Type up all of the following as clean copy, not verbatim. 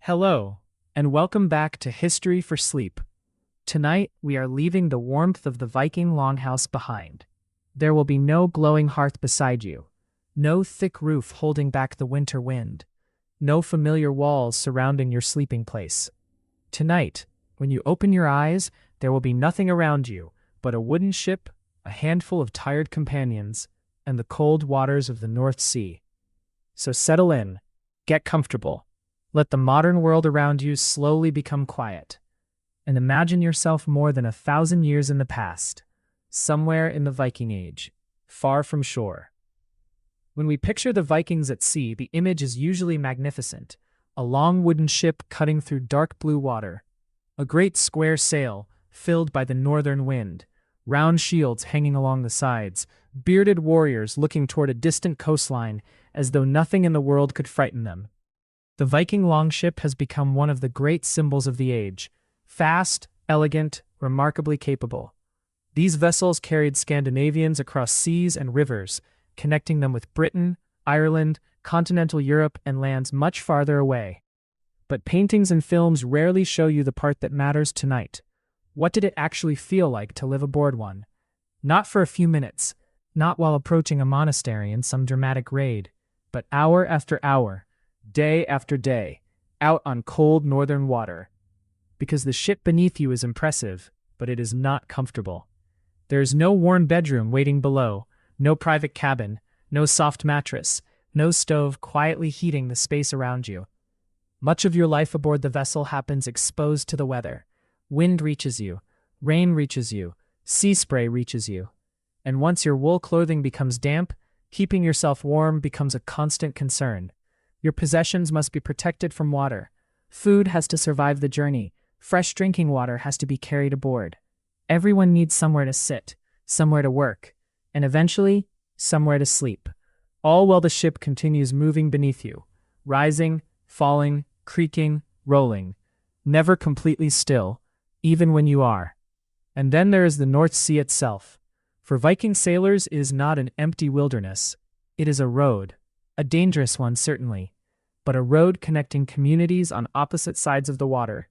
Hello, and welcome back to History for Sleep. Tonight, we are leaving the warmth of the Viking longhouse behind. There will be no glowing hearth beside you, no thick roof holding back the winter wind, no familiar walls surrounding your sleeping place. Tonight, when you open your eyes, there will be nothing around you but a wooden ship, a handful of tired companions, and the cold waters of the North Sea. So settle in, get comfortable. Let the modern world around you slowly become quiet, and imagine yourself more than 1,000 years in the past, somewhere in the Viking Age, far from shore. When we picture the Vikings at sea, the image is usually magnificent: a long wooden ship cutting through dark blue water, a great square sail filled by the northern wind, round shields hanging along the sides, bearded warriors looking toward a distant coastline as though nothing in the world could frighten them. The Viking longship has become one of the great symbols of the age: fast, elegant, remarkably capable. These vessels carried Scandinavians across seas and rivers, connecting them with Britain, Ireland, continental Europe, and lands much farther away. But paintings and films rarely show you the part that matters tonight. What did it actually feel like to live aboard one? Not for a few minutes, not while approaching a monastery in some dramatic raid, but hour after hour, day after day, out on cold northern water. Because the ship beneath you is impressive, but it is not comfortable. There is no warm bedroom waiting below, no private cabin, no soft mattress, no stove quietly heating the space around you. Much of your life aboard the vessel happens exposed to the weather. Wind reaches you, rain reaches you, sea spray reaches you. And once your wool clothing becomes damp, keeping yourself warm becomes a constant concern. Your possessions must be protected from water. Food has to survive the journey. Fresh drinking water has to be carried aboard. Everyone needs somewhere to sit, somewhere to work, and eventually, somewhere to sleep. All while the ship continues moving beneath you, rising, falling, creaking, rolling, never completely still, even when you are. And then there is the North Sea itself. For Viking sailors, it is not an empty wilderness. It is a road, a dangerous one certainly, but a road connecting communities on opposite sides of the water.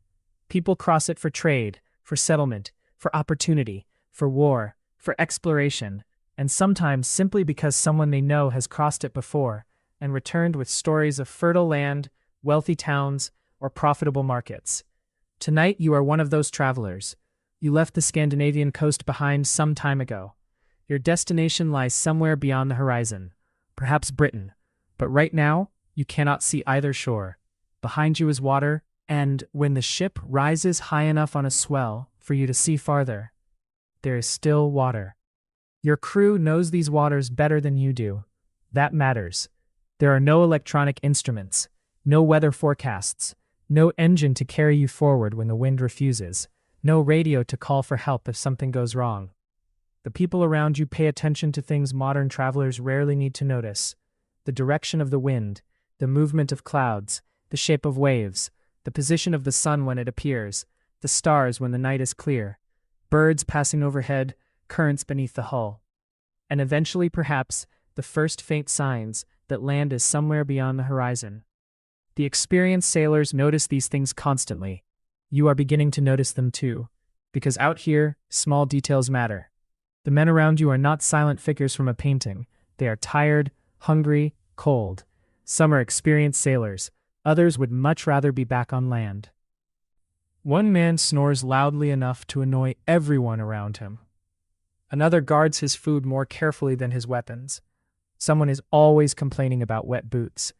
People cross it for trade, for settlement, for opportunity, for war, for exploration, and sometimes simply because someone they know has crossed it before and returned with stories of fertile land, wealthy towns, or profitable markets. Tonight you are one of those travelers. You left the Scandinavian coast behind some time ago. Your destination lies somewhere beyond the horizon, perhaps Britain, but right now, you cannot see either shore. Behind you is water, and when the ship rises high enough on a swell for you to see farther, there is still water. Your crew knows these waters better than you do. That matters. There are no electronic instruments, no weather forecasts, no engine to carry you forward when the wind refuses, no radio to call for help if something goes wrong. The people around you pay attention to things modern travelers rarely need to notice: the direction of the wind, the movement of clouds, the shape of waves, the position of the sun when it appears, the stars when the night is clear, birds passing overhead, currents beneath the hull. And eventually, perhaps, the first faint signs that land is somewhere beyond the horizon. The experienced sailors notice these things constantly. You are beginning to notice them too, because out here, small details matter. The men around you are not silent figures from a painting. They are tired, hungry, cold. Some are experienced sailors. Others would much rather be back on land. One man snores loudly enough to annoy everyone around him. Another guards his food more carefully than his weapons. Someone is always complaining about wet boots.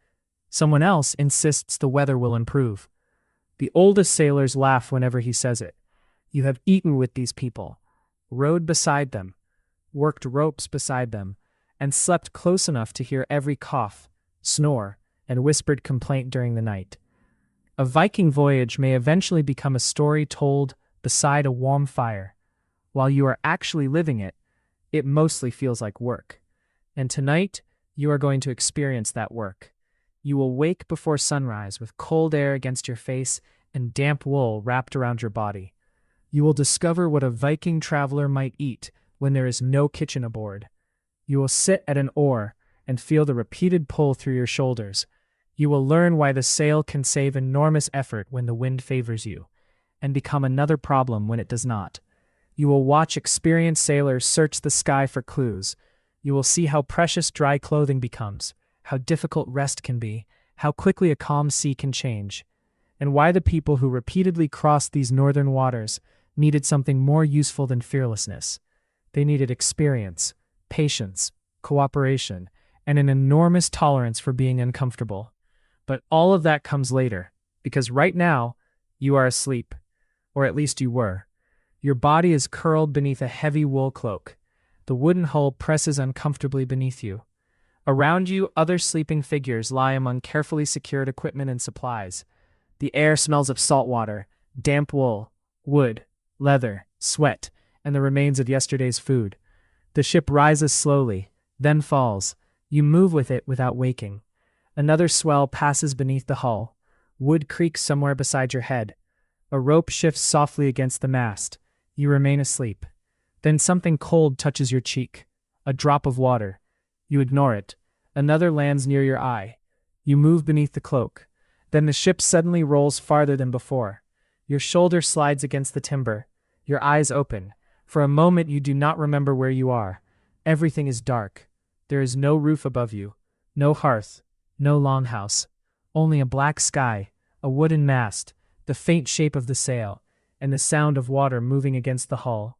Someone else insists the weather will improve. The oldest sailors laugh whenever he says it. You have eaten with these people, rowed beside them, worked ropes beside them, and slept close enough to hear every cough, snore, and whispered complaint during the night. A Viking voyage may eventually become a story told beside a warm fire. While you are actually living it, it mostly feels like work. And tonight, you are going to experience that work. You will wake before sunrise with cold air against your face and damp wool wrapped around your body. You will discover what a Viking traveler might eat when there is no kitchen aboard. You will sit at an oar and feel the repeated pull through your shoulders, You will learn why the sail can save enormous effort when the wind favors you, and become another problem when it does not. You will watch experienced sailors search the sky for clues. You will see how precious dry clothing becomes, how difficult rest can be, how quickly a calm sea can change, and why the people who repeatedly crossed these northern waters needed something more useful than fearlessness. They needed experience, patience, cooperation, and an enormous tolerance for being uncomfortable. But all of that comes later, because right now, you are asleep, or at least you were. Your body is curled beneath a heavy wool cloak. The wooden hull presses uncomfortably beneath you. Around you, other sleeping figures lie among carefully secured equipment and supplies. The air smells of salt water, damp wool, wood, leather, sweat, and the remains of yesterday's food. The ship rises slowly, then falls. You move with it without waking. Another swell passes beneath the hull. Wood creaks somewhere beside your head. A rope shifts softly against the mast. You remain asleep. Then something cold touches your cheek. A drop of water. You ignore it. Another lands near your eye. You move beneath the cloak. Then the ship suddenly rolls farther than before. Your shoulder slides against the timber. Your eyes open. For a moment you do not remember where you are. Everything is dark. There is no roof above you. No hearth. No longhouse. Only a black sky, a wooden mast, the faint shape of the sail, and the sound of water moving against the hull.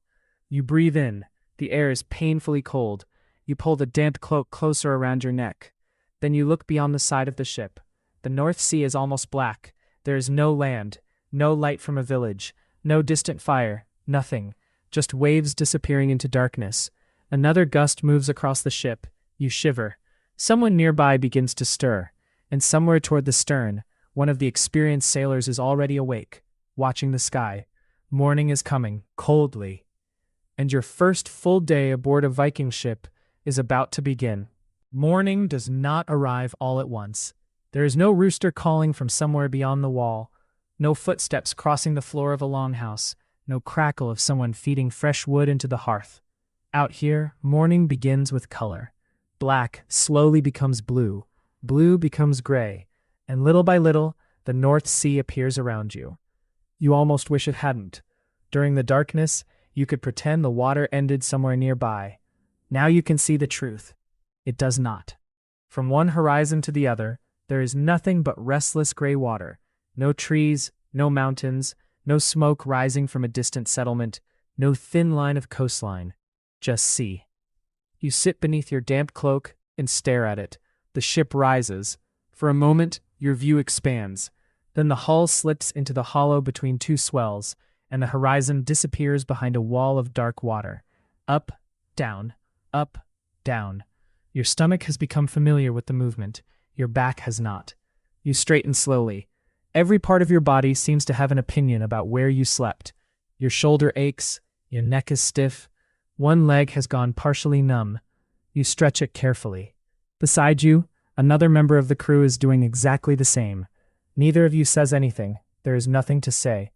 You breathe in. The air is painfully cold. You pull the damp cloak closer around your neck. Then you look beyond the side of the ship. The North Sea is almost black. There is no land, no light from a village, no distant fire, nothing. Just waves disappearing into darkness. Another gust moves across the ship. You shiver. Someone nearby begins to stir, and somewhere toward the stern, one of the experienced sailors is already awake, watching the sky. Morning is coming, coldly. And your first full day aboard a Viking ship is about to begin. Morning does not arrive all at once. There is no rooster calling from somewhere beyond the wall, no footsteps crossing the floor of a longhouse, no crackle of someone feeding fresh wood into the hearth. Out here, morning begins with color. Black slowly becomes blue, blue becomes gray, and little by little, the North Sea appears around you. You almost wish it hadn't. During the darkness, you could pretend the water ended somewhere nearby. Now you can see the truth. It does not. From one horizon to the other, there is nothing but restless gray water. No trees, no mountains, no smoke rising from a distant settlement, no thin line of coastline. Just sea. You sit beneath your damp cloak and stare at it. The ship rises. For a moment, your view expands. Then the hull slips into the hollow between two swells, and the horizon disappears behind a wall of dark water. Up, down, up, down. Your stomach has become familiar with the movement. Your back has not. You straighten slowly. Every part of your body seems to have an opinion about where you slept. Your shoulder aches. Your neck is stiff. One leg has gone partially numb. You stretch it carefully. Beside you, another member of the crew is doing exactly the same. Neither of you says anything. There is nothing to say.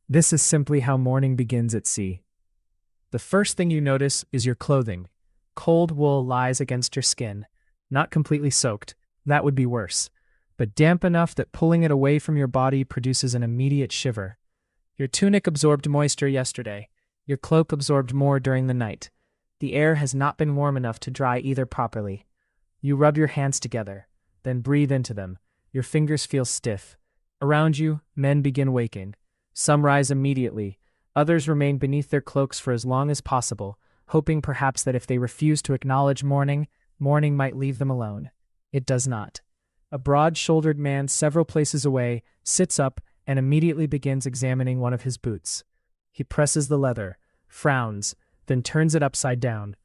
This is simply how morning begins at sea. The first thing you notice is your clothing. Cold wool lies against your skin. Not completely soaked. That would be worse. But damp enough that pulling it away from your body produces an immediate shiver. Your tunic absorbed moisture yesterday. Your cloak absorbed more during the night. The air has not been warm enough to dry either properly. You rub your hands together, then breathe into them. Your fingers feel stiff. Around you, men begin waking. Some rise immediately. Others remain beneath their cloaks for as long as possible, hoping perhaps that if they refuse to acknowledge morning, morning might leave them alone. It does not. A broad-shouldered man several places away sits up and immediately begins examining one of his boots. He presses the leather, frowns, then turns it upside down.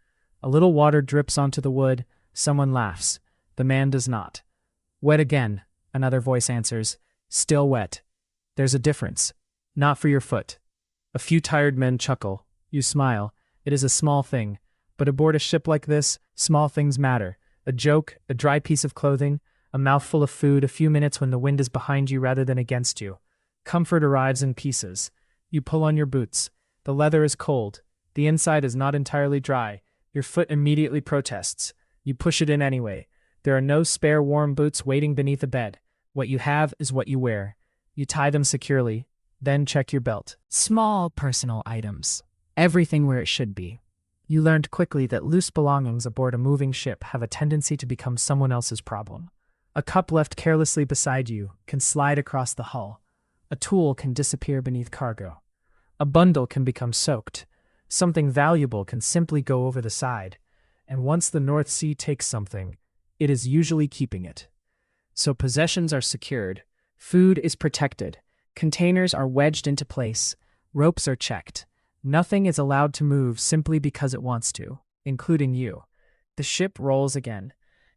A little water drips onto the wood. Someone laughs. The man does not. Wet again, another voice answers. Still wet. There's a difference. Not for your foot. A few tired men chuckle. You smile. It is a small thing. But aboard a ship like this, small things matter. A joke, a dry piece of clothing, a mouthful of food, a few minutes when the wind is behind you rather than against you. Comfort arrives in pieces. You pull on your boots. The leather is cold. The inside is not entirely dry. Your foot immediately protests. You push it in anyway. There are no spare warm boots waiting beneath a bed. What you have is what you wear. You tie them securely, then check your belt. Small personal items. Everything where it should be. You learned quickly that loose belongings aboard a moving ship have a tendency to become someone else's problem. A cup left carelessly beside you can slide across the hull. A tool can disappear beneath cargo. A bundle can become soaked. Something valuable can simply go over the side. And once the North Sea takes something, it is usually keeping it. So possessions are secured, food is protected, containers are wedged into place, ropes are checked. Nothing is allowed to move simply because it wants to, including you. The ship rolls again.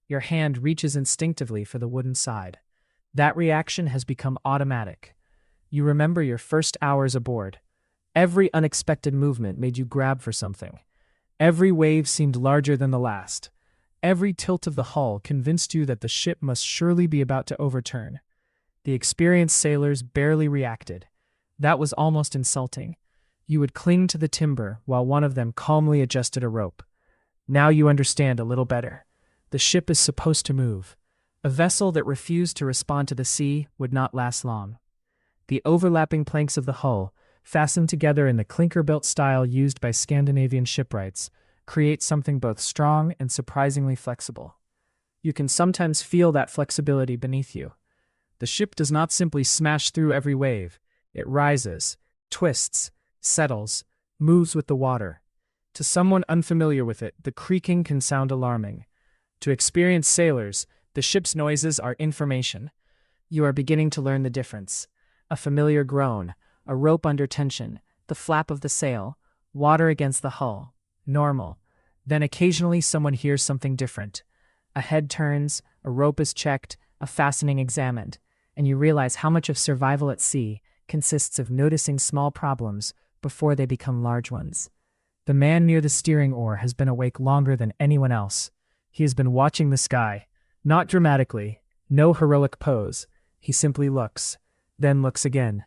Your hand reaches instinctively for the wooden side. That reaction has become automatic. You remember your first hours aboard. Every unexpected movement made you grab for something. Every wave seemed larger than the last. Every tilt of the hull convinced you that the ship must surely be about to overturn. The experienced sailors barely reacted. That was almost insulting. You would cling to the timber while one of them calmly adjusted a rope. Now you understand a little better. The ship is supposed to move. A vessel that refused to respond to the sea would not last long. The overlapping planks of the hull, fastened together in the clinker-built style used by Scandinavian shipwrights, create something both strong and surprisingly flexible. You can sometimes feel that flexibility beneath you. The ship does not simply smash through every wave. It rises, twists, settles, moves with the water. To someone unfamiliar with it, the creaking can sound alarming. To experienced sailors, the ship's noises are information. You are beginning to learn the difference. A familiar groan, a rope under tension, the flap of the sail, water against the hull. Normal. Then occasionally someone hears something different. A head turns, a rope is checked, a fastening examined, and you realize how much of survival at sea consists of noticing small problems before they become large ones. The man near the steering oar has been awake longer than anyone else. He has been watching the sky, not dramatically, no heroic pose. He simply looks, then looks again.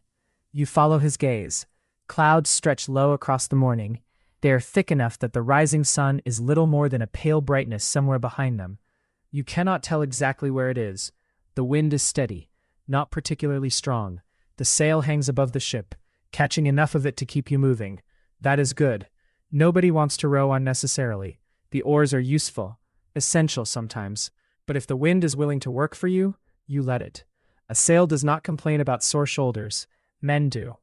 You follow his gaze. Clouds stretch low across the morning. They are thick enough that the rising sun is little more than a pale brightness somewhere behind them. You cannot tell exactly where it is. The wind is steady, not particularly strong. The sail hangs above the ship, catching enough of it to keep you moving. That is good. Nobody wants to row unnecessarily. The oars are useful, essential sometimes, but if the wind is willing to work for you, you let it. A sail does not complain about sore shoulders. Men do.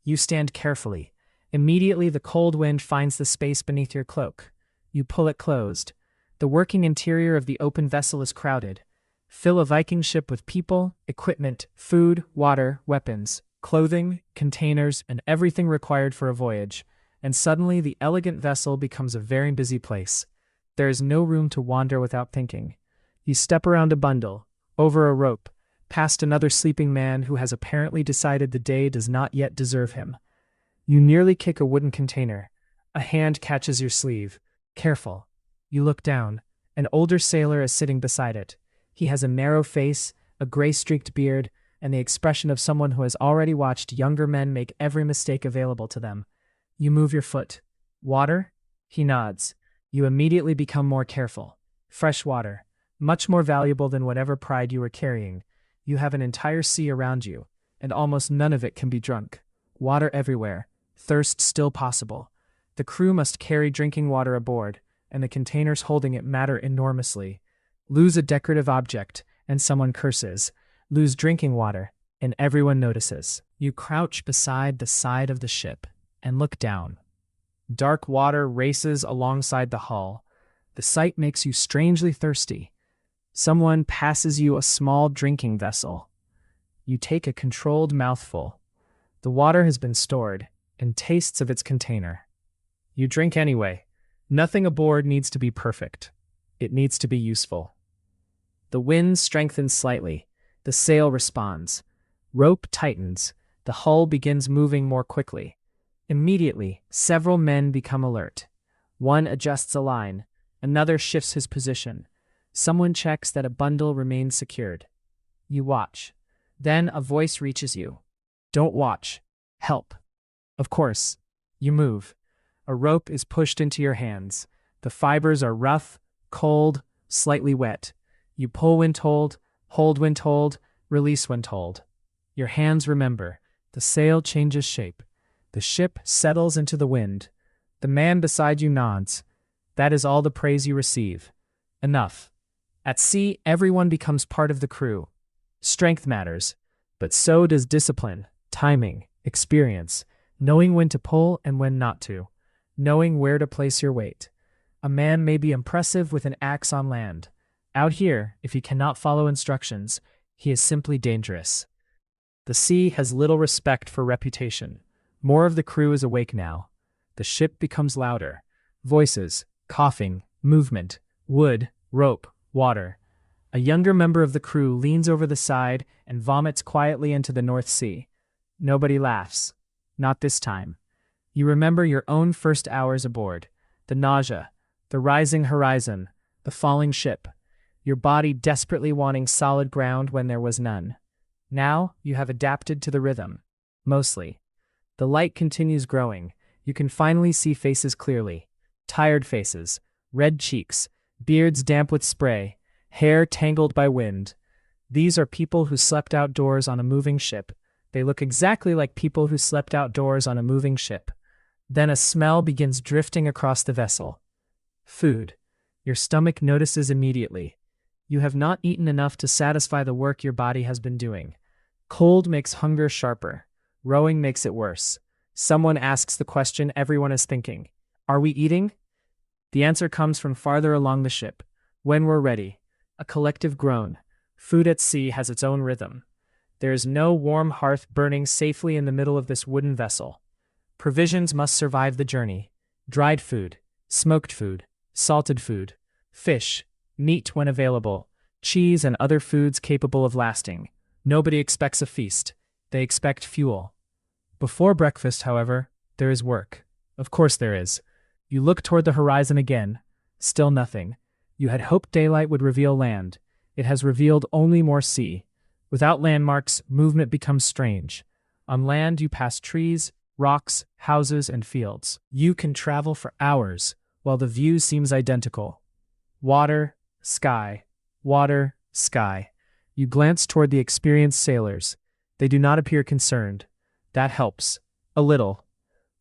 You stand carefully. Immediately the cold wind finds the space beneath your cloak. You pull it closed. The working interior of the open vessel is crowded. Fill a Viking ship with people, equipment, food, water, weapons, clothing, containers, and everything required for a voyage, and suddenly the elegant vessel becomes a very busy place. There is no room to wander without thinking. You step around a bundle, over a rope, past another sleeping man who has apparently decided the day does not yet deserve him. You nearly kick a wooden container. A hand catches your sleeve. Careful. You look down. An older sailor is sitting beside it. He has a narrow face, a gray-streaked beard, and the expression of someone who has already watched younger men make every mistake available to them. You move your foot. Water? He nods. You immediately become more careful. Fresh water. Much more valuable than whatever pride you were carrying. You have an entire sea around you, and almost none of it can be drunk. Water everywhere. Thirst still possible. The crew must carry drinking water aboard, and the containers holding it matter enormously. Lose a decorative object, and someone curses. Lose drinking water, and everyone notices. You crouch beside the side of the ship and look down. Dark water races alongside the hull. The sight makes you strangely thirsty. Someone passes you a small drinking vessel. You take a controlled mouthful. The water has been stored, and tastes of its container. You drink anyway. Nothing aboard needs to be perfect. It needs to be useful. The wind strengthens slightly. The sail responds. Rope tightens. The hull begins moving more quickly. Immediately, several men become alert. One adjusts a line. Another shifts his position. Someone checks that a bundle remains secured. You watch. Then a voice reaches you. Don't watch. Help. Of course. You move. A rope is pushed into your hands. The fibers are rough, cold, slightly wet. You pull when told, hold when told, Release when told. Your hands remember. The sail changes shape. The ship settles into the wind. The man beside you nods. That is all the praise you receive. Enough. At sea, everyone becomes part of the crew. Strength matters, but so does discipline, timing, experience, knowing when to pull and when not to, knowing where to place your weight. A man may be impressive with an axe on land. Out here, if he cannot follow instructions, he is simply dangerous. The sea has little respect for reputation. More of the crew is awake now. The ship becomes louder. Voices, coughing, movement, wood, rope, water. A younger member of the crew leans over the side and vomits quietly into the North Sea. Nobody laughs. Not this time. You remember your own first hours aboard. The nausea, the rising horizon, the falling ship. Your body desperately wanting solid ground when there was none. Now you have adapted to the rhythm. Mostly. The light continues growing. You can finally see faces clearly. Tired faces, red cheeks, beards damp with spray, hair tangled by wind. These are people who slept outdoors on a moving ship. They look exactly like people who slept outdoors on a moving ship. Then a smell begins drifting across the vessel. Food. Your stomach notices immediately. You have not eaten enough to satisfy the work your body has been doing. Cold makes hunger sharper. Rowing makes it worse. Someone asks the question everyone is thinking. Are we eating? The answer comes from farther along the ship. When we're ready. A collective groan. Food at sea has its own rhythm. There is no warm hearth burning safely in the middle of this wooden vessel. Provisions must survive the journey. Dried food, smoked food, salted food, fish, meat when available, cheese and other foods capable of lasting. Nobody expects a feast. They expect fuel. Before breakfast, however, there is work. Of course there is. You look toward the horizon again. Still nothing. You had hoped daylight would reveal land. It has revealed only more sea. Without landmarks, movement becomes strange. On land, you pass trees, rocks, houses, and fields. You can travel for hours, while the view seems identical. Water, sky, water, sky. You glance toward the experienced sailors. They do not appear concerned. That helps. A little.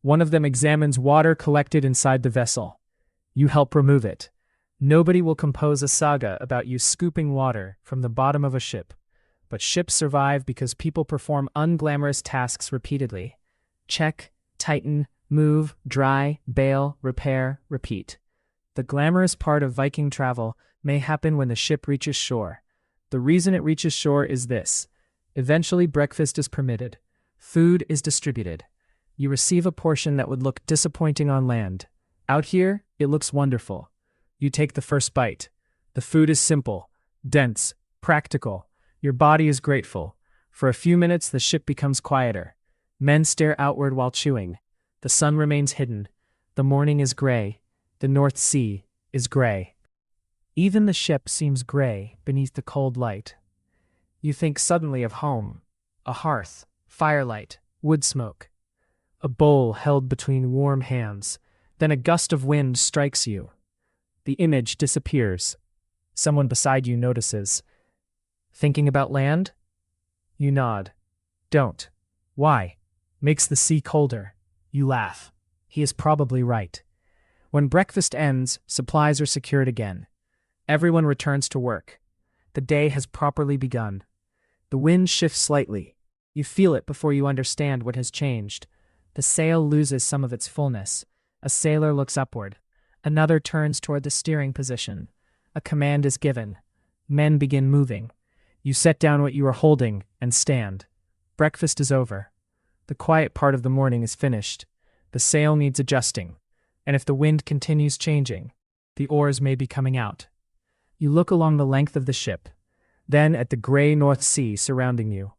One of them examines water collected inside the vessel. You help remove it. Nobody will compose a saga about you scooping water from the bottom of a ship. But ships survive because people perform unglamorous tasks repeatedly. Check, tighten, move, dry, bail, repair, repeat. The glamorous part of Viking travel may happen when the ship reaches shore. The reason it reaches shore is this. Eventually breakfast is permitted. Food is distributed. You receive a portion that would look disappointing on land. Out here, it looks wonderful. You take the first bite. The food is simple, dense, practical. Your body is grateful. For a few minutes, the ship becomes quieter. Men stare outward while chewing. The sun remains hidden. The morning is gray. The North Sea is gray. Even the ship seems gray beneath the cold light. You think suddenly of home. A hearth, firelight, wood smoke. A bowl held between warm hands. Then a gust of wind strikes you. The image disappears. Someone beside you notices. Thinking about land? You nod. Don't. Why? Makes the sea colder. You laugh. He is probably right. When breakfast ends, supplies are secured again. Everyone returns to work. The day has properly begun. The wind shifts slightly. You feel it before you understand what has changed. The sail loses some of its fullness. A sailor looks upward. Another turns toward the steering position. A command is given. Men begin moving. You set down what you are holding and stand. Breakfast is over. The quiet part of the morning is finished. The sail needs adjusting. And if the wind continues changing, the oars may be coming out. You look along the length of the ship. Then at the gray North Sea surrounding you.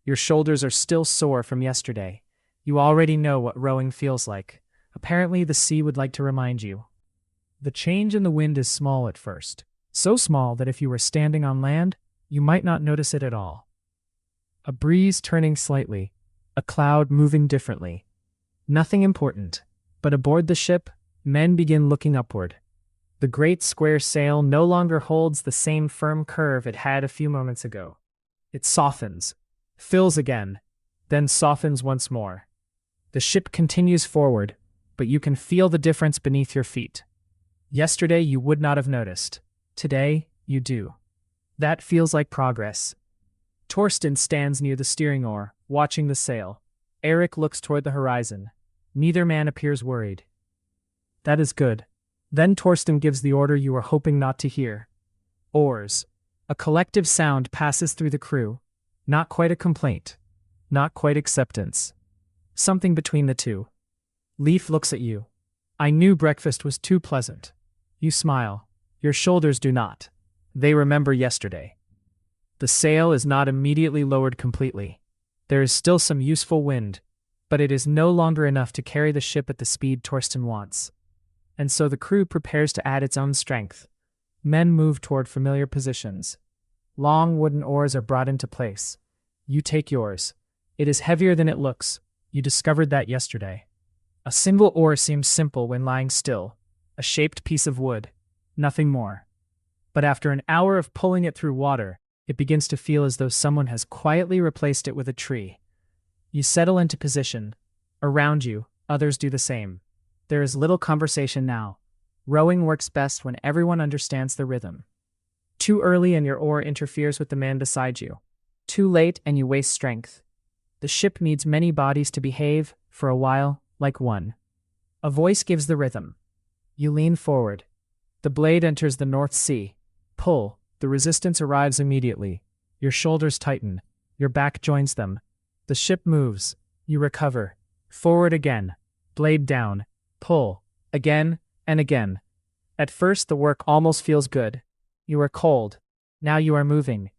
Your shoulders are still sore from yesterday. You already know what rowing feels like. Apparently the sea would like to remind you. The change in the wind is small at first. So small that if you were standing on land, you might not notice it at all. A breeze turning slightly. A cloud moving differently. Nothing important. But aboard the ship, men begin looking upward. The great square sail no longer holds the same firm curve it had a few moments ago. It softens, fills again, then softens once more. The ship continues forward, but you can feel the difference beneath your feet. Yesterday you would not have noticed. Today, you do. That feels like progress. Torsten stands near the steering oar, watching the sail. Eric looks toward the horizon. Neither man appears worried. That is good. Then Torsten gives the order you were hoping not to hear. Oars. A collective sound passes through the crew. Not quite a complaint. Not quite acceptance. Something between the two. Leif looks at you. I knew breakfast was too pleasant. You smile. Your shoulders do not. They remember yesterday. The sail is not immediately lowered completely. There is still some useful wind, but it is no longer enough to carry the ship at the speed Torsten wants. And so the crew prepares to add its own strength. Men move toward familiar positions. Long wooden oars are brought into place. You take yours. It is heavier than it looks. You discovered that yesterday. A single oar seems simple when lying still. A shaped piece of wood. Nothing more. But after an hour of pulling it through water, it begins to feel as though someone has quietly replaced it with a tree. You settle into position. Around you, others do the same. There is little conversation now. Rowing works best when everyone understands the rhythm. Too early and your oar interferes with the man beside you. Too late and you waste strength. The ship needs many bodies to behave, for a while, like one. A voice gives the rhythm. You lean forward. The blade enters the North Sea. Pull. The resistance arrives immediately. Your shoulders tighten. Your back joins them. The ship moves. You recover. Forward again. Blade down. Pull. Again and again. At first the work almost feels good. You are cold. Now you are moving.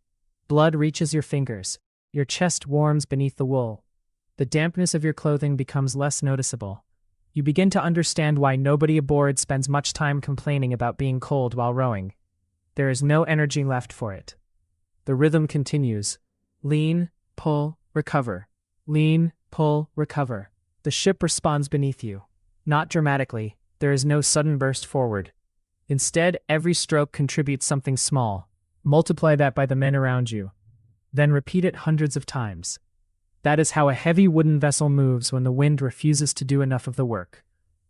Blood reaches your fingers. Your chest warms beneath the wool. The dampness of your clothing becomes less noticeable. You begin to understand why nobody aboard spends much time complaining about being cold while rowing. There is no energy left for it. The rhythm continues. Lean, pull, recover. Lean, pull, recover. The ship responds beneath you. Not dramatically. There is no sudden burst forward. Instead, every stroke contributes something small. Multiply that by the men around you. Then repeat it hundreds of times. That is how a heavy wooden vessel moves when the wind refuses to do enough of the work.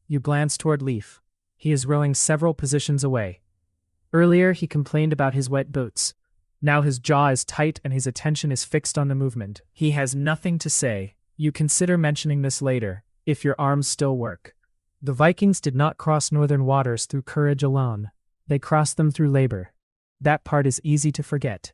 You glance toward Leif. He is rowing several positions away. Earlier, he complained about his wet boots. Now his jaw is tight and his attention is fixed on the movement. He has nothing to say. You consider mentioning this later, if your arms still work. The Vikings did not cross northern waters through courage alone. They crossed them through labor. That part is easy to forget.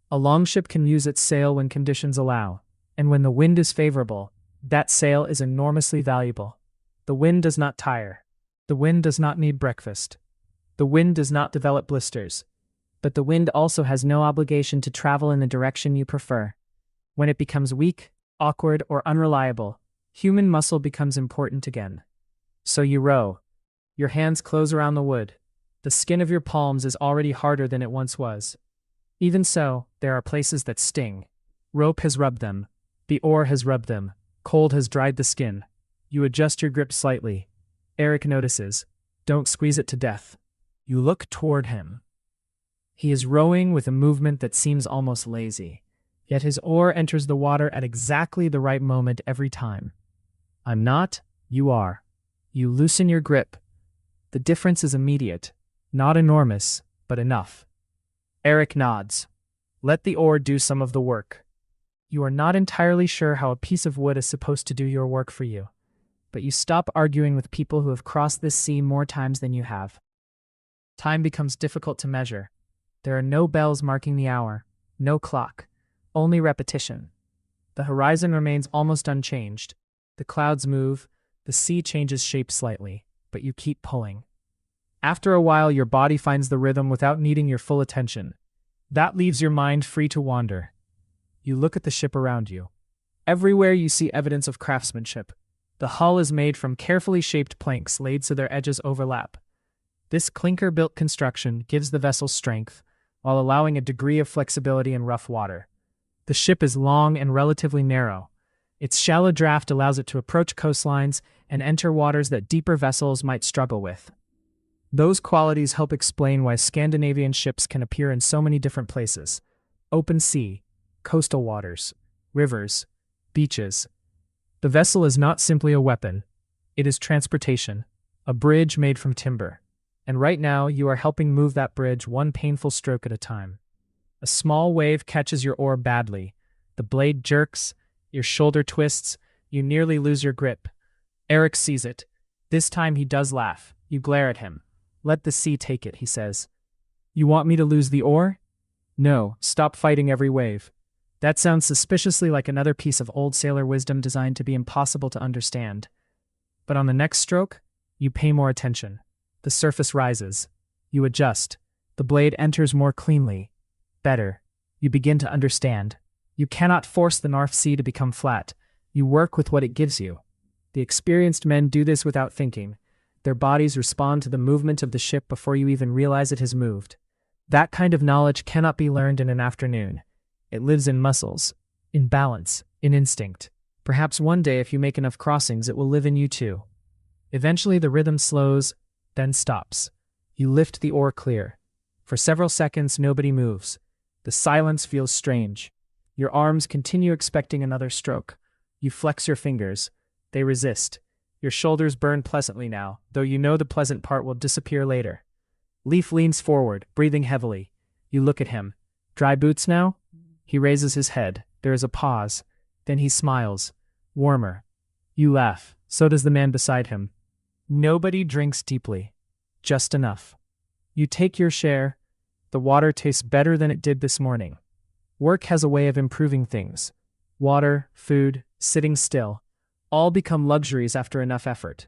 A longship can use its sail when conditions allow, and when the wind is favorable, that sail is enormously valuable. The wind does not tire. The wind does not need breakfast. The wind does not develop blisters. But the wind also has no obligation to travel in the direction you prefer. When it becomes weak, awkward, or unreliable, human muscle becomes important again. So you row. Your hands close around the wood. The skin of your palms is already harder than it once was. Even so, there are places that sting. Rope has rubbed them. The oar has rubbed them. Cold has dried the skin. You adjust your grip slightly. Eric notices. Don't squeeze it to death. You look toward him. He is rowing with a movement that seems almost lazy, yet his oar enters the water at exactly the right moment every time. I'm not, you are. You loosen your grip. The difference is immediate, not enormous, but enough. Eric nods. Let the oar do some of the work. You are not entirely sure how a piece of wood is supposed to do your work for you, but you stop arguing with people who have crossed this sea more times than you have. Time becomes difficult to measure. There are no bells marking the hour, no clock, only repetition. The horizon remains almost unchanged. The clouds move, the sea changes shape slightly, but you keep pulling. After a while, your body finds the rhythm without needing your full attention. That leaves your mind free to wander. You look at the ship around you. Everywhere you see evidence of craftsmanship. The hull is made from carefully shaped planks laid so their edges overlap. This clinker-built construction gives the vessel strength, while allowing a degree of flexibility in rough water. The ship is long and relatively narrow. Its shallow draft allows it to approach coastlines and enter waters that deeper vessels might struggle with. Those qualities help explain why Scandinavian ships can appear in so many different places. Open sea, coastal waters, rivers, beaches. The vessel is not simply a weapon, it is transportation, a bridge made from timber. And right now, you are helping move that bridge one painful stroke at a time. A small wave catches your oar badly. The blade jerks, your shoulder twists, you nearly lose your grip. Eric sees it. This time he does laugh. You glare at him. "Let the sea take it," he says. "You want me to lose the oar?" "No, stop fighting every wave." That sounds suspiciously like another piece of old sailor wisdom designed to be impossible to understand. But on the next stroke, you pay more attention. The surface rises. You adjust. The blade enters more cleanly. Better. You begin to understand. You cannot force the North Sea to become flat. You work with what it gives you. The experienced men do this without thinking. Their bodies respond to the movement of the ship before you even realize it has moved. That kind of knowledge cannot be learned in an afternoon. It lives in muscles, in balance, in instinct. Perhaps one day, if you make enough crossings, it will live in you too. Eventually the rhythm slows, then stops. You lift the oar clear. For several seconds, nobody moves. The silence feels strange. Your arms continue expecting another stroke. You flex your fingers. They resist. Your shoulders burn pleasantly now, though you know the pleasant part will disappear later. Leaf leans forward, breathing heavily. You look at him. Dry boots now? He raises his head. There is a pause. Then he smiles. Warmer. You laugh. So does the man beside him. Nobody drinks deeply. Just enough. You take your share. The water tastes better than it did this morning. Work has a way of improving things. Water, food, sitting still, all become luxuries after enough effort.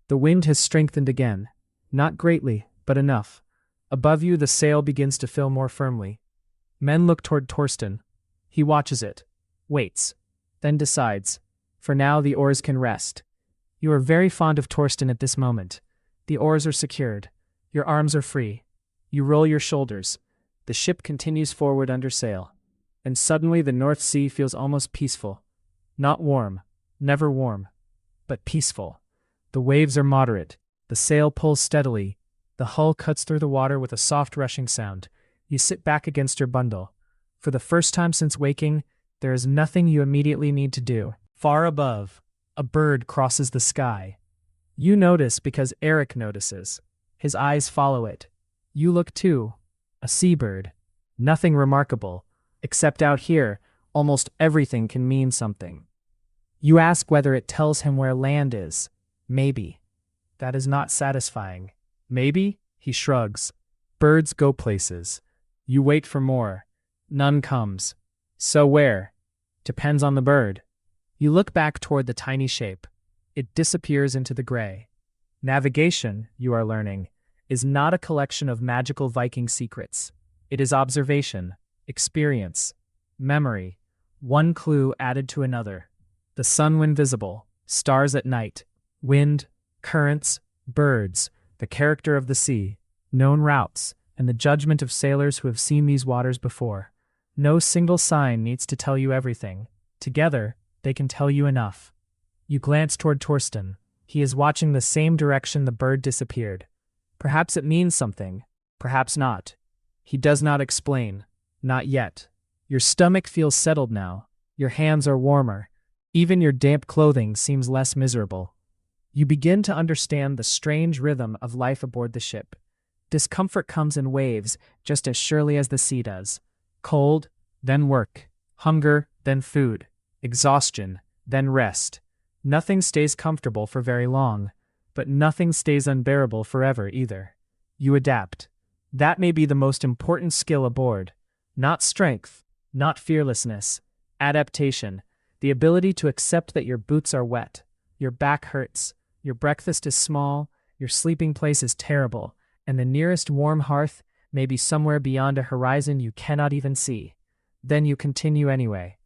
The wind has strengthened again. Not greatly, but enough. Above you, the sail begins to fill more firmly. Men look toward Torsten. He watches it, waits, then decides. For now, the oars can rest. You are very fond of Torsten at this moment. The oars are secured. Your arms are free. You roll your shoulders. The ship continues forward under sail. And suddenly the North Sea feels almost peaceful. Not warm, never warm, but peaceful. The waves are moderate. The sail pulls steadily. The hull cuts through the water with a soft rushing sound. You sit back against your bundle. For the first time since waking, there is nothing you immediately need to do. Far above, a bird crosses the sky. You notice because Eric notices. His eyes follow it. You look too. A seabird. Nothing remarkable. Except out here, almost everything can mean something. You ask whether it tells him where land is. Maybe. That is not satisfying. Maybe? He shrugs. Birds go places. You wait for more. None comes. So where? Depends on the bird. You look back toward the tiny shape. It disappears into the gray. Navigation, you are learning, is not a collection of magical Viking secrets. It is observation, experience, memory, one clue added to another. The sun when visible, stars at night, wind, currents, birds, the character of the sea, known routes, and the judgment of sailors who have seen these waters before. No single sign needs to tell you everything. Together, they can tell you enough. You glance toward Torsten. He is watching the same direction the bird disappeared. Perhaps it means something, perhaps not. He does not explain. Not yet. Your stomach feels settled now. Your hands are warmer. Even your damp clothing seems less miserable. You begin to understand the strange rhythm of life aboard the ship. Discomfort comes in waves, just as surely as the sea does. Cold, then work. Hunger, then food. Exhaustion, then rest. Nothing stays comfortable for very long, but nothing stays unbearable forever either. You adapt. That may be the most important skill aboard. Not strength, not fearlessness. Adaptation. The ability to accept that your boots are wet, your back hurts, your breakfast is small, your sleeping place is terrible, and the nearest warm hearth may be somewhere beyond a horizon you cannot even see. Then you continue anyway.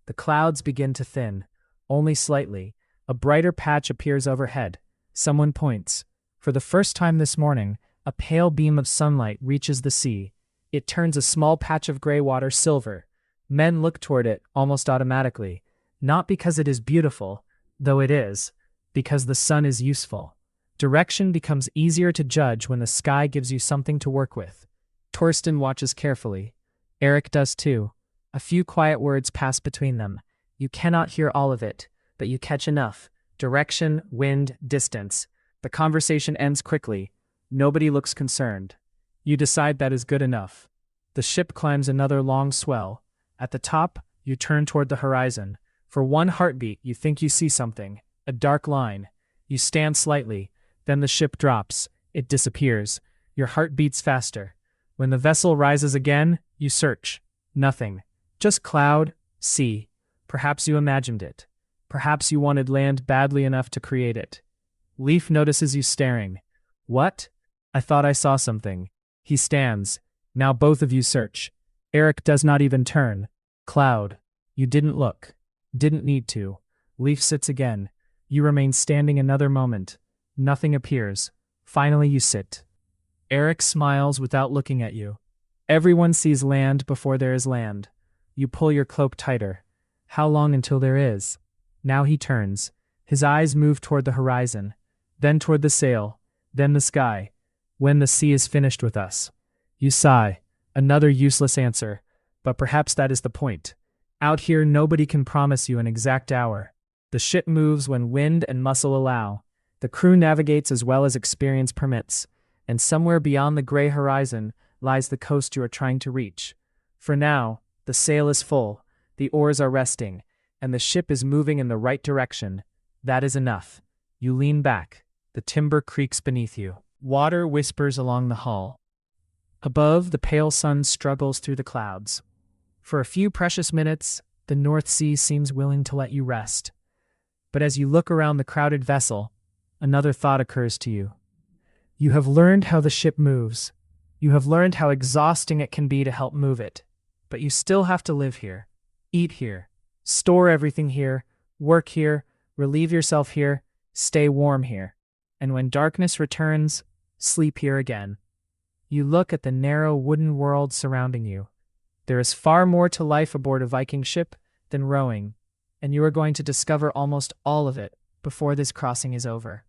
The clouds begin to thin, only slightly. A brighter patch appears overhead. Someone points. For the first time this morning, a pale beam of sunlight reaches the sea. It turns a small patch of gray water silver. Men look toward it almost automatically, not because it is beautiful, though it is, because the sun is useful. Direction becomes easier to judge when the sky gives you something to work with. Torsten watches carefully. Eric does too. A few quiet words pass between them. You cannot hear all of it, but you catch enough. Direction, wind, distance. The conversation ends quickly. Nobody looks concerned. You decide that is good enough. The ship climbs another long swell. At the top, you turn toward the horizon. For one heartbeat, you think you see something. A dark line. You stand slightly. Then the ship drops. It disappears. Your heart beats faster. When the vessel rises again, you search. Nothing. Just cloud, sea. Perhaps you imagined it. Perhaps you wanted land badly enough to create it. Leaf notices you staring. What? I thought I saw something. He stands. Now both of you search. Eric does not even turn. Cloud. You didn't look. Didn't need to. Leaf sits again. You remain standing another moment. Nothing appears. Finally you sit. Eric smiles without looking at you. Everyone sees land before there is land. You pull your cloak tighter. How long until there is? Now he turns. His eyes move toward the horizon, then toward the sail, then the sky. When the sea is finished with us. You sigh. Another useless answer. But perhaps that is the point. Out here nobody can promise you an exact hour. The ship moves when wind and muscle allow. The crew navigates as well as experience permits. And somewhere beyond the gray horizon lies the coast you are trying to reach. For now, the sail is full, the oars are resting, and the ship is moving in the right direction. That is enough. You lean back. The timber creaks beneath you. Water whispers along the hull. Above, the pale sun struggles through the clouds. For a few precious minutes, the North Sea seems willing to let you rest. But as you look around the crowded vessel, another thought occurs to you. You have learned how the ship moves. You have learned how exhausting it can be to help move it. But you still have to live here, eat here, store everything here, work here, relieve yourself here, stay warm here. And when darkness returns, sleep here again. You look at the narrow wooden world surrounding you. There is far more to life aboard a Viking ship than rowing, and you are going to discover almost all of it before this crossing is over.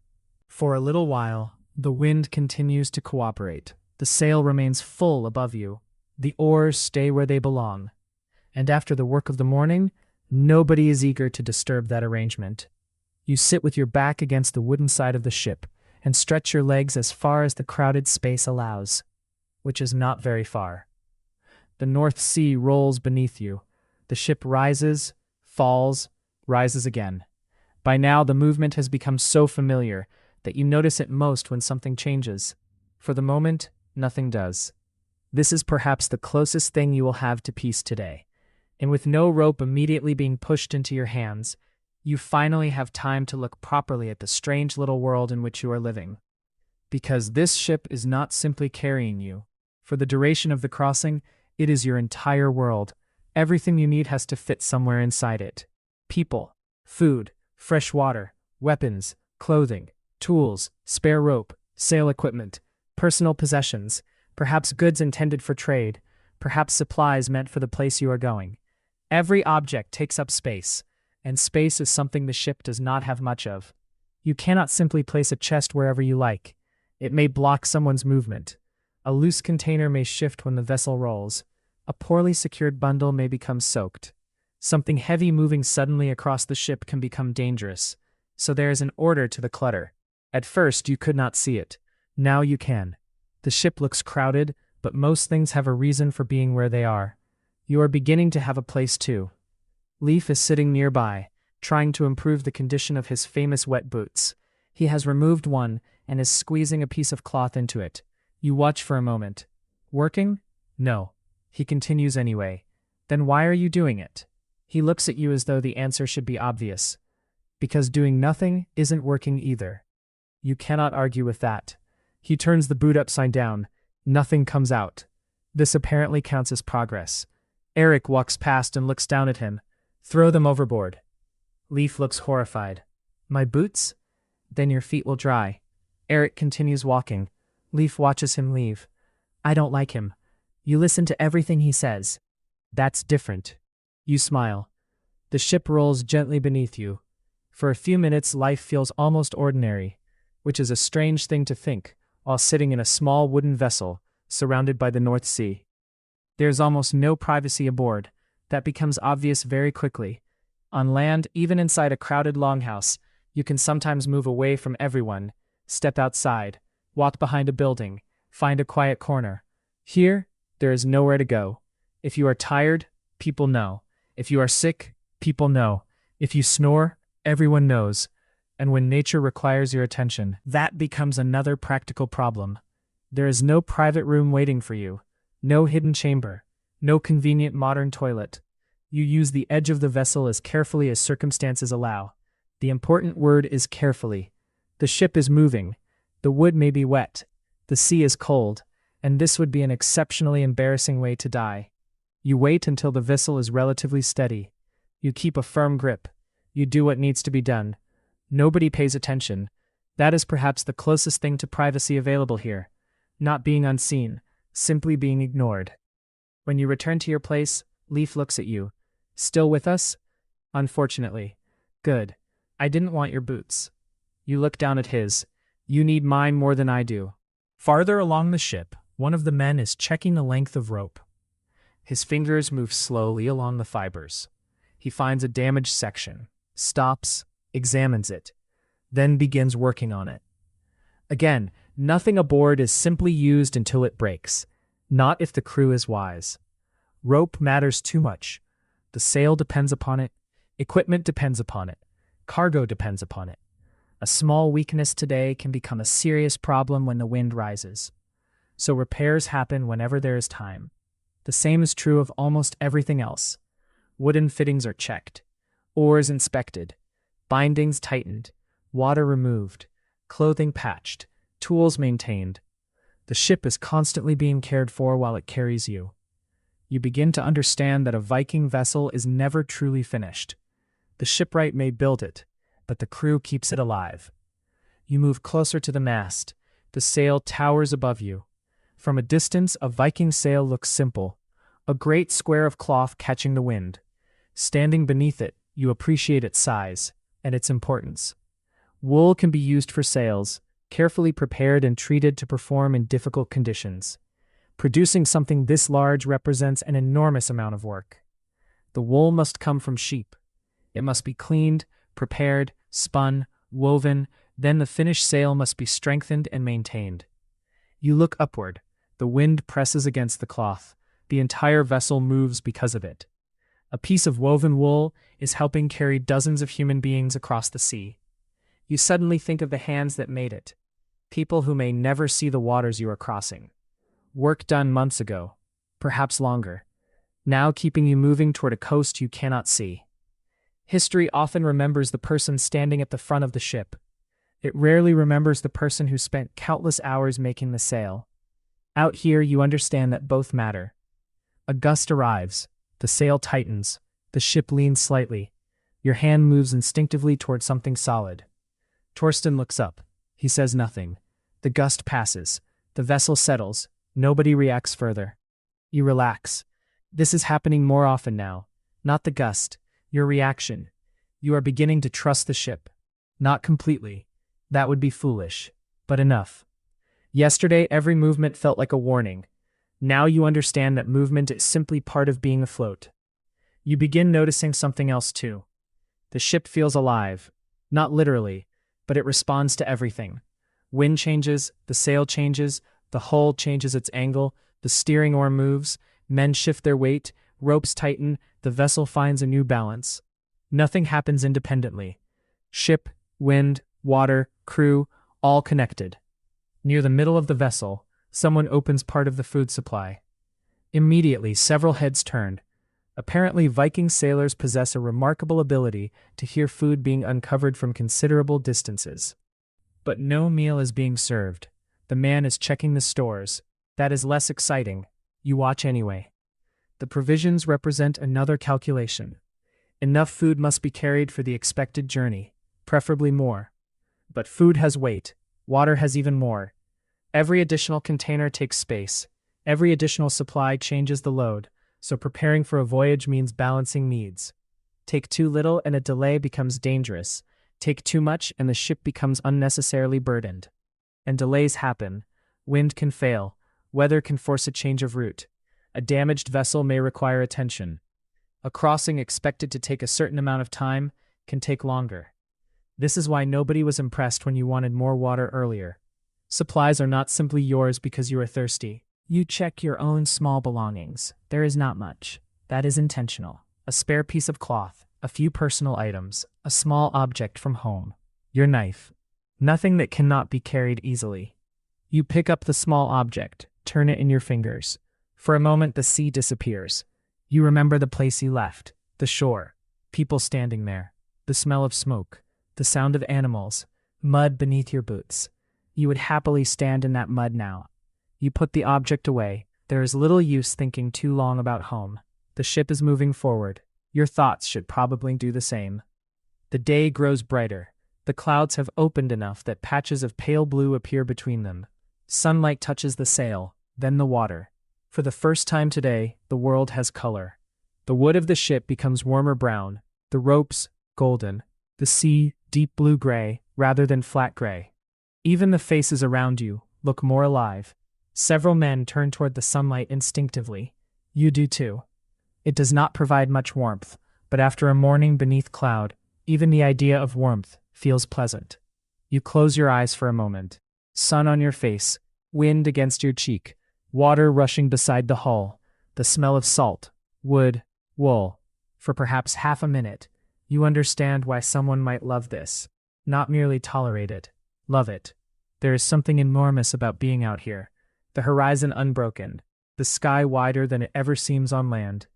For a little while, the wind continues to cooperate. The sail remains full above you. The oars stay where they belong. And after the work of the morning, nobody is eager to disturb that arrangement. You sit with your back against the wooden side of the ship and stretch your legs as far as the crowded space allows, which is not very far. The North Sea rolls beneath you. The ship rises, falls, rises again. By now, the movement has become so familiar that you notice it most when something changes. For the moment, nothing does. This is perhaps the closest thing you will have to peace today. And with no rope immediately being pushed into your hands, you finally have time to look properly at the strange little world in which you are living. Because this ship is not simply carrying you. For the duration of the crossing, it is your entire world. Everything you need has to fit somewhere inside it. People, food, fresh water, weapons, clothing, tools, spare rope, sail equipment, personal possessions, perhaps goods intended for trade, perhaps supplies meant for the place you are going. Every object takes up space, and space is something the ship does not have much of. You cannot simply place a chest wherever you like. It may block someone's movement. A loose container may shift when the vessel rolls. A poorly secured bundle may become soaked. Something heavy moving suddenly across the ship can become dangerous. So there is an order to the clutter. At first, you could not see it. Now you can. The ship looks crowded, but most things have a reason for being where they are. You are beginning to have a place too. Leaf is sitting nearby, trying to improve the condition of his famous wet boots. He has removed one and is squeezing a piece of cloth into it. You watch for a moment. Working? No. He continues anyway. Then why are you doing it? He looks at you as though the answer should be obvious. Because doing nothing isn't working either. You cannot argue with that. He turns the boot upside down. Nothing comes out. This apparently counts as progress. Eric walks past and looks down at him. Throw them overboard. Leaf looks horrified. My boots? Then your feet will dry. Eric continues walking. Leaf watches him leave. I don't like him. You listen to everything he says. That's different. You smile. The ship rolls gently beneath you. For a few minutes, life feels almost ordinary, which is a strange thing to think, while sitting in a small wooden vessel, surrounded by the North Sea. There's almost no privacy aboard. That becomes obvious very quickly. On land, even inside a crowded longhouse, you can sometimes move away from everyone, step outside, walk behind a building, find a quiet corner. Here, there is nowhere to go. If you are tired, people know. If you are sick, people know. If you snore, everyone knows. And when nature requires your attention, that becomes another practical problem. There is no private room waiting for you, no hidden chamber, no convenient modern toilet. You use the edge of the vessel as carefully as circumstances allow. The important word is carefully. The ship is moving. The wood may be wet. The sea is cold. And this would be an exceptionally embarrassing way to die. You wait until the vessel is relatively steady. You keep a firm grip. You do what needs to be done. Nobody pays attention. That is perhaps the closest thing to privacy available here. Not being unseen, simply being ignored. When you return to your place, Leaf looks at you. Still with us? Unfortunately. Good. I didn't want your boots. You look down at his. You need mine more than I do. Farther along the ship, one of the men is checking the length of rope. His fingers move slowly along the fibers. He finds a damaged section, stops, examines it, then begins working on it. Again, nothing aboard is simply used until it breaks, not if the crew is wise. Rope matters too much. The sail depends upon it, equipment depends upon it, cargo depends upon it. A small weakness today can become a serious problem when the wind rises. So repairs happen whenever there is time. The same is true of almost everything else. Wooden fittings are checked, oars inspected, bindings tightened, water removed, clothing patched, tools maintained. The ship is constantly being cared for while it carries you. You begin to understand that a Viking vessel is never truly finished. The shipwright may build it, but the crew keeps it alive. You move closer to the mast. The sail towers above you. From a distance, a Viking sail looks simple, a great square of cloth catching the wind. Standing beneath it, you appreciate its size and its importance. Wool can be used for sails, carefully prepared and treated to perform in difficult conditions. Producing something this large represents an enormous amount of work. The wool must come from sheep. It must be cleaned, prepared, spun, woven, then the finished sail must be strengthened and maintained. You look upward. The wind presses against the cloth. The entire vessel moves because of it. A piece of woven wool is helping carry dozens of human beings across the sea. You suddenly think of the hands that made it. People who may never see the waters you are crossing. Work done months ago, perhaps longer, now keeping you moving toward a coast you cannot see. History often remembers the person standing at the front of the ship. It rarely remembers the person who spent countless hours making the sail. Out here, you understand that both matter. A gust arrives, the sail tightens, the ship leans slightly. Your hand moves instinctively toward something solid. Torsten looks up. He says nothing. The gust passes. The vessel settles. Nobody reacts further. You relax. This is happening more often now. Not the gust, your reaction. You are beginning to trust the ship. Not completely. That would be foolish. But enough. Yesterday, every movement felt like a warning. Now you understand that movement is simply part of being afloat. You begin noticing something else too. The ship feels alive. Not literally, but it responds to everything. Wind changes, the sail changes, the hull changes its angle, the steering oar moves, men shift their weight, ropes tighten, the vessel finds a new balance. Nothing happens independently. Ship, wind, water, crew, all connected. Near the middle of the vessel, someone opens part of the food supply. Immediately, several heads turn. Apparently, Viking sailors possess a remarkable ability to hear food being uncovered from considerable distances. But no meal is being served. The man is checking the stores. That is less exciting. You watch anyway. The provisions represent another calculation. Enough food must be carried for the expected journey, preferably more. But food has weight. Water has even more. Every additional container takes space. Every additional supply changes the load, so preparing for a voyage means balancing needs. Take too little and a delay becomes dangerous. Take too much and the ship becomes unnecessarily burdened. And delays happen. Wind can fail. Weather can force a change of route. A damaged vessel may require attention. A crossing expected to take a certain amount of time can take longer. This is why nobody was impressed when you wanted more water earlier. Supplies are not simply yours because you are thirsty. You check your own small belongings. There is not much. That is intentional. A spare piece of cloth, a few personal items, a small object from home. Your knife. Nothing that cannot be carried easily. You pick up the small object, turn it in your fingers. For a moment the sea disappears. You remember the place you left, the shore, people standing there, the smell of smoke, the sound of animals, mud beneath your boots. You would happily stand in that mud now. You put the object away. There is little use thinking too long about home. The ship is moving forward. Your thoughts should probably do the same. The day grows brighter. The clouds have opened enough that patches of pale blue appear between them. Sunlight touches the sail, then the water. For the first time today, the world has color. The wood of the ship becomes warmer brown, the ropes, golden, the sea, deep blue-gray, rather than flat gray. Even the faces around you look more alive. Several men turn toward the sunlight instinctively. You do too. It does not provide much warmth, but after a morning beneath cloud, even the idea of warmth feels pleasant. You close your eyes for a moment. Sun on your face, wind against your cheek, water rushing beside the hull, the smell of salt, wood, wool. For perhaps half a minute, you understand why someone might love this. Not merely tolerate it, love it. There is something enormous about being out here. The horizon unbroken, the sky wider than it ever seems on land.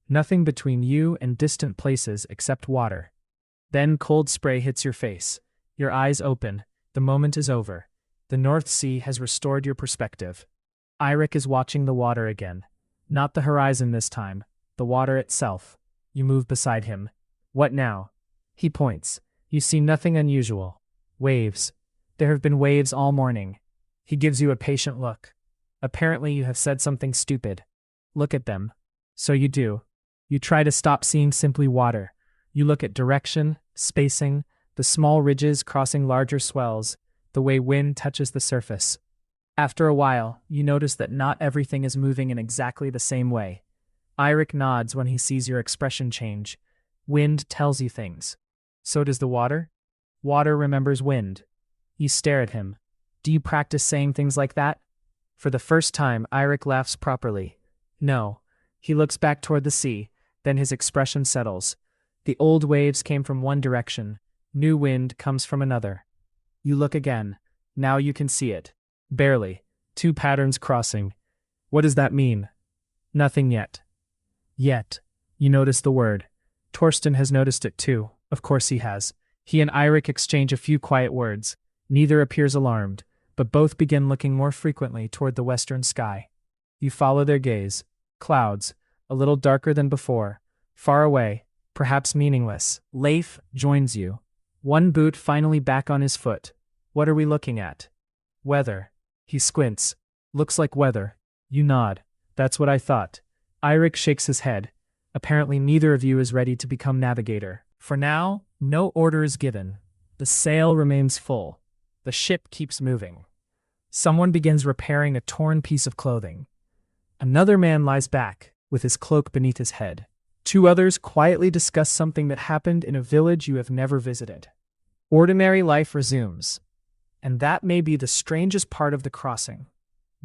Nothing between you and distant places except water. Then cold spray hits your face. Your eyes open. The moment is over. The North Sea has restored your perspective. Eirik is watching the water again. Not the horizon this time, the water itself. You move beside him. What now? He points. You see nothing unusual. Waves. There have been waves all morning. He gives you a patient look. Apparently you have said something stupid. Look at them. So you do. You try to stop seeing simply water. You look at direction, spacing, the small ridges crossing larger swells, the way wind touches the surface. After a while, you notice that not everything is moving in exactly the same way. Eirik nods when he sees your expression change. Wind tells you things. So does the water? Water remembers wind. You stare at him. Do you practice saying things like that? For the first time, Eirik laughs properly. No. He looks back toward the sea, then his expression settles. The old waves came from one direction. New wind comes from another. You look again. Now you can see it. Barely. Two patterns crossing. What does that mean? Nothing yet. Yet. You notice the word. Torsten has noticed it too. Of course he has. He and Eirik exchange a few quiet words. Neither appears alarmed, but both begin looking more frequently toward the western sky. You follow their gaze. Clouds, a little darker than before. Far away, perhaps meaningless. Leif joins you. One boot finally back on his foot. What are we looking at? Weather. He squints. Looks like weather. You nod. That's what I thought. Eirik shakes his head. Apparently neither of you is ready to become navigator. For now, no order is given. The sail remains full. The ship keeps moving. Someone begins repairing a torn piece of clothing. Another man lies back, with his cloak beneath his head. Two others quietly discuss something that happened in a village you have never visited. Ordinary life resumes. And that may be the strangest part of the crossing.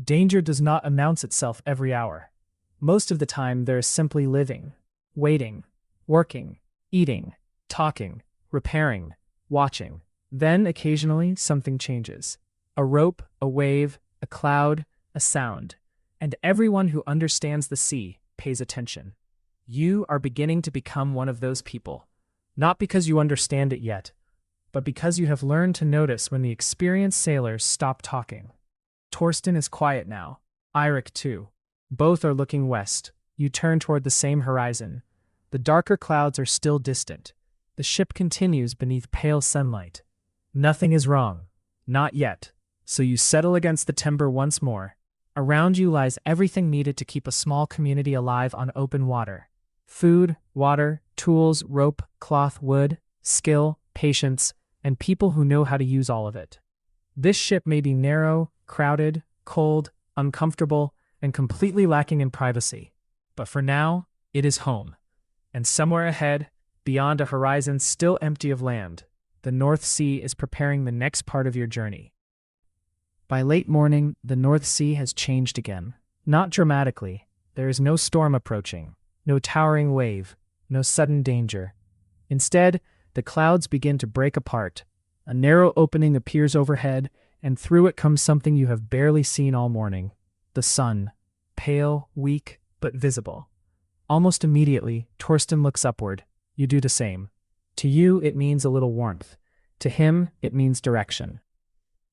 Danger does not announce itself every hour. Most of the time there is simply living, waiting, working, eating, talking, repairing, watching. Then occasionally something changes. A rope, a wave, a cloud, a sound. And everyone who understands the sea pays attention. You are beginning to become one of those people. Not because you understand it yet, but because you have learned to notice when the experienced sailors stop talking. Torsten is quiet now. Eirik too. Both are looking west. You turn toward the same horizon. The darker clouds are still distant. The ship continues beneath pale sunlight. Nothing is wrong. Not yet. So you settle against the timber once more. Around you lies everything needed to keep a small community alive on open water. Food, water, tools, rope, cloth, wood, skill, patience, and people who know how to use all of it. This ship may be narrow, crowded, cold, uncomfortable, and completely lacking in privacy. But for now, it is home. And somewhere ahead, beyond a horizon still empty of land, the North Sea is preparing the next part of your journey. By late morning, the North Sea has changed again. Not dramatically. There is no storm approaching, no towering wave, no sudden danger. Instead, the clouds begin to break apart. A narrow opening appears overhead, and through it comes something you have barely seen all morning. The sun. Pale, weak, but visible. Almost immediately, Torsten looks upward. You do the same. To you, it means a little warmth. To him, it means direction.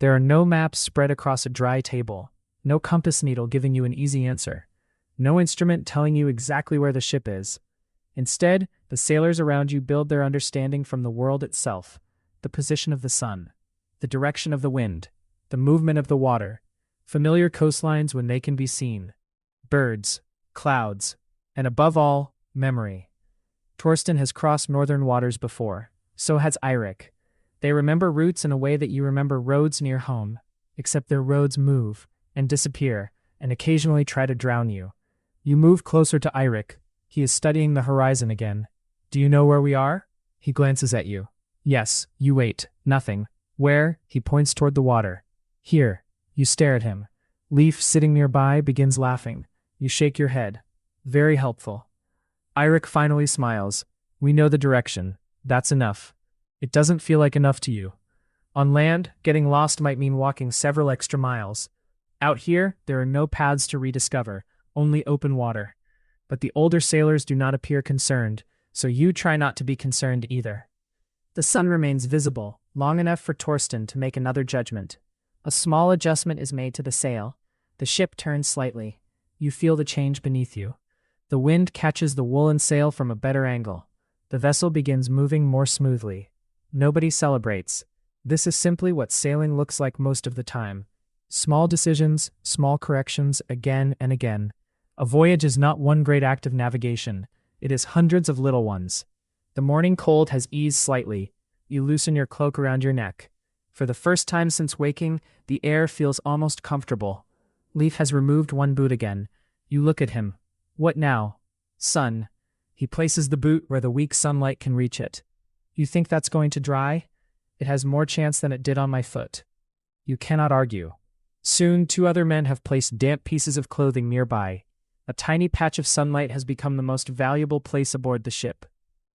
There are no maps spread across a dry table, no compass needle giving you an easy answer, no instrument telling you exactly where the ship is. Instead, the sailors around you build their understanding from the world itself, the position of the sun, the direction of the wind, the movement of the water, familiar coastlines when they can be seen, birds, clouds, and above all, memory. Torsten has crossed northern waters before, so has Eirik. They remember routes in a way that you remember roads near home, except their roads move and disappear and occasionally try to drown you. You move closer to Eirik. He is studying the horizon again. Do you know where we are? He glances at you. Yes, you wait. Nothing. Where? He points toward the water. Here. You stare at him. Leif, sitting nearby, begins laughing. You shake your head. Very helpful. Eirik finally smiles. We know the direction. That's enough. It doesn't feel like enough to you. On land, getting lost might mean walking several extra miles. Out here, there are no paths to rediscover, only open water. But the older sailors do not appear concerned, so you try not to be concerned either. The sun remains visible, long enough for Torsten to make another judgment. A small adjustment is made to the sail. The ship turns slightly. You feel the change beneath you. The wind catches the woolen sail from a better angle. The vessel begins moving more smoothly. Nobody celebrates. This is simply what sailing looks like most of the time. Small decisions, small corrections, again and again. A voyage is not one great act of navigation. It is hundreds of little ones. The morning cold has eased slightly. You loosen your cloak around your neck. For the first time since waking, the air feels almost comfortable. Leif has removed one boot again. You look at him. What now? Sun. He places the boot where the weak sunlight can reach it. You think that's going to dry? It has more chance than it did on my foot. You cannot argue. Soon, two other men have placed damp pieces of clothing nearby. A tiny patch of sunlight has become the most valuable place aboard the ship.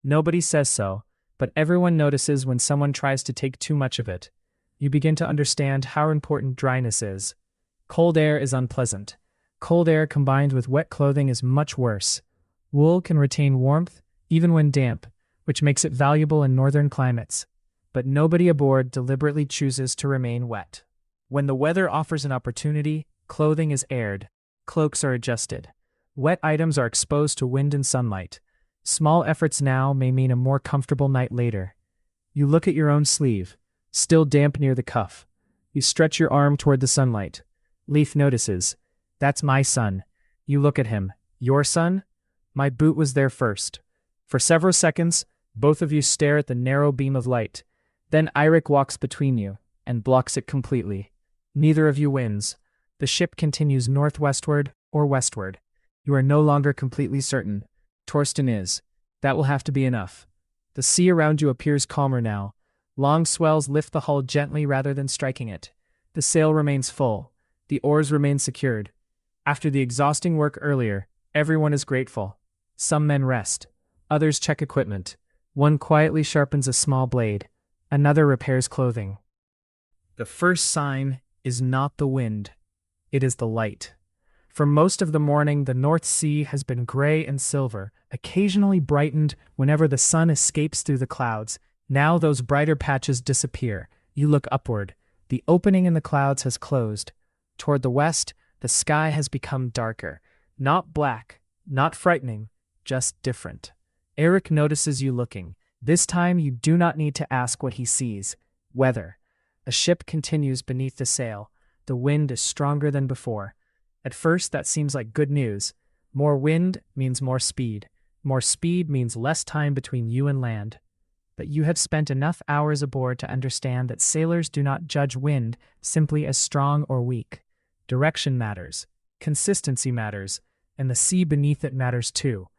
Nobody says so, but everyone notices when someone tries to take too much of it. You begin to understand how important dryness is. Cold air is unpleasant. Cold air combined with wet clothing is much worse. Wool can retain warmth, even when damp, which makes it valuable in northern climates. But nobody aboard deliberately chooses to remain wet. When the weather offers an opportunity, clothing is aired. Cloaks are adjusted. Wet items are exposed to wind and sunlight. Small efforts now may mean a more comfortable night later. You look at your own sleeve, still damp near the cuff. You stretch your arm toward the sunlight. Leif notices. That's my son. You look at him. Your son? My boot was there first. For several seconds, both of you stare at the narrow beam of light. Then Eirik walks between you and blocks it completely. Neither of you wins. The ship continues northwestward or westward. You are no longer completely certain. Torsten is. That will have to be enough. The sea around you appears calmer now. Long swells lift the hull gently rather than striking it. The sail remains full. The oars remain secured. After the exhausting work earlier, everyone is grateful. Some men rest. Others check equipment. One quietly sharpens a small blade. Another repairs clothing. The first sign is not the wind. It is the light. For most of the morning, the North Sea has been gray and silver, occasionally brightened whenever the sun escapes through the clouds. Now those brighter patches disappear. You look upward. The opening in the clouds has closed. Toward the west, the sky has become darker. Not black, not frightening, just different. Eirik notices you looking. This time you do not need to ask what he sees. Weather. A ship continues beneath the sail. The wind is stronger than before. At first that seems like good news. More wind means more speed. More speed means less time between you and land. But you have spent enough hours aboard to understand that sailors do not judge wind simply as strong or weak. Direction matters. Consistency matters. And the sea beneath it matters too.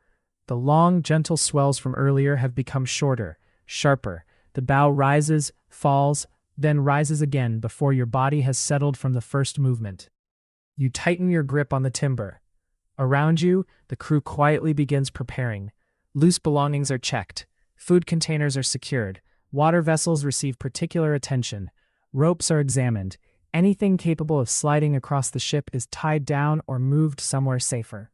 The long, gentle swells from earlier have become shorter, sharper. The bow rises, falls, then rises again before your body has settled from the first movement. You tighten your grip on the timber. Around you, the crew quietly begins preparing. Loose belongings are checked. Food containers are secured. Water vessels receive particular attention. Ropes are examined. Anything capable of sliding across the ship is tied down or moved somewhere safer.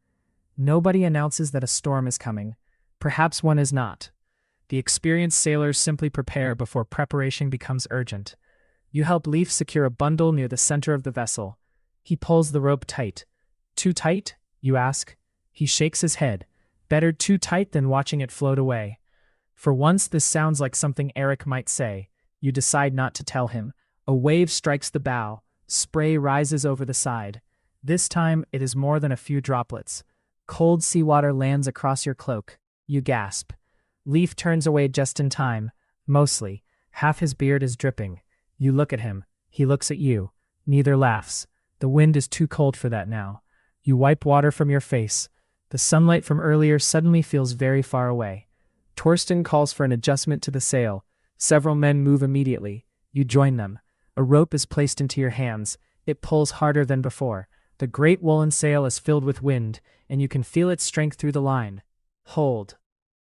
Nobody announces that a storm is coming. Perhaps one is not. The experienced sailors simply prepare before preparation becomes urgent. You help Leif secure a bundle near the center of the vessel. He pulls the rope tight. Too tight? You ask. He shakes his head. Better too tight than watching it float away. For once, this sounds like something Eric might say. You decide not to tell him. A wave strikes the bow. Spray rises over the side. This time, it is more than a few droplets. Cold seawater lands across your cloak. You gasp. Leif turns away just in time. Mostly. Half his beard is dripping. You look at him. He looks at you. Neither laughs. The wind is too cold for that now. You wipe water from your face. The sunlight from earlier suddenly feels very far away. Torsten calls for an adjustment to the sail. Several men move immediately. You join them. A rope is placed into your hands. It pulls harder than before. The great woolen sail is filled with wind, and you can feel its strength through the line. Hold.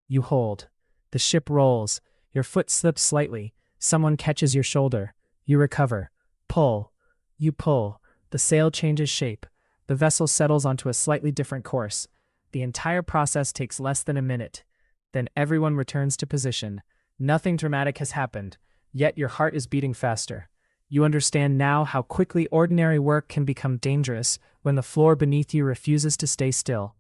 You hold. The ship rolls. Your foot slips slightly. Someone catches your shoulder. You recover. Pull. You pull. The sail changes shape. The vessel settles onto a slightly different course. The entire process takes less than a minute. Then everyone returns to position. Nothing dramatic has happened, yet your heart is beating faster. You understand now how quickly ordinary work can become dangerous when the floor beneath you refuses to stay still.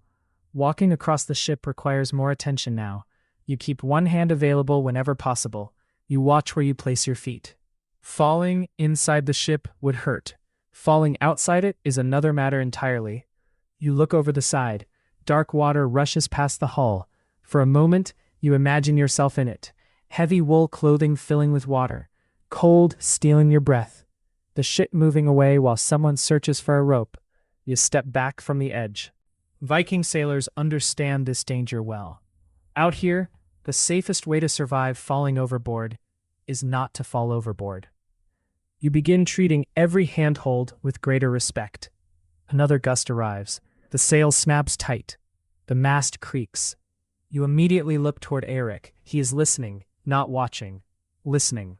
Walking across the ship requires more attention now. You keep one hand available whenever possible. You watch where you place your feet. Falling inside the ship would hurt. Falling outside it is another matter entirely. You look over the side. Dark water rushes past the hull. For a moment, you imagine yourself in it. Heavy wool clothing filling with water. Cold, stealing your breath. The ship moving away while someone searches for a rope. You step back from the edge. Viking sailors understand this danger well. Out here, the safest way to survive falling overboard is not to fall overboard. You begin treating every handhold with greater respect. Another gust arrives. The sail snaps tight. The mast creaks. You immediately look toward Eric. He is listening, not watching. Listening.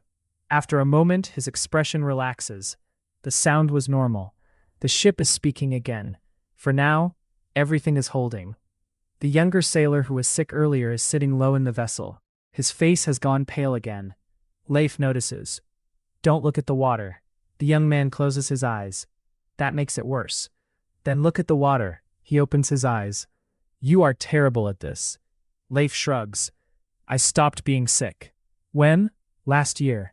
After a moment, his expression relaxes. The sound was normal. The ship is speaking again. For now, everything is holding. The younger sailor who was sick earlier is sitting low in the vessel. His face has gone pale again. Leif notices. Don't look at the water. The young man closes his eyes. That makes it worse. Then look at the water. He opens his eyes. You are terrible at this. Leif shrugs. I stopped being sick. When? Last year.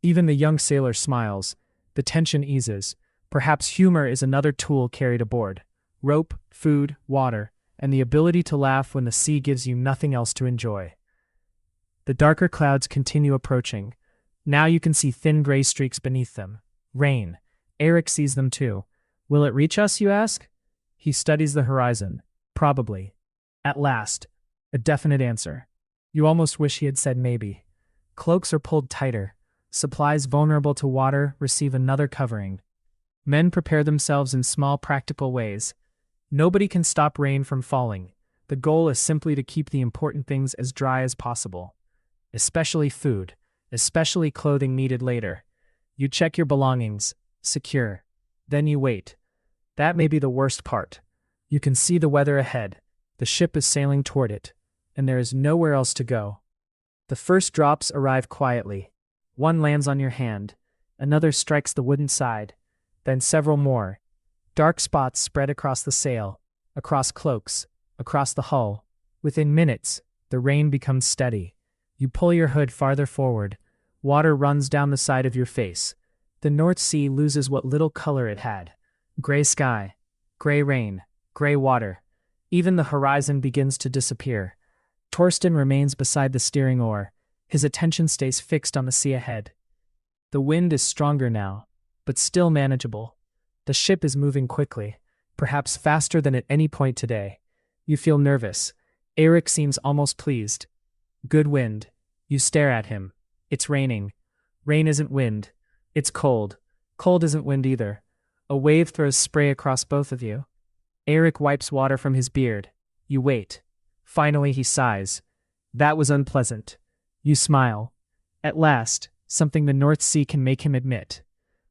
Even the young sailor smiles. The tension eases. Perhaps humor is another tool carried aboard. Rope, food, water, and the ability to laugh when the sea gives you nothing else to enjoy. The darker clouds continue approaching. Now you can see thin gray streaks beneath them. Rain. Eric sees them too. Will it reach us, you ask? He studies the horizon. Probably. At last. A definite answer. You almost wish he had said maybe. Cloaks are pulled tighter. Supplies vulnerable to water receive another covering. Men prepare themselves in small practical ways. Nobody can stop rain from falling. The goal is simply to keep the important things as dry as possible. Especially food. Especially clothing needed later. You check your belongings. Secure. Then you wait. That may be the worst part. You can see the weather ahead. The ship is sailing toward it. And there is nowhere else to go. The first drops arrive quietly. One lands on your hand. Another strikes the wooden side. Then several more. Dark spots spread across the sail, across cloaks, across the hull. Within minutes, the rain becomes steady. You pull your hood farther forward. Water runs down the side of your face. The North Sea loses what little color it had. Gray sky, gray rain, gray water. Even the horizon begins to disappear. Torsten remains beside the steering oar. His attention stays fixed on the sea ahead. The wind is stronger now, but still manageable. The ship is moving quickly, perhaps faster than at any point today. You feel nervous. Eric seems almost pleased. Good wind. You stare at him. It's raining. Rain isn't wind. It's cold. Cold isn't wind either. A wave throws spray across both of you. Eric wipes water from his beard. You wait. Finally he sighs. That was unpleasant. You smile. At last, something the North Sea can make him admit.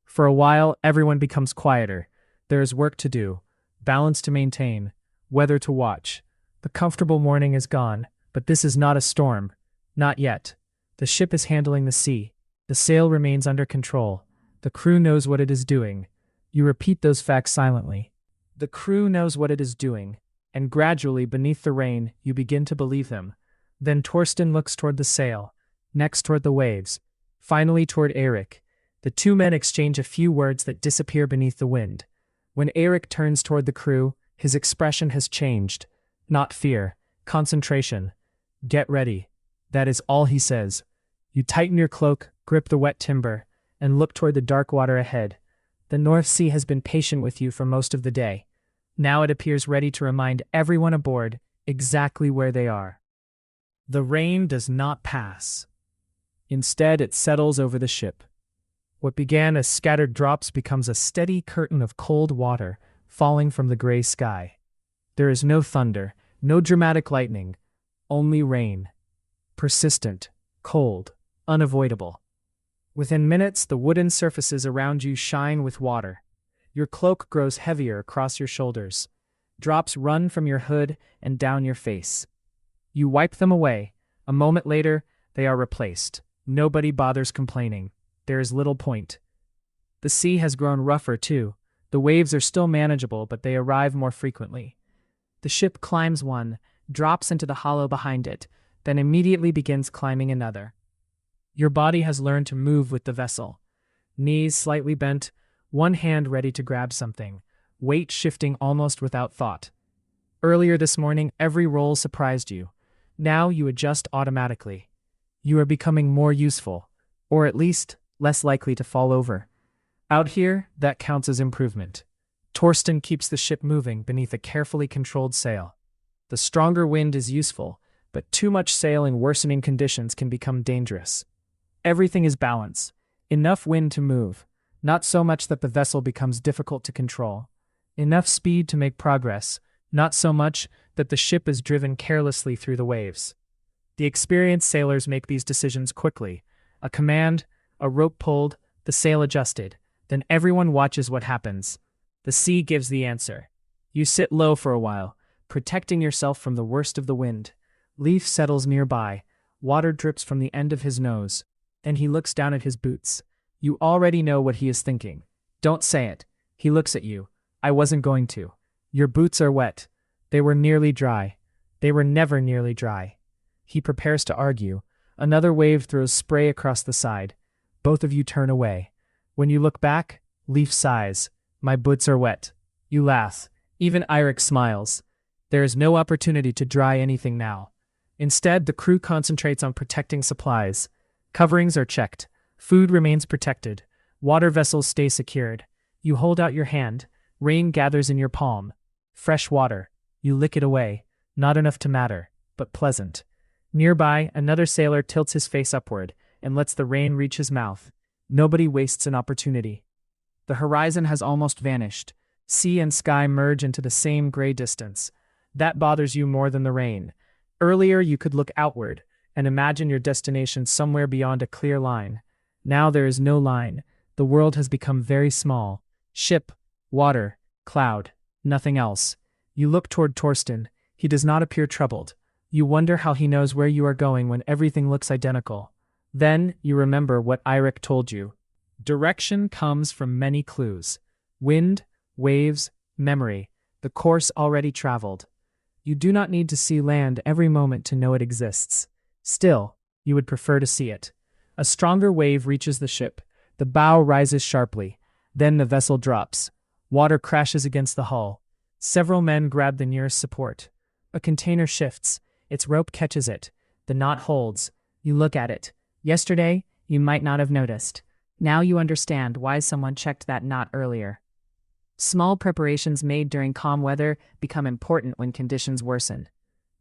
For a while, everyone becomes quieter. There is work to do, balance to maintain, weather to watch. The comfortable morning is gone, but this is not a storm. Not yet. The ship is handling the sea. The sail remains under control. The crew knows what it is doing. You repeat those facts silently. The crew knows what it is doing, and gradually beneath the rain, you begin to believe them. Then Torsten looks toward the sail, next toward the waves, finally toward Eric. The two men exchange a few words that disappear beneath the wind. When Eric turns toward the crew, his expression has changed. Not fear, concentration. Get ready. That is all he says. You tighten your cloak, grip the wet timber, and look toward the dark water ahead. The North Sea has been patient with you for most of the day. Now it appears ready to remind everyone aboard exactly where they are. The rain does not pass. Instead, it settles over the ship. What began as scattered drops becomes a steady curtain of cold water falling from the gray sky. There is no thunder, no dramatic lightning, only rain. Persistent, cold, unavoidable. Within minutes, the wooden surfaces around you shine with water. Your cloak grows heavier across your shoulders. Drops run from your hood and down your face. You wipe them away. A moment later, they are replaced. Nobody bothers complaining. There is little point. The sea has grown rougher, too. The waves are still manageable, but they arrive more frequently. The ship climbs one, drops into the hollow behind it, then immediately begins climbing another. Your body has learned to move with the vessel. Knees slightly bent, one hand ready to grab something, weight shifting almost without thought. Earlier this morning, every roll surprised you. Now you adjust automatically. You are becoming more useful, or at least less likely to fall over. Out here, that counts as improvement. Torsten keeps the ship moving beneath a carefully controlled sail. The stronger wind is useful, but too much sail in worsening conditions can become dangerous. Everything is balance. Enough wind to move, not so much that the vessel becomes difficult to control. Enough speed to make progress, not so much that the ship is driven carelessly through the waves. The experienced sailors make these decisions quickly. A command, a rope pulled, the sail adjusted. Then everyone watches what happens. The sea gives the answer. You sit low for a while, protecting yourself from the worst of the wind. Leaf settles nearby. Water drips from the end of his nose. Then he looks down at his boots. You already know what he is thinking. Don't say it. He looks at you. I wasn't going to. Your boots are wet. They were nearly dry. They were never nearly dry. He prepares to argue. Another wave throws spray across the side. Both of you turn away. When you look back, Leaf sighs. My boots are wet. You laugh. Even Eirik smiles. There is no opportunity to dry anything now. Instead, the crew concentrates on protecting supplies. Coverings are checked. Food remains protected. Water vessels stay secured. You hold out your hand. Rain gathers in your palm. Fresh water. You lick it away. Not enough to matter, but pleasant. Nearby, another sailor tilts his face upward and lets the rain reach his mouth. Nobody wastes an opportunity. The horizon has almost vanished. Sea and sky merge into the same gray distance. That bothers you more than the rain. Earlier, you could look outward and imagine your destination somewhere beyond a clear line. Now there is no line. The world has become very small. Ship, water, cloud, nothing else. You look toward Torsten. He does not appear troubled. You wonder how he knows where you are going when everything looks identical. Then you remember what Eirik told you. Direction comes from many clues. Wind, waves, memory, the course already traveled. You do not need to see land every moment to know it exists. Still, you would prefer to see it. A stronger wave reaches the ship. The bow rises sharply. Then the vessel drops. Water crashes against the hull. Several men grab the nearest support. A container shifts. Its rope catches it. The knot holds. You look at it. Yesterday, you might not have noticed. Now you understand why someone checked that knot earlier. Small preparations made during calm weather become important when conditions worsen.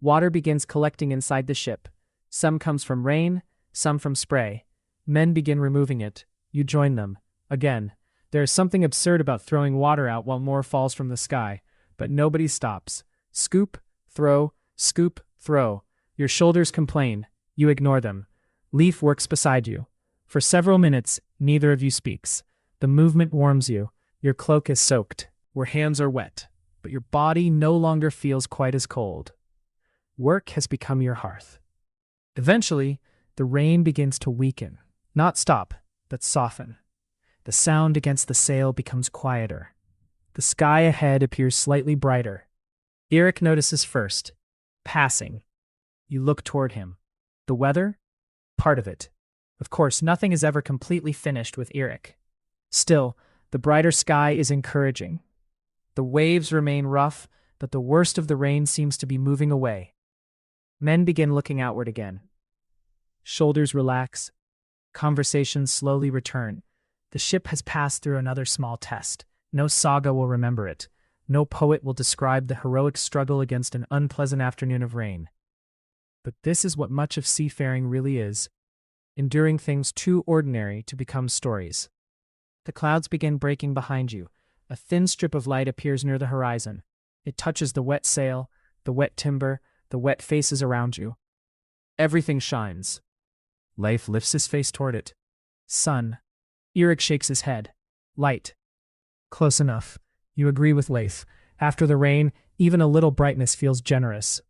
Water begins collecting inside the ship. Some comes from rain, some from spray. Men begin removing it. You join them. Again, there is something absurd about throwing water out while more falls from the sky, but nobody stops. Scoop, throw, scoop, throw. Your shoulders complain. You ignore them. Leaf works beside you. For several minutes, neither of you speaks. The movement warms you. Your cloak is soaked. Your hands are wet, but your body no longer feels quite as cold. Work has become your hearth. Eventually, the rain begins to weaken. Not stop, but soften. The sound against the sail becomes quieter. The sky ahead appears slightly brighter. Eric notices first. Passing. You look toward him. The weather? Part of it. Of course, nothing is ever completely finished with Eric. Still, the brighter sky is encouraging. The waves remain rough, but the worst of the rain seems to be moving away. Men begin looking outward again. Shoulders relax. Conversations slowly return. The ship has passed through another small test. No saga will remember it. No poet will describe the heroic struggle against an unpleasant afternoon of rain. But this is what much of seafaring really is. Enduring things too ordinary to become stories. The clouds begin breaking behind you. A thin strip of light appears near the horizon. It touches the wet sail, the wet timber, the wet faces around you. Everything shines. Leif lifts his face toward it. Sun. Eric shakes his head. Light. Close enough. You agree with Leif. After the rain, even a little brightness feels generous.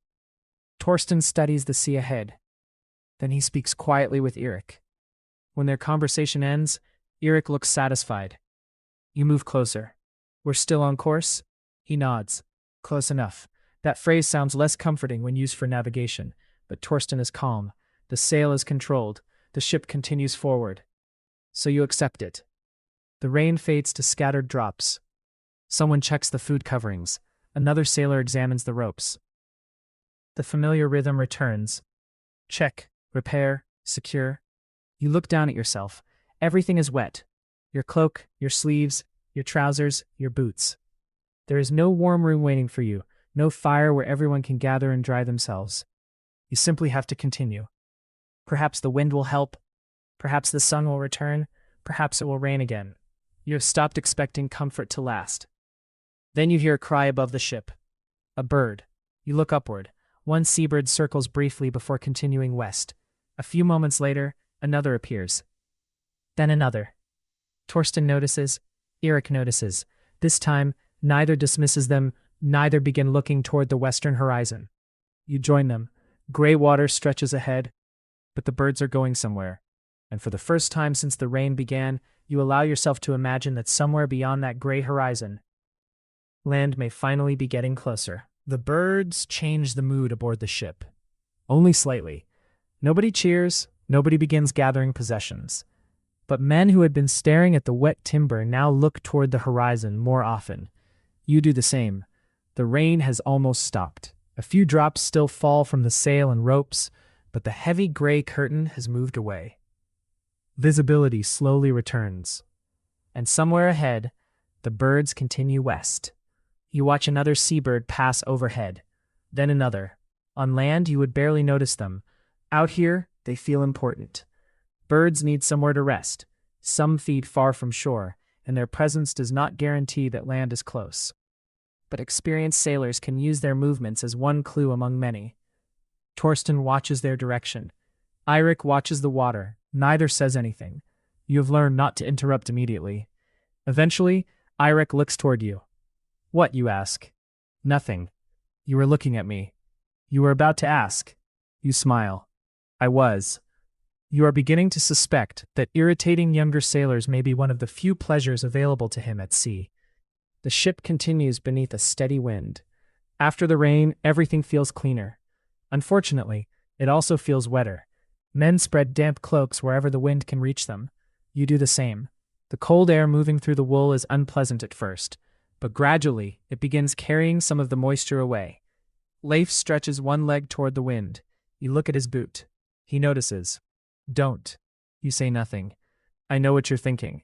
Torsten studies the sea ahead. Then he speaks quietly with Eric. When their conversation ends, Eric looks satisfied. You move closer. We're still on course? He nods. Close enough. That phrase sounds less comforting when used for navigation, but Torsten is calm. The sail is controlled. The ship continues forward. So you accept it. The rain fades to scattered drops. Someone checks the food coverings. Another sailor examines the ropes. The familiar rhythm returns. Check, repair, secure. You look down at yourself. Everything is wet. Your cloak, your sleeves, your trousers, your boots. There is no warm room waiting for you, no fire where everyone can gather and dry themselves. You simply have to continue. Perhaps the wind will help. Perhaps the sun will return. Perhaps it will rain again. You have stopped expecting comfort to last. Then you hear a cry above the ship. A bird. You look upward. One seabird circles briefly before continuing west. A few moments later, another appears. Then another. Torsten notices. Eric notices. This time, neither dismisses them, neither begin looking toward the western horizon. You join them. Gray water stretches ahead, but the birds are going somewhere. And for the first time since the rain began, you allow yourself to imagine that somewhere beyond that gray horizon, land may finally be getting closer. The birds change the mood aboard the ship. Only slightly. Nobody cheers, nobody begins gathering possessions. But men who had been staring at the wet timber now look toward the horizon more often. You do the same. The rain has almost stopped. A few drops still fall from the sail and ropes, but the heavy gray curtain has moved away. Visibility slowly returns. And somewhere ahead, the birds continue west. You watch another seabird pass overhead, then another. On land, you would barely notice them. Out here, they feel important. Birds need somewhere to rest. Some feed far from shore, and their presence does not guarantee that land is close. But experienced sailors can use their movements as one clue among many. Torsten watches their direction. Eirik watches the water. Neither says anything. You have learned not to interrupt immediately. Eventually, Eirik looks toward you. What, you ask? Nothing. You were looking at me. You were about to ask. You smile. I was. You are beginning to suspect that irritating younger sailors may be one of the few pleasures available to him at sea. The ship continues beneath a steady wind. After the rain, everything feels cleaner. Unfortunately, it also feels wetter. Men spread damp cloaks wherever the wind can reach them. You do the same. The cold air moving through the wool is unpleasant at first, but gradually it begins carrying some of the moisture away. Leif stretches one leg toward the wind. You look at his boot. He notices. Don't. You say nothing. I know what you're thinking.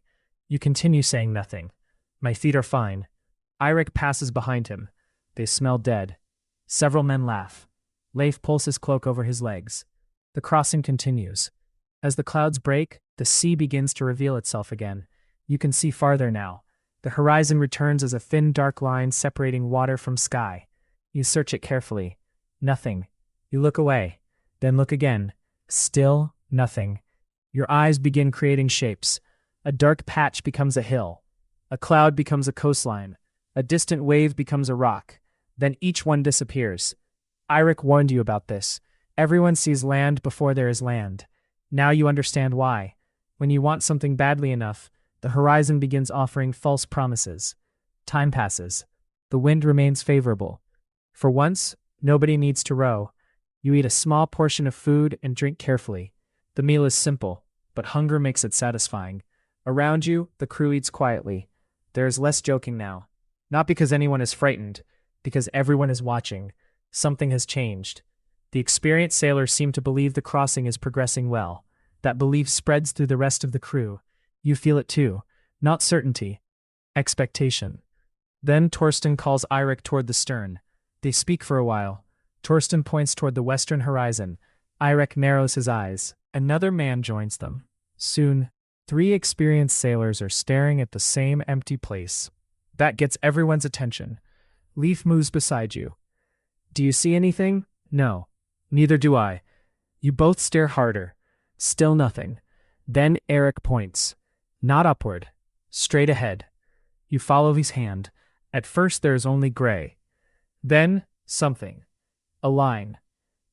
You continue saying nothing. My feet are fine. Eirik passes behind him. They smell dead. Several men laugh. Leif pulls his cloak over his legs. The crossing continues. As the clouds break, the sea begins to reveal itself again. You can see farther now. The horizon returns as a thin dark line separating water from sky. You search it carefully. Nothing. You look away. Then look again. Still nothing. Your eyes begin creating shapes. A dark patch becomes a hill. A cloud becomes a coastline. A distant wave becomes a rock. Then each one disappears. Eirik warned you about this. Everyone sees land before there is land. Now you understand why. When you want something badly enough, the horizon begins offering false promises. Time passes. The wind remains favorable. For once, nobody needs to row. You eat a small portion of food and drink carefully. The meal is simple, but hunger makes it satisfying. Around you, the crew eats quietly. There is less joking now. Not because anyone is frightened, because everyone is watching. Something has changed. The experienced sailors seem to believe the crossing is progressing well. That belief spreads through the rest of the crew. You feel it too. Not certainty. Expectation. Then Torsten calls Eirik toward the stern. They speak for a while. Torsten points toward the western horizon. Eirik narrows his eyes. Another man joins them. Soon, 3 experienced sailors are staring at the same empty place. That gets everyone's attention. Leif moves beside you. Do you see anything? No. Neither do I. You both stare harder. Still nothing. Then Eirik points. Not upward. Straight ahead. You follow his hand. At first there is only gray. Then, something. A line.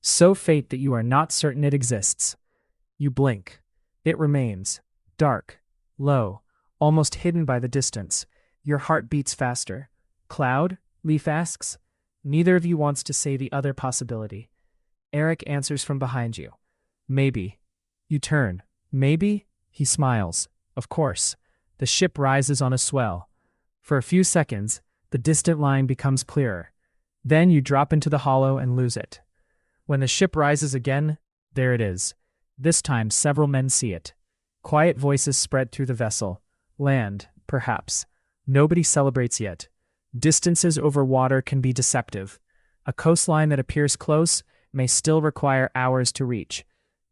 So faint that you are not certain it exists. You blink. It remains. Dark. Low. Almost hidden by the distance. Your heart beats faster. Cloud? Leif asks. Neither of you wants to say the other possibility. Eirik answers from behind you. Maybe. You turn. Maybe? He smiles. Of course. The ship rises on a swell. For a few seconds, the distant line becomes clearer. Then you drop into the hollow and lose it. When the ship rises again, there it is. This time several men see it. Quiet voices spread through the vessel. Land, perhaps. Nobody celebrates yet. Distances over water can be deceptive. A coastline that appears close may still require hours to reach,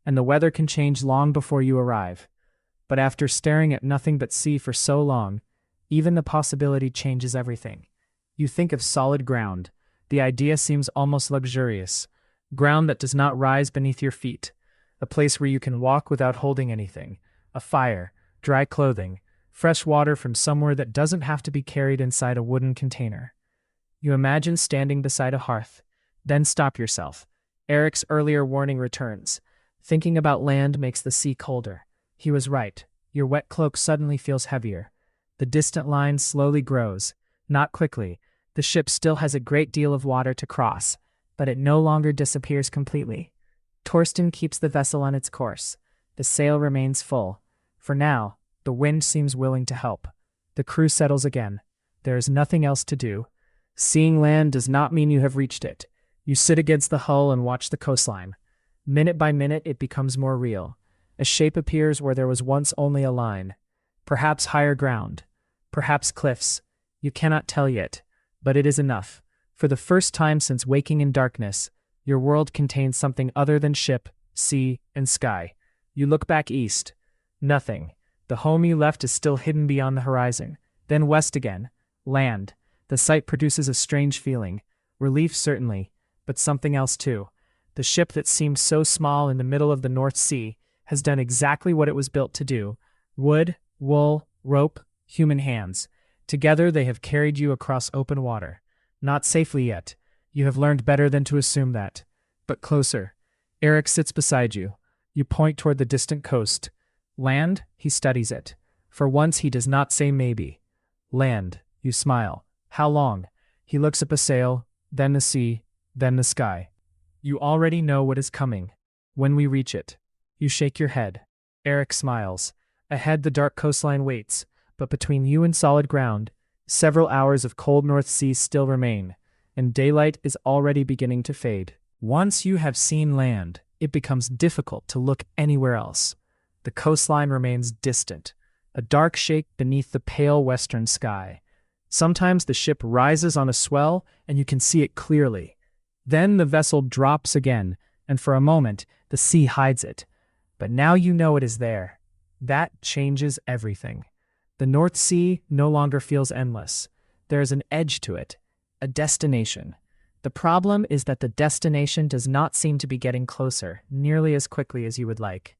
and the weather can change long before you arrive. But after staring at nothing but sea for so long, even the possibility changes everything. You think of solid ground. The idea seems almost luxurious. Ground that does not rise beneath your feet. A place where you can walk without holding anything. A fire, dry clothing, fresh water from somewhere that doesn't have to be carried inside a wooden container. You imagine standing beside a hearth. Then stop yourself. Eric's earlier warning returns. Thinking about land makes the sea colder. He was right. Your wet cloak suddenly feels heavier. The distant line slowly grows. Not quickly. The ship still has a great deal of water to cross, but it no longer disappears completely. Torsten keeps the vessel on its course. The sail remains full. For now, the wind seems willing to help. The crew settles again. There is nothing else to do. Seeing land does not mean you have reached it. You sit against the hull and watch the coastline. Minute by minute, it becomes more real. A shape appears where there was once only a line. Perhaps higher ground. Perhaps cliffs. You cannot tell yet, but it is enough. For the first time since waking in darkness, your world contains something other than ship, sea, and sky. You look back east. Nothing. The home you left is still hidden beyond the horizon. Then west again. Land. The sight produces a strange feeling. Relief certainly, but something else too. The ship that seemed so small in the middle of the North Sea has done exactly what it was built to do. Wood, wool, rope, human hands. Together they have carried you across open water. Not safely yet. You have learned better than to assume that. But closer. Eirik sits beside you. You point toward the distant coast. Land, he studies it. For once he does not say maybe. Land, you smile. How long? He looks up a sail, then the sea, then the sky. You already know what is coming. When we reach it. You shake your head. Eirik smiles. Ahead the dark coastline waits, but between you and solid ground, several hours of cold North Sea still remain, and daylight is already beginning to fade. Once you have seen land, it becomes difficult to look anywhere else. The coastline remains distant, a dark shape beneath the pale western sky. Sometimes the ship rises on a swell and you can see it clearly. Then the vessel drops again, and for a moment, the sea hides it. But now you know it is there. That changes everything. The North Sea no longer feels endless. There is an edge to it, a destination. The problem is that the destination does not seem to be getting closer nearly as quickly as you would like.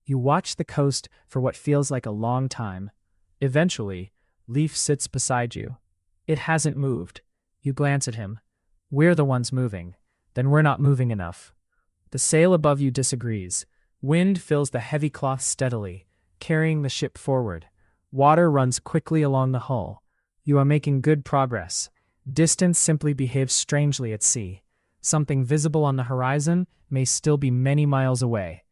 You watch the coast for what feels like a long time. Eventually, Leaf sits beside you. It hasn't moved. You glance at him. We're the ones moving. Then we're not moving enough. The sail above you disagrees. Wind fills the heavy cloth steadily, carrying the ship forward. Water runs quickly along the hull. You are making good progress. Distance simply behaves strangely at sea. Something visible on the horizon may still be many miles away.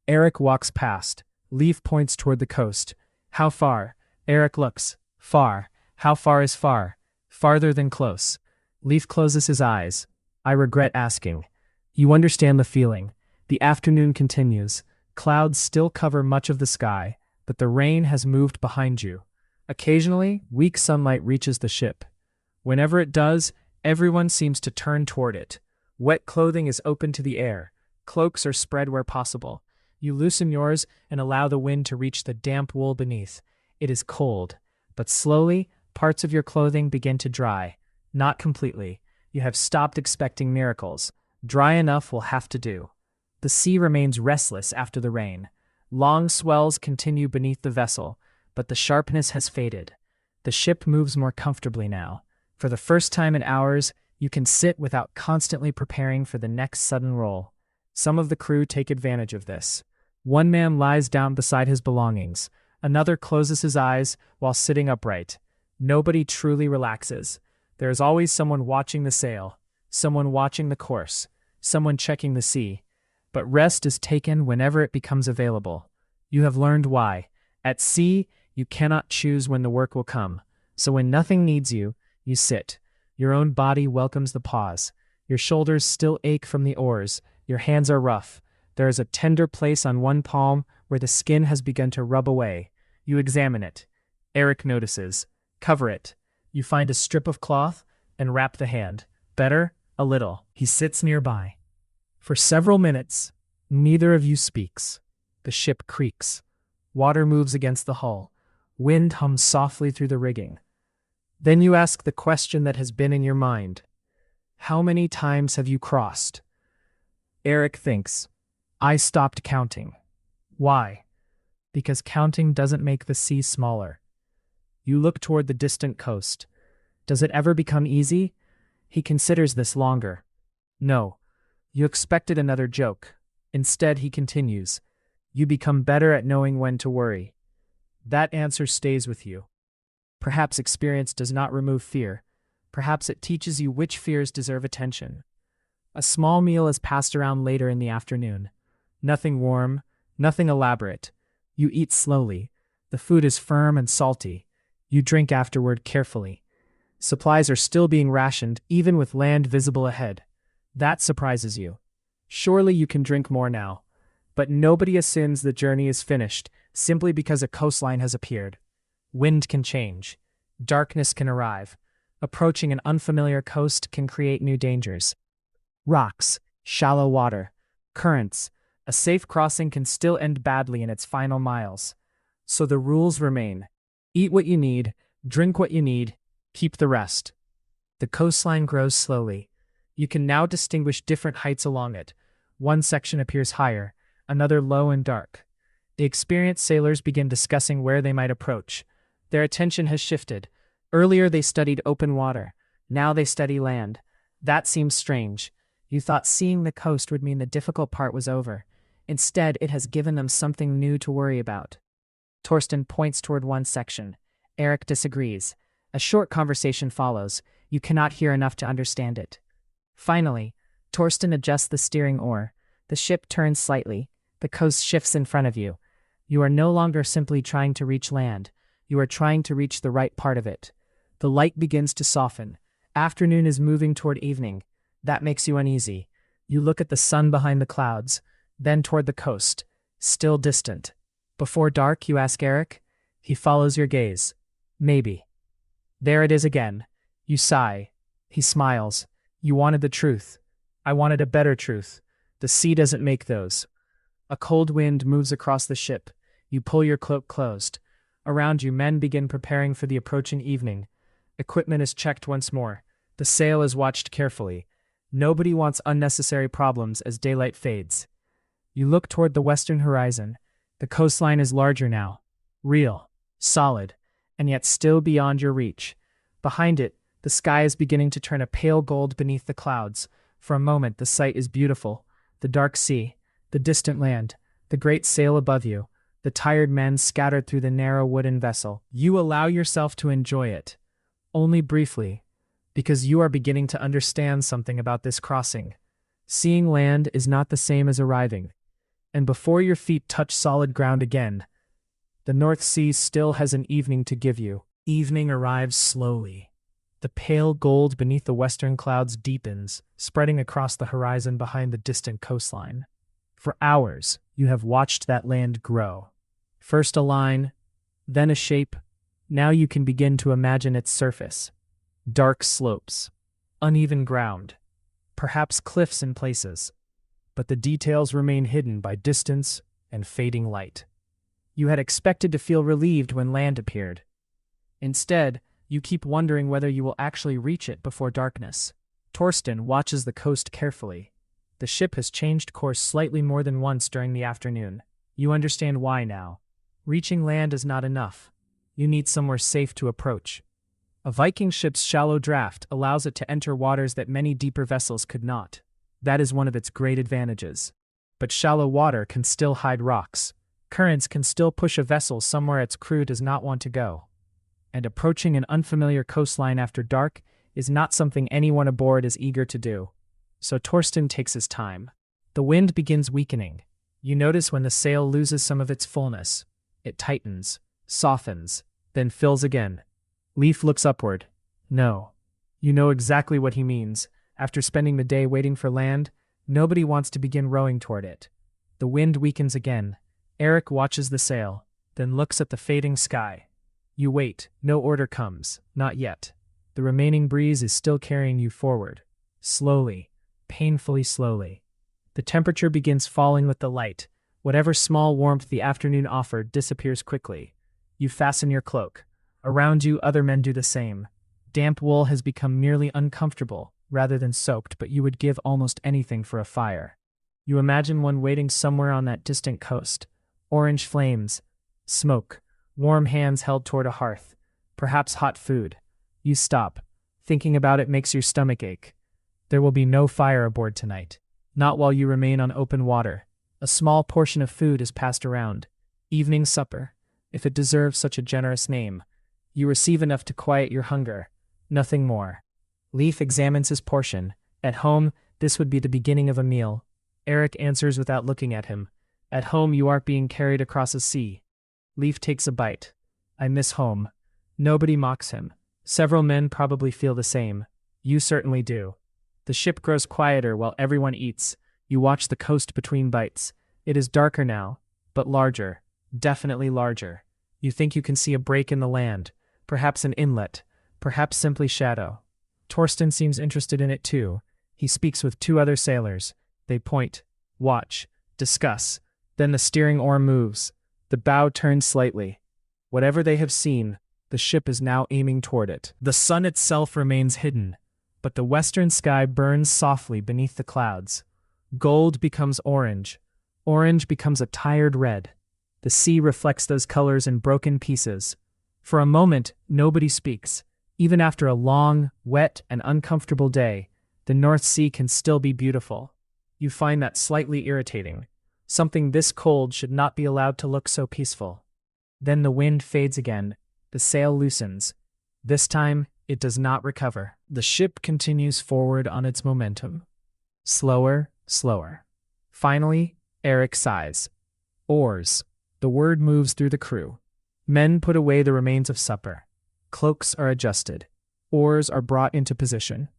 Eric walks past. Leaf points toward the coast. How far? Eric looks. Far. How far is far? Farther than close. Leaf closes his eyes. I regret asking. You understand the feeling. The afternoon continues. Clouds still cover much of the sky, but the rain has moved behind you. Occasionally, weak sunlight reaches the ship. Whenever it does, everyone seems to turn toward it. Wet clothing is open to the air. Cloaks are spread where possible. You loosen yours and allow the wind to reach the damp wool beneath. It is cold, but slowly, parts of your clothing begin to dry. Not completely. You have stopped expecting miracles. Dry enough will have to do. The sea remains restless after the rain. Long swells continue beneath the vessel, but the sharpness has faded. The ship moves more comfortably now. For the first time in hours, you can sit without constantly preparing for the next sudden roll. Some of the crew take advantage of this. One man lies down beside his belongings. Another closes his eyes while sitting upright. Nobody truly relaxes. There is always someone watching the sail, someone watching the course, someone checking the sea. But rest is taken whenever it becomes available. You have learned why. At sea, you cannot choose when the work will come. So when nothing needs you, you sit. Your own body welcomes the pause. Your shoulders still ache from the oars. Your hands are rough. There is a tender place on one palm where the skin has begun to rub away. You examine it. Eric notices. Cover it. You find a strip of cloth and wrap the hand. Better? A little. He sits nearby. For several minutes, neither of you speaks. The ship creaks. Water moves against the hull. Wind hums softly through the rigging. Then you ask the question that has been in your mind. How many times have you crossed? Eric thinks. I stopped counting. Why? Because counting doesn't make the sea smaller. You look toward the distant coast. Does it ever become easy? He considers this longer. No. You expected another joke. Instead, he continues. You become better at knowing when to worry. That answer stays with you. Perhaps experience does not remove fear. Perhaps it teaches you which fears deserve attention. A small meal is passed around later in the afternoon. Nothing warm, nothing elaborate. You eat slowly. The food is firm and salty. You drink afterward carefully. Supplies are still being rationed, even with land visible ahead. That surprises you. Surely you can drink more now. But nobody assumes the journey is finished simply because a coastline has appeared. Wind can change. Darkness can arrive. Approaching an unfamiliar coast can create new dangers. Rocks, shallow water, currents. A safe crossing can still end badly in its final miles. So the rules remain. Eat what you need, drink what you need, keep the rest. The coastline grows slowly. You can now distinguish different heights along it. One section appears higher, another low and dark. The experienced sailors begin discussing where they might approach. Their attention has shifted. Earlier they studied open water. Now they study land. That seems strange. You thought seeing the coast would mean the difficult part was over. Instead, it has given them something new to worry about. Torsten points toward one section. Eric disagrees. A short conversation follows. You cannot hear enough to understand it. Finally, Torsten adjusts the steering oar. The ship turns slightly. The coast shifts in front of you. You are no longer simply trying to reach land. You are trying to reach the right part of it. The light begins to soften. Afternoon is moving toward evening. That makes you uneasy. You look at the sun behind the clouds, then toward the coast, still distant. Before dark, you ask Eric. He follows your gaze. Maybe. There it is again. You sigh. He smiles. You wanted the truth. I wanted a better truth. The sea doesn't make those. A cold wind moves across the ship. You pull your cloak closed. Around you, men begin preparing for the approaching evening. Equipment is checked once more. The sail is watched carefully. Nobody wants unnecessary problems as daylight fades. You look toward the western horizon. The coastline is larger now. Real, solid, and yet still beyond your reach. Behind it, the sky is beginning to turn a pale gold beneath the clouds. For a moment, the sight is beautiful. The dark sea, the distant land, the great sail above you, the tired men scattered through the narrow wooden vessel. You allow yourself to enjoy it. Only briefly, because you are beginning to understand something about this crossing. Seeing land is not the same as arriving. And before your feet touch solid ground again, the North Sea still has an evening to give you. Evening arrives slowly. The pale gold beneath the western clouds deepens, spreading across the horizon behind the distant coastline. For hours, you have watched that land grow. First a line, then a shape. Now you can begin to imagine its surface. Dark slopes, uneven ground, perhaps cliffs in places. But the details remain hidden by distance and fading light. You had expected to feel relieved when land appeared. Instead, you keep wondering whether you will actually reach it before darkness. Torsten watches the coast carefully. The ship has changed course slightly more than once during the afternoon. You understand why now. Reaching land is not enough. You need somewhere safe to approach. A Viking ship's shallow draft allows it to enter waters that many deeper vessels could not. That is one of its great advantages. But shallow water can still hide rocks. Currents can still push a vessel somewhere its crew does not want to go. And approaching an unfamiliar coastline after dark is not something anyone aboard is eager to do. So Torsten takes his time. The wind begins weakening. You notice when the sail loses some of its fullness. It tightens, softens, then fills again. Leif looks upward. No. You know exactly what he means. After spending the day waiting for land, nobody wants to begin rowing toward it. The wind weakens again. Eric watches the sail, then looks at the fading sky. You wait. No order comes. Not yet. The remaining breeze is still carrying you forward. Slowly. Painfully slowly. The temperature begins falling with the light. Whatever small warmth the afternoon offered disappears quickly. You fasten your cloak. Around you, other men do the same. Damp wool has become merely uncomfortable, rather than soaked, but you would give almost anything for a fire. You imagine one waiting somewhere on that distant coast. Orange flames. Smoke. Warm hands held toward a hearth. Perhaps hot food. You stop. Thinking about it makes your stomach ache. There will be no fire aboard tonight. Not while you remain on open water. A small portion of food is passed around. Evening supper, if it deserves such a generous name. You receive enough to quiet your hunger. Nothing more. Leif examines his portion. At home, this would be the beginning of a meal. Eric answers without looking at him. At home, you aren't being carried across a sea. Leif takes a bite. I miss home. Nobody mocks him. Several men probably feel the same. You certainly do. The ship grows quieter while everyone eats. You watch the coast between bites. It is darker now, but larger. Definitely larger. You think you can see a break in the land. Perhaps an inlet. Perhaps simply shadow. Torsten seems interested in it too. He speaks with two other sailors. They point, watch, discuss. Then the steering oar moves. The bow turns slightly. Whatever they have seen, the ship is now aiming toward it. The sun itself remains hidden, but the western sky burns softly beneath the clouds. Gold becomes orange. Orange becomes a tired red. The sea reflects those colors in broken pieces. For a moment, nobody speaks. Even after a long, wet, and uncomfortable day, the North Sea can still be beautiful. You find that slightly irritating. Something this cold should not be allowed to look so peaceful. Then the wind fades again. The sail loosens. This time, it does not recover. The ship continues forward on its momentum. Slower, slower. Finally, Eric sighs. Oars. The word moves through the crew. Men put away the remains of supper. Cloaks are adjusted. Oars are brought into position.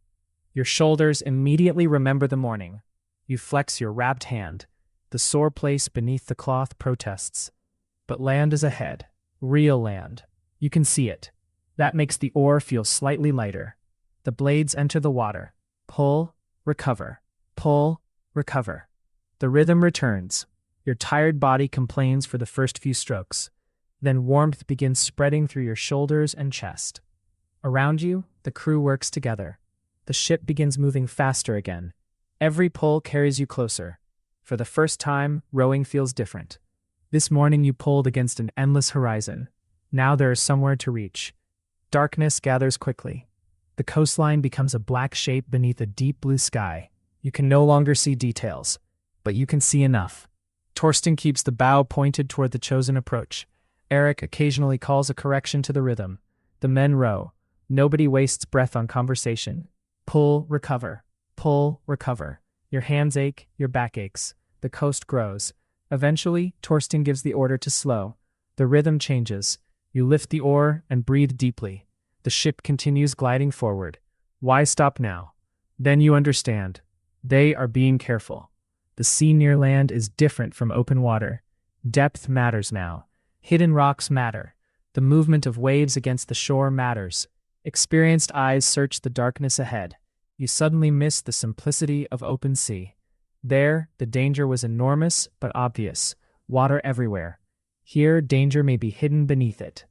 Your shoulders immediately remember the morning. You flex your wrapped hand. The sore place beneath the cloth protests. But land is ahead. Real land. You can see it. That makes the oar feel slightly lighter. The blades enter the water. Pull, recover. Pull, recover. The rhythm returns. Your tired body complains for the first few strokes. Then warmth begins spreading through your shoulders and chest. Around you, the crew works together. The ship begins moving faster again. Every pull carries you closer. For the first time, rowing feels different. This morning you pulled against an endless horizon. Now there is somewhere to reach. Darkness gathers quickly. The coastline becomes a black shape beneath a deep blue sky. You can no longer see details, but you can see enough. Torsten keeps the bow pointed toward the chosen approach. Eric occasionally calls a correction to the rhythm. The men row. Nobody wastes breath on conversation. Pull, recover. Pull, recover. Your hands ache, your back aches. The coast grows. Eventually, Torsten gives the order to slow. The rhythm changes. You lift the oar and breathe deeply. The ship continues gliding forward. Why stop now? Then you understand. They are being careful. The sea near land is different from open water. Depth matters now. Hidden rocks matter. The movement of waves against the shore matters. Experienced eyes search the darkness ahead. You suddenly miss the simplicity of open sea. There, the danger was enormous but obvious. Water everywhere. Here, danger may be hidden beneath it.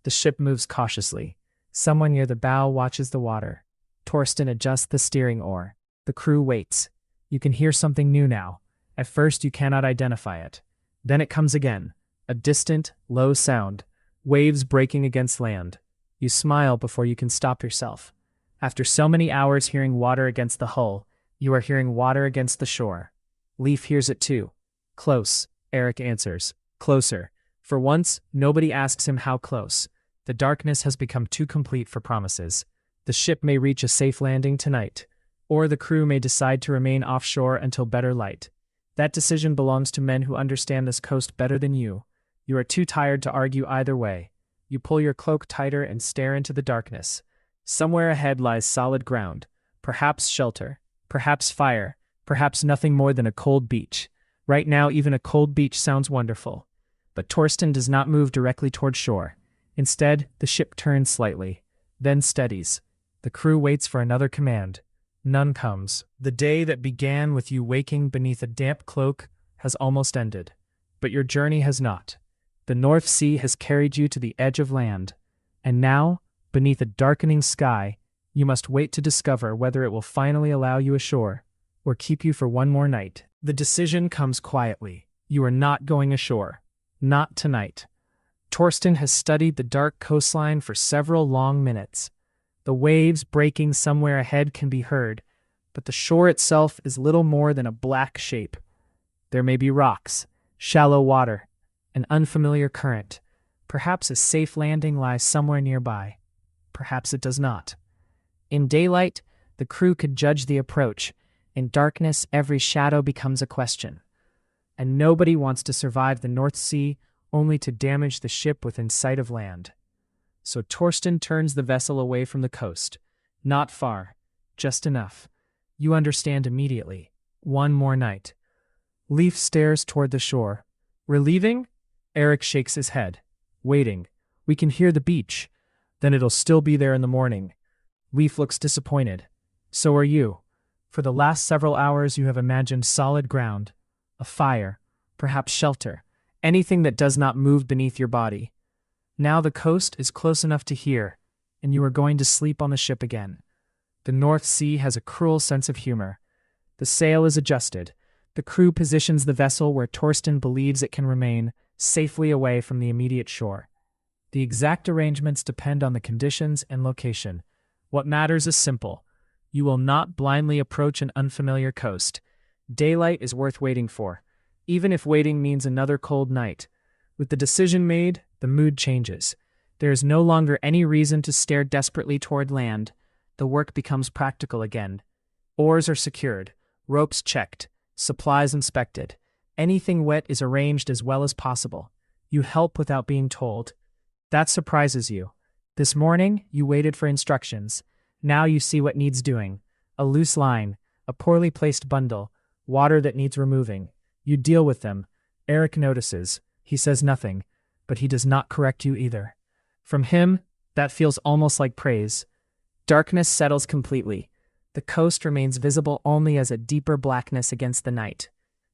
The ship moves cautiously. Someone near the bow watches the water. Torsten adjusts the steering oar. The crew waits. You can hear something new now. At first you cannot identify it. Then it comes again. A distant, low sound. Waves breaking against land. You smile before you can stop yourself. After so many hours hearing water against the hull, you are hearing water against the shore. Leif hears it too. Close, Eric answers. Closer. For once, nobody asks him how close. The darkness has become too complete for promises. The ship may reach a safe landing tonight, or the crew may decide to remain offshore until better light. That decision belongs to men who understand this coast better than you. You are too tired to argue either way. You pull your cloak tighter and stare into the darkness. Somewhere ahead lies solid ground, perhaps shelter, perhaps fire, perhaps nothing more than a cold beach. Right now, even a cold beach sounds wonderful. But Torsten does not move directly toward shore. Instead, the ship turns slightly, then steadies. The crew waits for another command. None comes. The day that began with you waking beneath a damp cloak has almost ended. But your journey has not. The North Sea has carried you to the edge of land. And now, beneath a darkening sky, you must wait to discover whether it will finally allow you ashore, or keep you for one more night. The decision comes quietly. You are not going ashore. Not tonight. Torsten has studied the dark coastline for several long minutes. The waves breaking somewhere ahead can be heard, but the shore itself is little more than a black shape. There may be rocks, shallow water, an unfamiliar current. Perhaps a safe landing lies somewhere nearby. Perhaps it does not. In daylight, the crew could judge the approach. In darkness, every shadow becomes a question. And nobody wants to survive the North Sea only to damage the ship within sight of land. So Torsten turns the vessel away from the coast. Not far, just enough. You understand immediately. One more night. Leif stares toward the shore. We're leaving? Eric shakes his head. Waiting. We can hear the beach. Then it'll still be there in the morning. Leif looks disappointed. So are you. For the last several hours you have imagined solid ground, a fire, perhaps shelter, anything that does not move beneath your body. Now the coast is close enough to hear, and you are going to sleep on the ship again. The North Sea has a cruel sense of humor. The sail is adjusted. The crew positions the vessel where Torsten believes it can remain, safely away from the immediate shore. The exact arrangements depend on the conditions and location. What matters is simple. You will not blindly approach an unfamiliar coast. Daylight is worth waiting for, even if waiting means another cold night. With the decision made, the mood changes. There is no longer any reason to stare desperately toward land. The work becomes practical again. Oars are secured, ropes checked, supplies inspected. Anything wet is arranged as well as possible. You help without being told. That surprises you. This morning, you waited for instructions. Now you see what needs doing. A loose line, a poorly placed bundle, water that needs removing. You deal with them. Eric notices. He says nothing, but he does not correct you either. From him, that feels almost like praise. Darkness settles completely. The coast remains visible only as a deeper blackness against the night.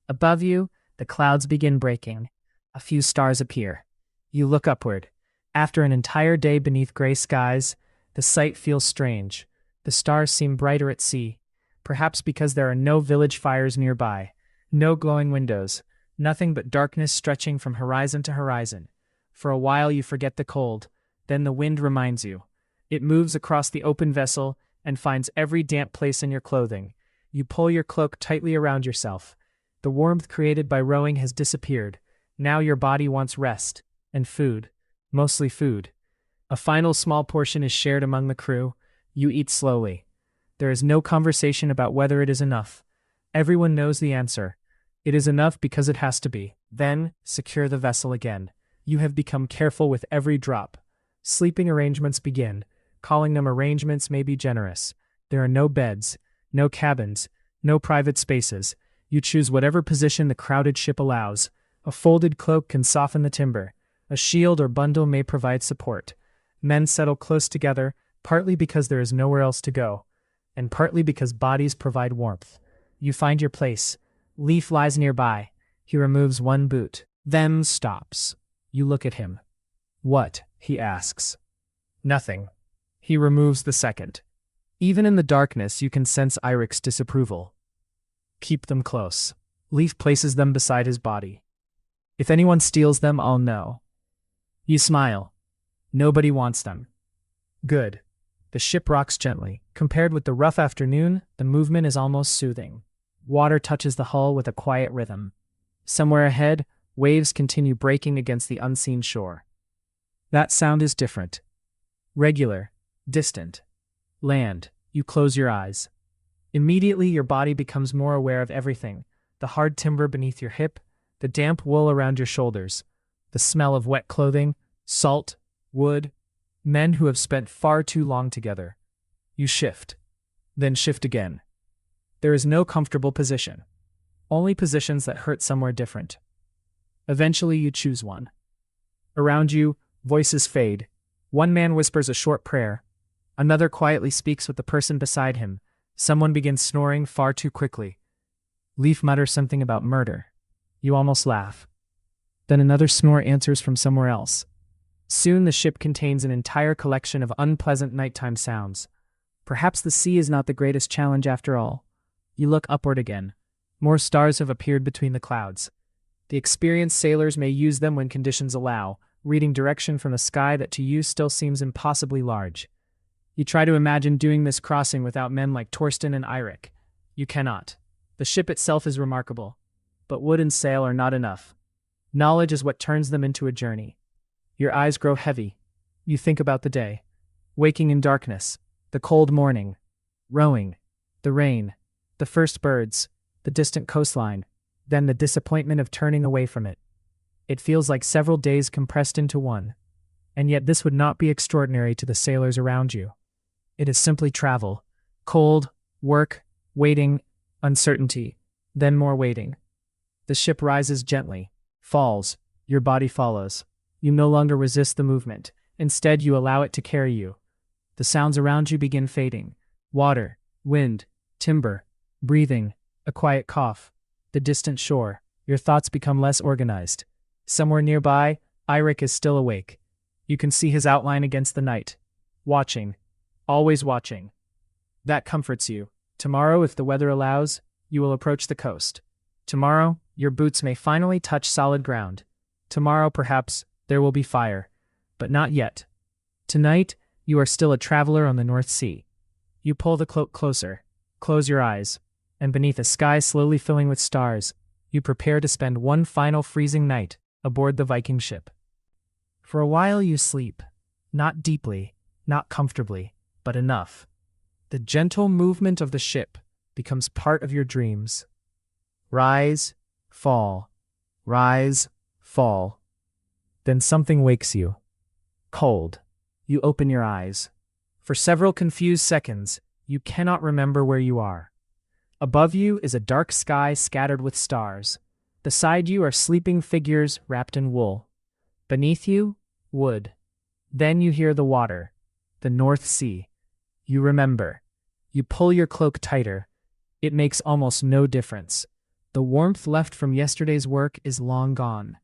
Above you, the clouds begin breaking. A few stars appear. You look upward. After an entire day beneath gray skies, the sight feels strange. The stars seem brighter at sea, perhaps because there are no village fires nearby, no glowing windows, nothing but darkness stretching from horizon to horizon. For a while you forget the cold, then the wind reminds you. It moves across the open vessel and finds every damp place in your clothing. You pull your cloak tightly around yourself. The warmth created by rowing has disappeared. Now your body wants rest and food, mostly food. A final small portion is shared among the crew. You eat slowly. There is no conversation about whether it is enough. Everyone knows the answer. It is enough because it has to be. Then, secure the vessel again. You have become careful with every drop. Sleeping arrangements begin. Calling them arrangements may be generous. There are no beds, no cabins, no private spaces. You choose whatever position the crowded ship allows. A folded cloak can soften the timber. A shield or bundle may provide support. Men settle close together, partly because there is nowhere else to go, and partly because bodies provide warmth. You find your place. Leaf lies nearby. He removes one boot, then stops. You look at him. What? He asks. Nothing. He removes the second. Even in the darkness, you can sense Irik's disapproval. Keep them close. Leaf places them beside his body. If anyone steals them, I'll know. You smile. Nobody wants them. Good. The ship rocks gently. Compared with the rough afternoon, the movement is almost soothing. Water touches the hull with a quiet rhythm. Somewhere ahead, waves continue breaking against the unseen shore. That sound is different. Regular, distant. Land. You close your eyes. Immediately, your body becomes more aware of everything. The hard timber beneath your hip, the damp wool around your shoulders, the smell of wet clothing, salt, wood, men who have spent far too long together. You shift, then shift again. There is no comfortable position. Only positions that hurt somewhere different. Eventually you choose one. Around you, voices fade. One man whispers a short prayer. Another quietly speaks with the person beside him. Someone begins snoring far too quickly. Leaf mutters something about murder. You almost laugh. Then another snore answers from somewhere else. Soon the ship contains an entire collection of unpleasant nighttime sounds. Perhaps the sea is not the greatest challenge after all. You look upward again. More stars have appeared between the clouds. The experienced sailors may use them when conditions allow, reading direction from a sky that to you still seems impossibly large. You try to imagine doing this crossing without men like Torsten and Eirik. You cannot. The ship itself is remarkable, but wood and sail are not enough. Knowledge is what turns them into a journey. Your eyes grow heavy. You think about the day. Waking in darkness, the cold morning, rowing, the rain, the first birds, the distant coastline, then the disappointment of turning away from it. It feels like several days compressed into one. And yet this would not be extraordinary to the sailors around you. It is simply travel. Cold, work, waiting, uncertainty, then more waiting. The ship rises gently, falls, your body follows. You no longer resist the movement. Instead, you allow it to carry you. The sounds around you begin fading. Water, wind, timber, breathing, a quiet cough, the distant shore. Your thoughts become less organized. Somewhere nearby, Eirik is still awake. You can see his outline against the night. Watching. Always watching. That comforts you. Tomorrow, if the weather allows, you will approach the coast. Tomorrow, your boots may finally touch solid ground. Tomorrow, perhaps, there will be fire. But not yet. Tonight, you are still a traveler on the North Sea. You pull the cloak closer, close your eyes, and beneath a sky slowly filling with stars, you prepare to spend one final freezing night aboard the Viking ship. For a while you sleep. Not deeply, not comfortably, but enough. The gentle movement of the ship becomes part of your dreams. Rise, fall, rise, fall. Then something wakes you. Cold. You open your eyes. For several confused seconds, you cannot remember where you are. Above you is a dark sky scattered with stars. Beside you are sleeping figures wrapped in wool. Beneath you, wood. Then you hear the water, the North Sea. You remember. You pull your cloak tighter. It makes almost no difference. The warmth left from yesterday's work is long gone.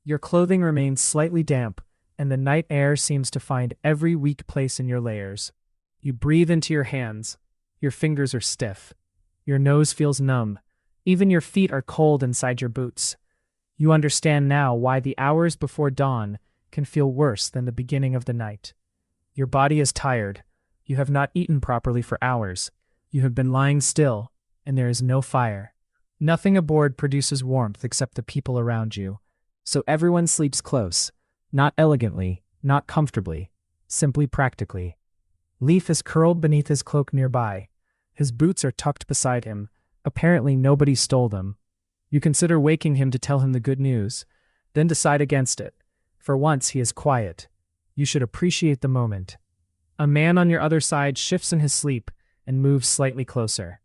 Your clothing remains slightly damp, and the night air seems to find every weak place in your layers. You breathe into your hands. Your fingers are stiff. Your nose feels numb. Even your feet are cold inside your boots. You understand now why the hours before dawn can feel worse than the beginning of the night. Your body is tired. You have not eaten properly for hours. You have been lying still, and there is no fire. Nothing aboard produces warmth except the people around you. So everyone sleeps close, not elegantly, not comfortably, simply practically. Leaf is curled beneath his cloak nearby. His boots are tucked beside him. Apparently nobody stole them. You consider waking him to tell him the good news, then decide against it. For once he is quiet. You should appreciate the moment. A man on your other side shifts in his sleep and moves slightly closer.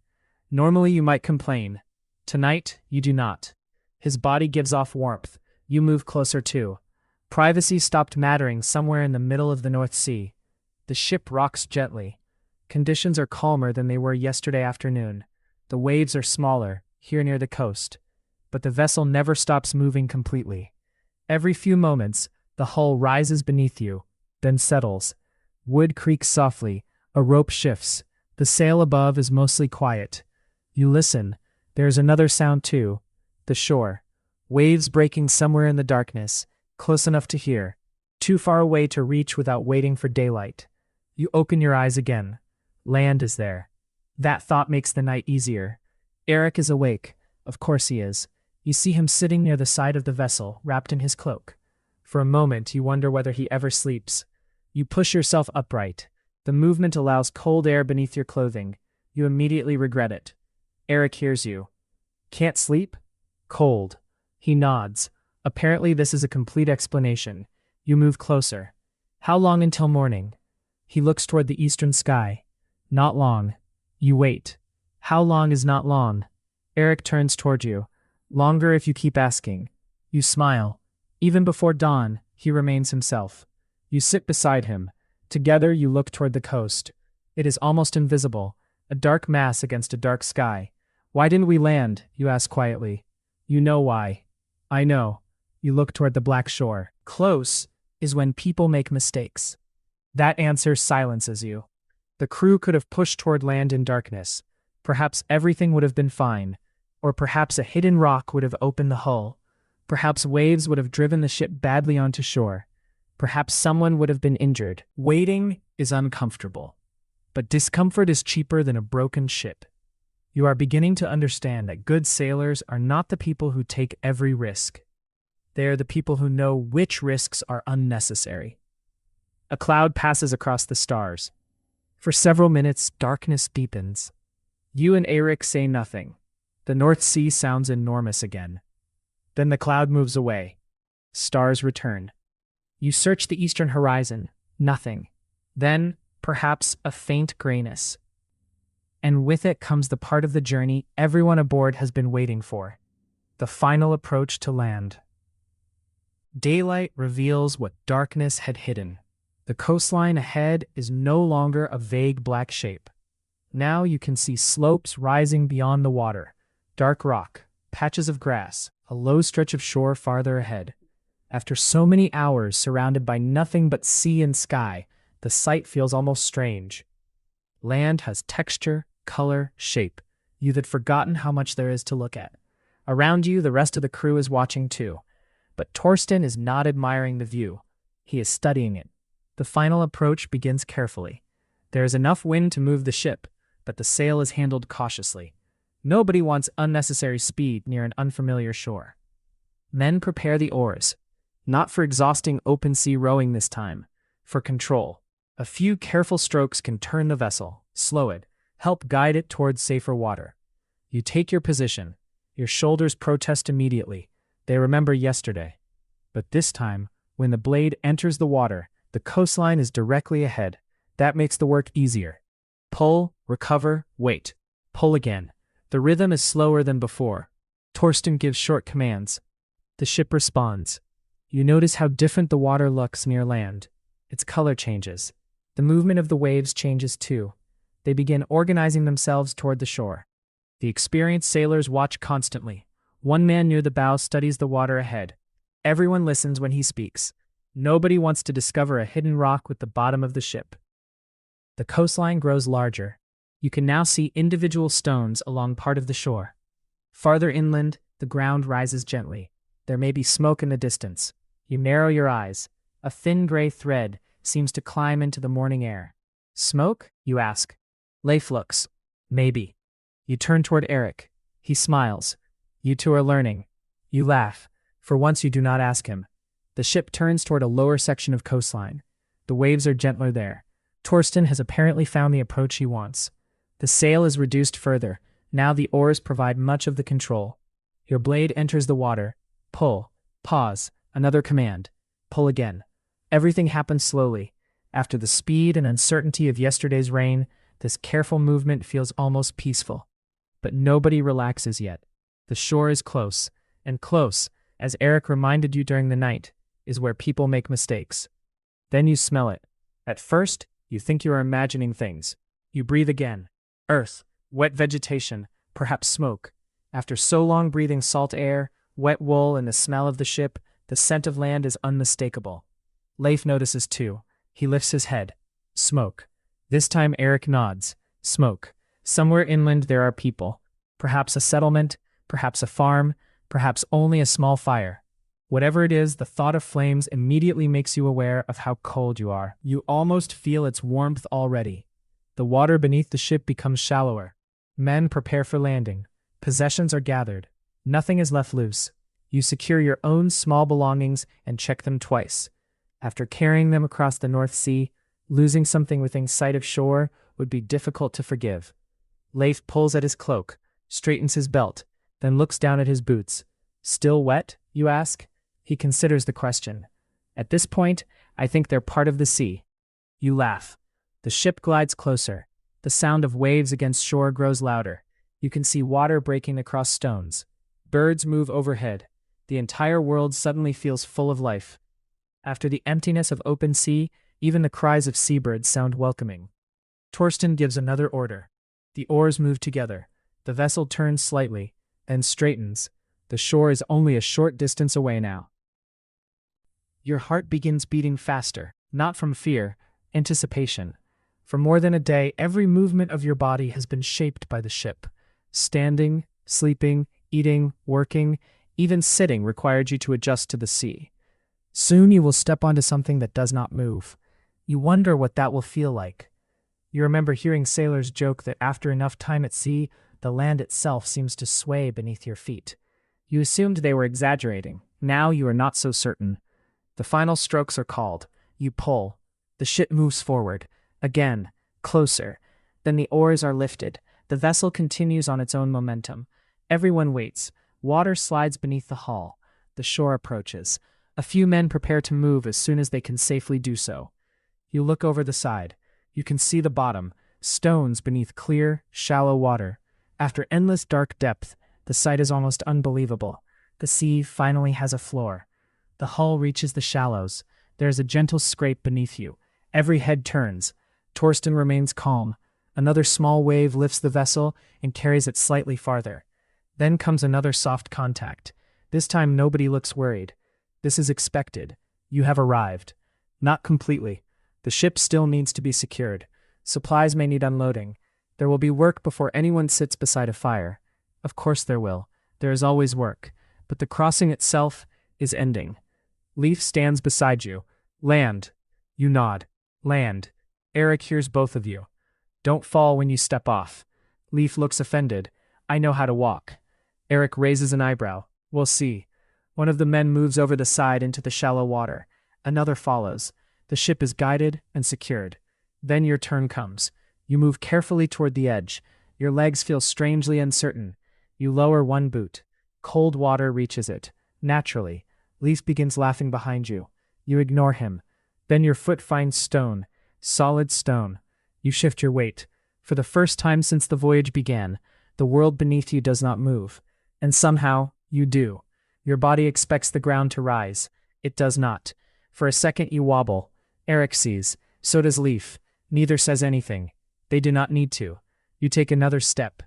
Normally you might complain. Tonight, you do not. His body gives off warmth. You move closer too. Privacy stopped mattering somewhere in the middle of the North Sea. The ship rocks gently. Conditions are calmer than they were yesterday afternoon. The waves are smaller, here near the coast. But the vessel never stops moving completely. Every few moments, the hull rises beneath you, then settles. Wood creaks softly, a rope shifts. The sail above is mostly quiet. You listen. There is another sound too. The shore. Waves breaking somewhere in the darkness, close enough to hear, too far away to reach without waiting for daylight. You open your eyes again. Land is there. That thought makes the night easier. Eric is awake. Of course he is. You see him sitting near the side of the vessel, wrapped in his cloak. For a moment, you wonder whether he ever sleeps. You push yourself upright. The movement allows cold air beneath your clothing. You immediately regret it. Eric hears you. Can't sleep? Cold. He nods. Apparently this is a complete explanation. You move closer. How long until morning? He looks toward the eastern sky. Not long. You wait. How long is not long? Eric turns toward you. Longer if you keep asking. You smile. Even before dawn, he remains himself. You sit beside him. Together you look toward the coast. It is almost invisible, a dark mass against a dark sky. Why didn't we land? You ask quietly. You know why. I know. You look toward the black shore. Close is when people make mistakes. That answer silences you. The crew could have pushed toward land in darkness. Perhaps everything would have been fine. Or perhaps a hidden rock would have opened the hull. Perhaps waves would have driven the ship badly onto shore. Perhaps someone would have been injured. Waiting is uncomfortable. But discomfort is cheaper than a broken ship. You are beginning to understand that good sailors are not the people who take every risk. They are the people who know which risks are unnecessary. A cloud passes across the stars. For several minutes, darkness deepens. You and Eric say nothing. The North Sea sounds enormous again. Then the cloud moves away. Stars return. You search the eastern horizon. Nothing. Then, perhaps, a faint grayness. And with it comes the part of the journey everyone aboard has been waiting for. The final approach to land. Daylight reveals what darkness had hidden. The coastline ahead is no longer a vague black shape. Now you can see slopes rising beyond the water, dark rock, patches of grass, a low stretch of shore farther ahead. After so many hours surrounded by nothing but sea and sky, the sight feels almost strange. Land has texture, color, shape. You had forgotten how much there is to look at. Around you, the rest of the crew is watching too. But Torsten is not admiring the view. He is studying it. The final approach begins carefully. There is enough wind to move the ship, but the sail is handled cautiously. Nobody wants unnecessary speed near an unfamiliar shore. Men prepare the oars. Not for exhausting open sea rowing this time. For control. A few careful strokes can turn the vessel, slow it, help guide it towards safer water. You take your position. Your shoulders protest immediately. They remember yesterday. But this time, when the blade enters the water, the coastline is directly ahead. That makes the work easier. Pull, recover, wait. Pull again. The rhythm is slower than before. Torsten gives short commands. The ship responds. You notice how different the water looks near land. Its color changes. The movement of the waves changes too. They begin organizing themselves toward the shore. The experienced sailors watch constantly. One man near the bow studies the water ahead. Everyone listens when he speaks. Nobody wants to discover a hidden rock with the bottom of the ship. The coastline grows larger. You can now see individual stones along part of the shore. Farther inland, the ground rises gently. There may be smoke in the distance. You narrow your eyes. A thin gray thread seems to climb into the morning air. Smoke? You ask. Leif looks. Maybe. You turn toward Eric. He smiles. You two are learning. You laugh. For once you do not ask him. The ship turns toward a lower section of coastline. The waves are gentler there. Torsten has apparently found the approach he wants. The sail is reduced further. Now the oars provide much of the control. Your blade enters the water. Pull. Pause. Another command. Pull again. Everything happens slowly. After the speed and uncertainty of yesterday's rain, this careful movement feels almost peaceful. But nobody relaxes yet. The shore is close, and close, as Eric reminded you during the night, is where people make mistakes. Then you smell it. At first, you think you are imagining things. You breathe again. Earth, wet vegetation, perhaps smoke. After so long breathing salt air, wet wool, and the smell of the ship, the scent of land is unmistakable. Leif notices too. He lifts his head. Smoke. This time Eric nods. Smoke. Somewhere inland there are people. Perhaps a settlement, perhaps a farm, perhaps only a small fire. Whatever it is, the thought of flames immediately makes you aware of how cold you are. You almost feel its warmth already. The water beneath the ship becomes shallower. Men prepare for landing. Possessions are gathered. Nothing is left loose. You secure your own small belongings and check them twice. After carrying them across the North Sea, losing something within sight of shore would be difficult to forgive. Leif pulls at his cloak, straightens his belt, then looks down at his boots. Still wet, you ask? He considers the question. At this point, I think they're part of the sea. You laugh. The ship glides closer. The sound of waves against shore grows louder. You can see water breaking across stones. Birds move overhead. The entire world suddenly feels full of life. After the emptiness of open sea, even the cries of seabirds sound welcoming. Torsten gives another order. The oars move together. The vessel turns slightly, then straightens. The shore is only a short distance away now. Your heart begins beating faster, not from fear, anticipation. For more than a day, every movement of your body has been shaped by the ship. Standing, sleeping, eating, working, even sitting required you to adjust to the sea. Soon you will step onto something that does not move. You wonder what that will feel like. You remember hearing sailors joke that after enough time at sea, the land itself seems to sway beneath your feet. You assumed they were exaggerating. Now you are not so certain. The final strokes are called. You pull. The ship moves forward. Again, closer. Then the oars are lifted. The vessel continues on its own momentum. Everyone waits. Water slides beneath the hull. The shore approaches. A few men prepare to move as soon as they can safely do so. You look over the side. You can see the bottom, stones beneath clear, shallow water. After endless dark depth, the sight is almost unbelievable. The sea finally has a floor. The hull reaches the shallows. There is a gentle scrape beneath you. Every head turns. Torsten remains calm. Another small wave lifts the vessel and carries it slightly farther. Then comes another soft contact. This time nobody looks worried. This is expected. You have arrived. Not completely. The ship still needs to be secured. Supplies may need unloading. There will be work before anyone sits beside a fire. Of course there will. There is always work. But the crossing itself is ending. Leif stands beside you. Land. You nod. Land. Eric hears both of you. Don't fall when you step off. Leif looks offended. I know how to walk. Eric raises an eyebrow. We'll see. One of the men moves over the side into the shallow water. Another follows. The ship is guided and secured. Then your turn comes. You move carefully toward the edge. Your legs feel strangely uncertain. You lower one boot. Cold water reaches it. Naturally. Leif begins laughing behind you. You ignore him. Then your foot finds stone. Solid stone. You shift your weight. For the first time since the voyage began, the world beneath you does not move. And somehow, you do. Your body expects the ground to rise. It does not. For a second you wobble. Eric sees. So does Leif. Neither says anything. They do not need to. You take another step,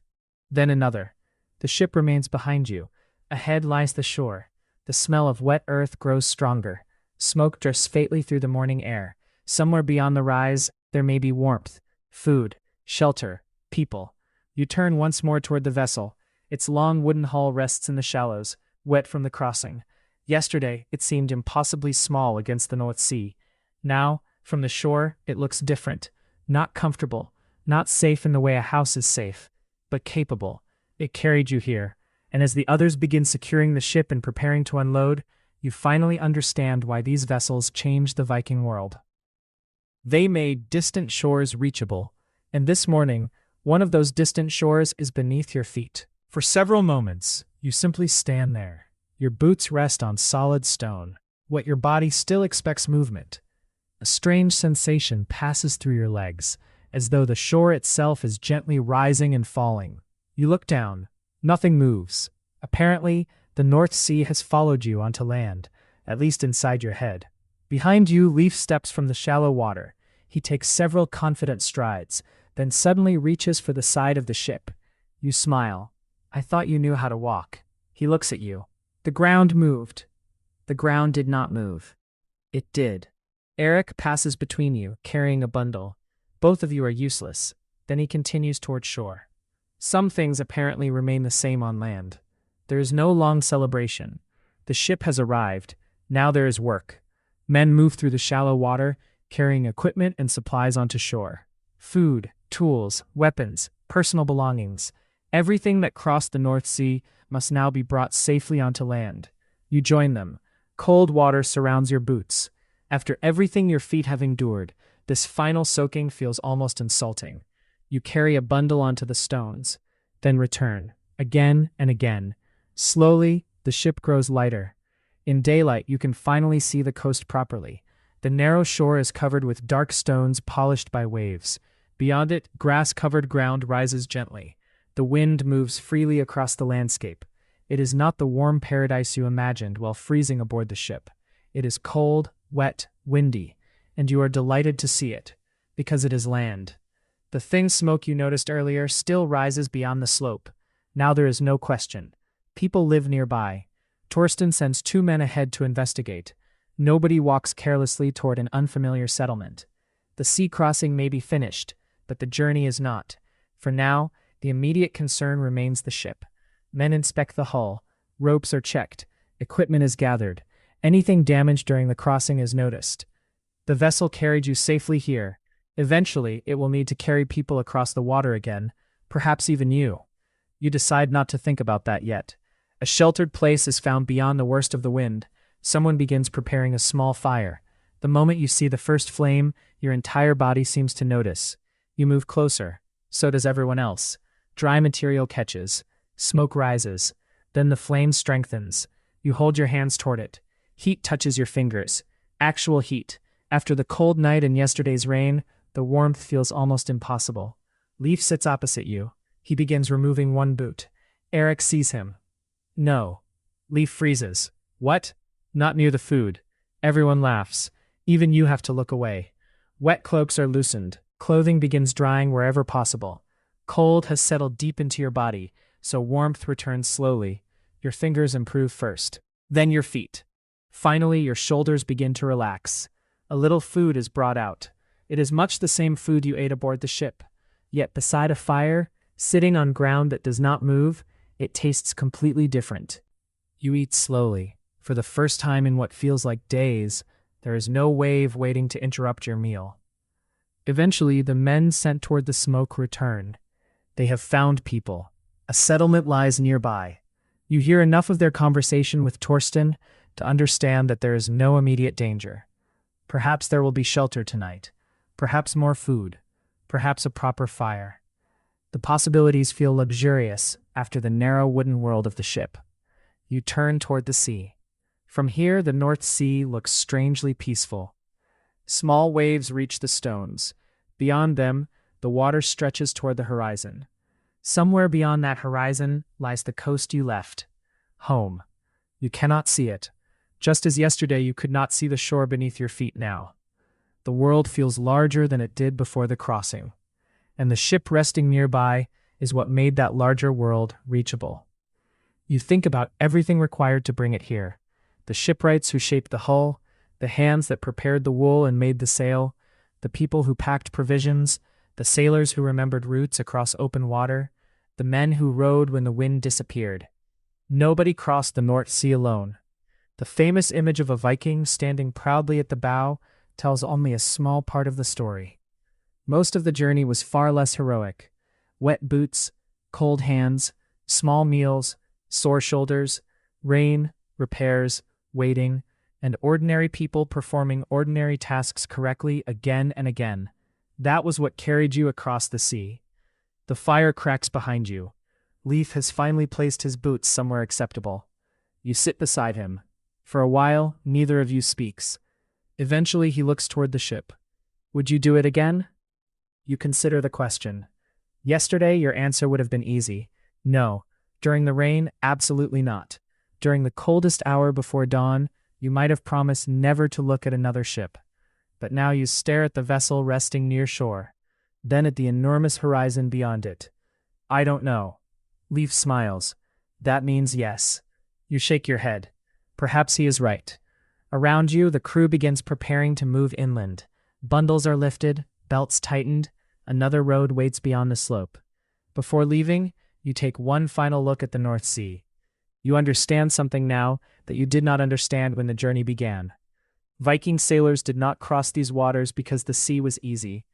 then another. The ship remains behind you. Ahead lies the shore. The smell of wet earth grows stronger. Smoke drifts faintly through the morning air. Somewhere beyond the rise, there may be warmth, food, shelter, people. You turn once more toward the vessel. Its long wooden hull rests in the shallows, wet from the crossing. Yesterday, it seemed impossibly small against the North Sea. Now, from the shore, it looks different. Not comfortable, not safe in the way a house is safe, but capable. It carried you here, and as the others begin securing the ship and preparing to unload, you finally understand why these vessels changed the Viking world. They made distant shores reachable, and this morning, one of those distant shores is beneath your feet. For several moments, you simply stand there. Your boots rest on solid stone, yet your body still expects movement. A strange sensation passes through your legs, as though the shore itself is gently rising and falling. You look down. Nothing moves. Apparently, the North Sea has followed you onto land, at least inside your head. Behind you, Leaf steps from the shallow water. He takes several confident strides, then suddenly reaches for the side of the ship. You smile. I thought you knew how to walk. He looks at you. The ground moved. The ground did not move. It did. Eric passes between you, carrying a bundle. Both of you are useless. Then he continues toward shore. Some things apparently remain the same on land. There is no long celebration. The ship has arrived. Now there is work. Men move through the shallow water, carrying equipment and supplies onto shore. Food, tools, weapons, personal belongings. Everything that crossed the North Sea must now be brought safely onto land. You join them. Cold water surrounds your boots. After everything your feet have endured, this final soaking feels almost insulting. You carry a bundle onto the stones, then return, again and again. Slowly, the ship grows lighter. In daylight, you can finally see the coast properly. The narrow shore is covered with dark stones polished by waves. Beyond it, grass-covered ground rises gently. The wind moves freely across the landscape. It is not the warm paradise you imagined while freezing aboard the ship. It is cold, wet, windy, and you are delighted to see it, because it is land. The thin smoke you noticed earlier still rises beyond the slope. Now there is no question. People live nearby. Torsten sends 2 men ahead to investigate. Nobody walks carelessly toward an unfamiliar settlement. The sea crossing may be finished, but the journey is not. For now, the immediate concern remains the ship. Men inspect the hull. Ropes are checked. Equipment is gathered. Anything damaged during the crossing is noticed. The vessel carried you safely here. Eventually, it will need to carry people across the water again, perhaps even you. You decide not to think about that yet. A sheltered place is found beyond the worst of the wind. Someone begins preparing a small fire. The moment you see the first flame, your entire body seems to notice. You move closer. So does everyone else. Dry material catches. Smoke rises. Then the flame strengthens. You hold your hands toward it. Heat touches your fingers. Actual heat. After the cold night and yesterday's rain, the warmth feels almost impossible. Leaf sits opposite you. He begins removing one boot. Eric sees him. No. Leaf freezes. What? Not near the food. Everyone laughs. Even you have to look away. Wet cloaks are loosened. Clothing begins drying wherever possible. Cold has settled deep into your body, so warmth returns slowly. Your fingers improve first. Then your feet. Finally, your shoulders begin to relax. A little food is brought out. It is much the same food you ate aboard the ship. Yet beside a fire, sitting on ground that does not move, it tastes completely different. You eat slowly. For the first time in what feels like days, there is no wave waiting to interrupt your meal. Eventually, the men sent toward the smoke return. They have found people. A settlement lies nearby. You hear enough of their conversation with Torsten to understand that there is no immediate danger. Perhaps there will be shelter tonight. Perhaps more food. Perhaps a proper fire. The possibilities feel luxurious after the narrow wooden world of the ship. You turn toward the sea. From here, the North Sea looks strangely peaceful. Small waves reach the stones. Beyond them, the water stretches toward the horizon. Somewhere beyond that horizon lies the coast you left. Home. You cannot see it. Just as yesterday you could not see the shore beneath your feet now. The world feels larger than it did before the crossing. and the ship resting nearby is what made that larger world reachable. You think about everything required to bring it here. The shipwrights who shaped the hull, the hands that prepared the wool and made the sail, the people who packed provisions, the sailors who remembered routes across open water, the men who rowed when the wind disappeared. Nobody crossed the North Sea alone. The famous image of a Viking standing proudly at the bow tells only a small part of the story. Most of the journey was far less heroic. Wet boots, cold hands, small meals, sore shoulders, rain, repairs, waiting, and ordinary people performing ordinary tasks correctly again and again. That was what carried you across the sea. The fire cracks behind you. Leif has finally placed his boots somewhere acceptable. You sit beside him. For a while, neither of you speaks. Eventually, he looks toward the ship. Would you do it again? You consider the question. Yesterday, your answer would have been easy. No. During the rain, absolutely not. During the coldest hour before dawn, you might have promised never to look at another ship. But now you stare at the vessel resting near shore, then at the enormous horizon beyond it. I don't know. Leif smiles. That means yes. You shake your head. Perhaps he is right. Around you, the crew begins preparing to move inland. Bundles are lifted, belts tightened, another road waits beyond the slope. Before leaving, you take one final look at the North Sea. You understand something now that you did not understand when the journey began. Viking sailors did not cross these waters because the sea was easy.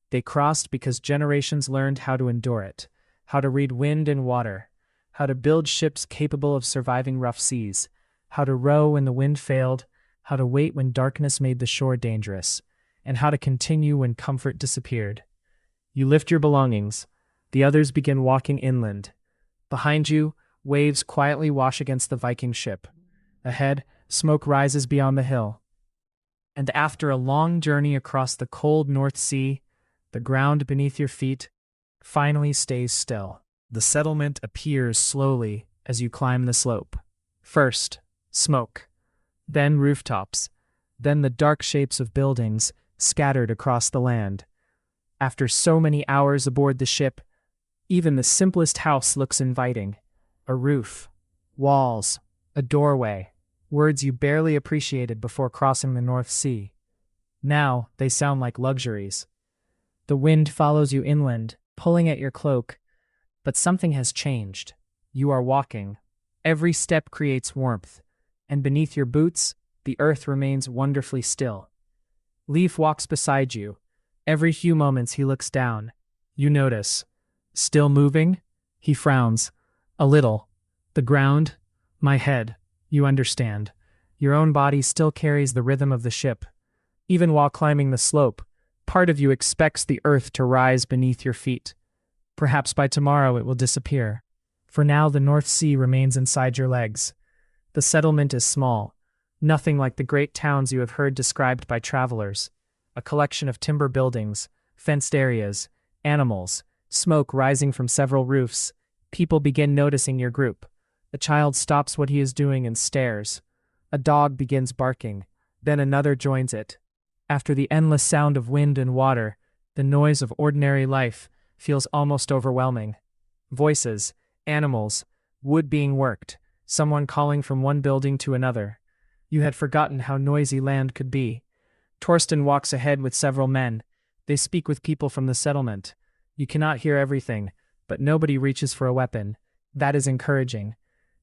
They crossed because generations learned how to endure it, how to read wind and water, how to build ships capable of surviving rough seas, how to row when the wind failed, how to wait when darkness made the shore dangerous, and how to continue when comfort disappeared. You lift your belongings. The others begin walking inland. Behind you, waves quietly wash against the Viking ship. Ahead, smoke rises beyond the hill. And after a long journey across the cold North Sea, the ground beneath your feet finally stays still. The settlement appears slowly as you climb the slope. First, smoke. Then rooftops. Then the dark shapes of buildings scattered across the land. After so many hours aboard the ship, even the simplest house looks inviting. A roof, walls, a doorway, words you barely appreciated before crossing the North Sea. Now they sound like luxuries. The wind follows you inland, pulling at your cloak, but something has changed. You are walking. Every step creates warmth, and beneath your boots, the earth remains wonderfully still. Leif walks beside you. Every few moments he looks down. You notice. Still moving? He frowns. A little. The ground? My head. You understand. Your own body still carries the rhythm of the ship. Even while climbing the slope, part of you expects the earth to rise beneath your feet. Perhaps by tomorrow it will disappear. For now, the North Sea remains inside your legs. The settlement is small, nothing like the great towns you have heard described by travelers. A collection of timber buildings, fenced areas, animals, smoke rising from several roofs. People begin noticing your group. A child stops what he is doing and stares. A dog begins barking. Then another joins it. After the endless sound of wind and water, the noise of ordinary life feels almost overwhelming. Voices, animals, wood being worked, someone calling from one building to another. You had forgotten how noisy land could be. Torsten walks ahead with several men. They speak with people from the settlement. You cannot hear everything, but nobody reaches for a weapon. That is encouraging.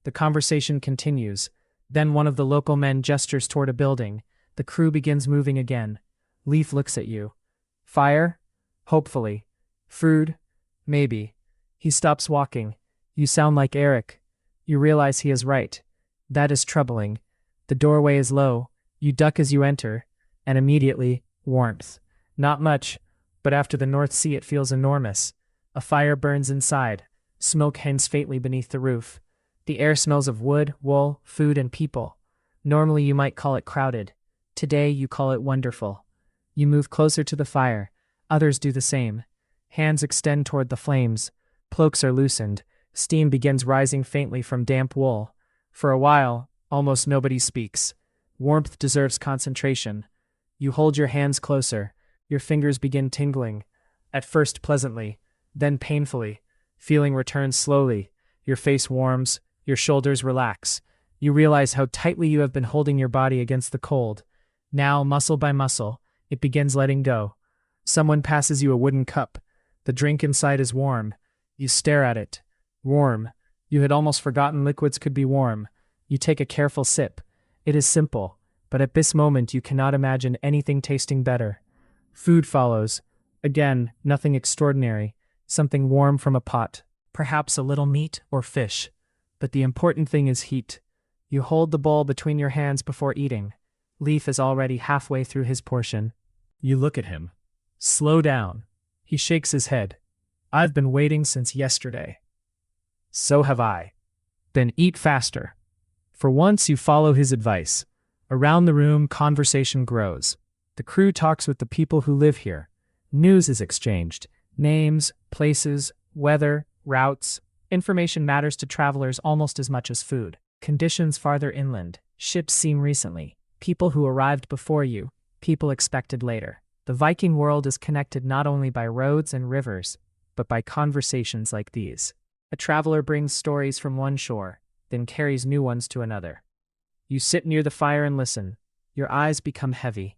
The conversation continues. Then one of the local men gestures toward a building. The crew begins moving again. Leif looks at you. Fire? Hopefully. Food? Maybe. He stops walking. You sound like Eric. You realize he is right. That is troubling. The doorway is low. You duck as you enter, and immediately, warmth. Not much, but after the North Sea it feels enormous. A fire burns inside. Smoke hangs faintly beneath the roof. The air smells of wood, wool, food, and people. Normally you might call it crowded. Today you call it wonderful. You move closer to the fire. Others do the same. Hands extend toward the flames. Cloaks are loosened. Steam begins rising faintly from damp wool. For a while, almost nobody speaks. Warmth deserves concentration. You hold your hands closer. Your fingers begin tingling. At first pleasantly, then painfully. Feeling returns slowly. Your face warms, your shoulders relax. You realize how tightly you have been holding your body against the cold. Now, muscle by muscle, it begins letting go. Someone passes you a wooden cup. The drink inside is warm. You stare at it. Warm. You had almost forgotten liquids could be warm. You take a careful sip. It is simple, but at this moment you cannot imagine anything tasting better. Food follows. Again, nothing extraordinary. Something warm from a pot. Perhaps a little meat or fish. But the important thing is heat. You hold the bowl between your hands before eating. Leaf is already halfway through his portion. You look at him. Slow down. He shakes his head. I've been waiting since yesterday. So have I. Then eat faster. For once you follow his advice. Around the room, conversation grows. The crew talks with the people who live here. News is exchanged. Names, places, weather, routes. Information matters to travelers almost as much as food. Conditions farther inland. Ships seen recently. People who arrived before you. People expected later. The Viking world is connected not only by roads and rivers, but by conversations like these. A traveler brings stories from one shore, then carries new ones to another. You sit near the fire and listen. Your eyes become heavy.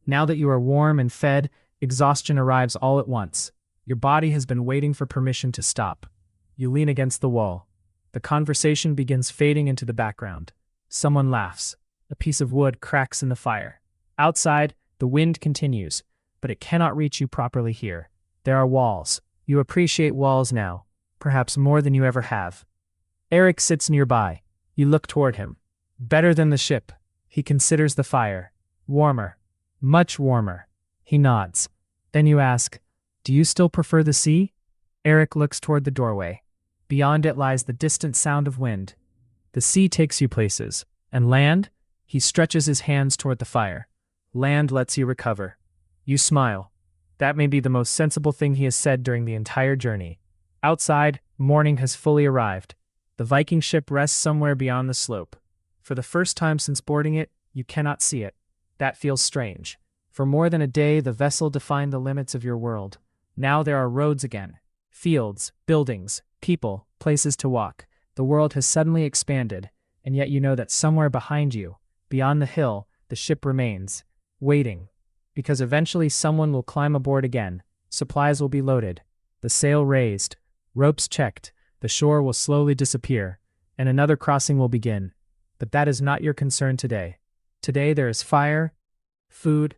Now that you are warm and fed, exhaustion arrives all at once. Your body has been waiting for permission to stop. You lean against the wall. The conversation begins fading into the background. Someone laughs. A piece of wood cracks in the fire. Outside, the wind continues, but it cannot reach you properly here. There are walls. You appreciate walls now, perhaps more than you ever have. Eric sits nearby. You look toward him. Better than the ship. He considers the fire. Warmer. Much warmer. He nods. Then you ask, do you still prefer the sea? Eric looks toward the doorway. Beyond it lies the distant sound of wind. The sea takes you places. And land? He stretches his hands toward the fire. Land lets you recover. You smile. That may be the most sensible thing he has said during the entire journey. Outside, morning has fully arrived. The Viking ship rests somewhere beyond the slope. For the first time since boarding it, you cannot see it. That feels strange. For more than a day, the vessel defined the limits of your world. Now there are roads again. Fields, buildings, people, places to walk. The world has suddenly expanded, and yet you know that somewhere behind you, beyond the hill, the ship remains, waiting. Because eventually someone will climb aboard again. Supplies will be loaded. The sail raised. Ropes checked. The shore will slowly disappear, and another crossing will begin. But that is not your concern today. Today there is fire, food,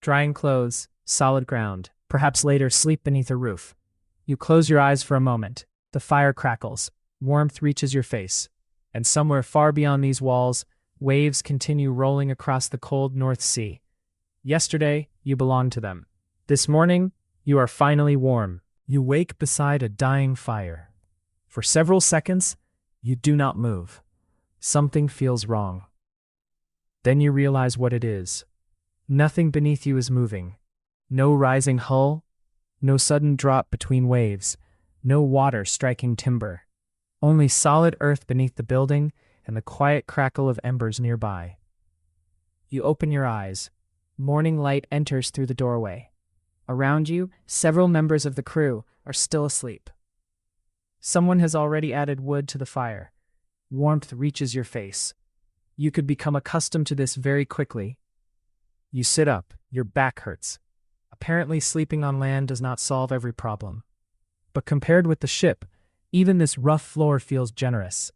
drying clothes, solid ground, perhaps later sleep beneath a roof. You close your eyes for a moment. The fire crackles. Warmth reaches your face. And somewhere far beyond these walls, waves continue rolling across the cold North Sea. Yesterday, you belonged to them. This morning, you are finally warm. You wake beside a dying fire. For several seconds, you do not move. Something feels wrong. Then you realize what it is. Nothing beneath you is moving. No rising hull, no sudden drop between waves, no water striking timber. Only solid earth beneath the building and the quiet crackle of embers nearby. You open your eyes. Morning light enters through the doorway. Around you, several members of the crew are still asleep. Someone has already added wood to the fire. Warmth reaches your face. You could become accustomed to this very quickly. You sit up, your back hurts. Apparently sleeping on land does not solve every problem. But compared with the ship, even this rough floor feels generous.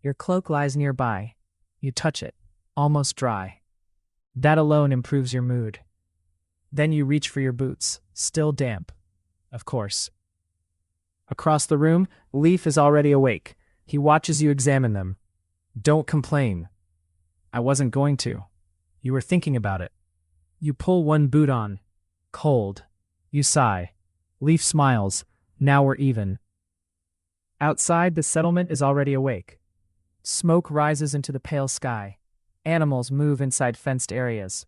Your cloak lies nearby. You touch it, almost dry. That alone improves your mood. Then you reach for your boots, still damp. Of course. Across the room, Leaf is already awake. He watches you examine them. Don't complain. I wasn't going to. You were thinking about it. You pull one boot on. Cold. You sigh. Leaf smiles. Now we're even. Outside, the settlement is already awake. Smoke rises into the pale sky. Animals move inside fenced areas.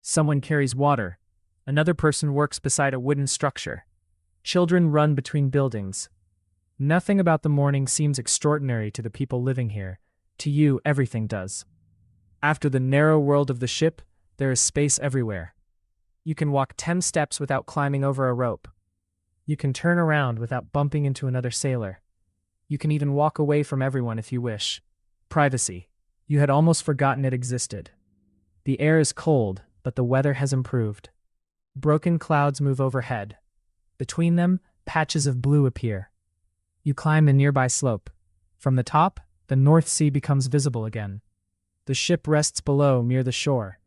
Someone carries water. Another person works beside a wooden structure. Children run between buildings. Nothing about the morning seems extraordinary to the people living here. To you, everything does. After the narrow world of the ship, there is space everywhere. You can walk 10 steps without climbing over a rope. You can turn around without bumping into another sailor. You can even walk away from everyone if you wish. Privacy. You had almost forgotten it existed. The air is cold, but the weather has improved. Broken clouds move overhead. Between them, patches of blue appear. You climb the nearby slope. From the top, the North Sea becomes visible again. The ship rests below near the shore.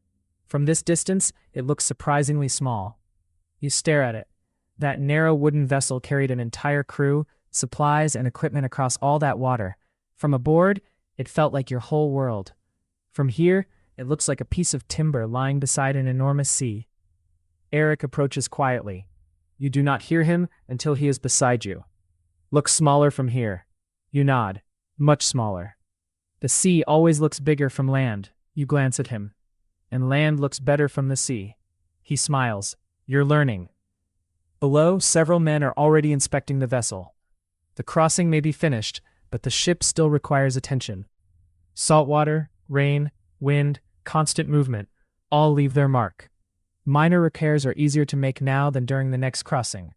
From this distance, it looks surprisingly small. You stare at it. That narrow wooden vessel carried an entire crew, supplies, and equipment across all that water. From aboard, it felt like your whole world. From here, it looks like a piece of timber lying beside an enormous sea. Eric approaches quietly. You do not hear him until he is beside you. Look smaller from here. You nod. Much smaller. The sea always looks bigger from land. You glance at him. And land looks better from the sea. He smiles. You're learning. Below, several men are already inspecting the vessel. The crossing may be finished, but the ship still requires attention. Salt water, rain, wind, constant movement, all leave their mark. Minor repairs are easier to make now than during the next crossing.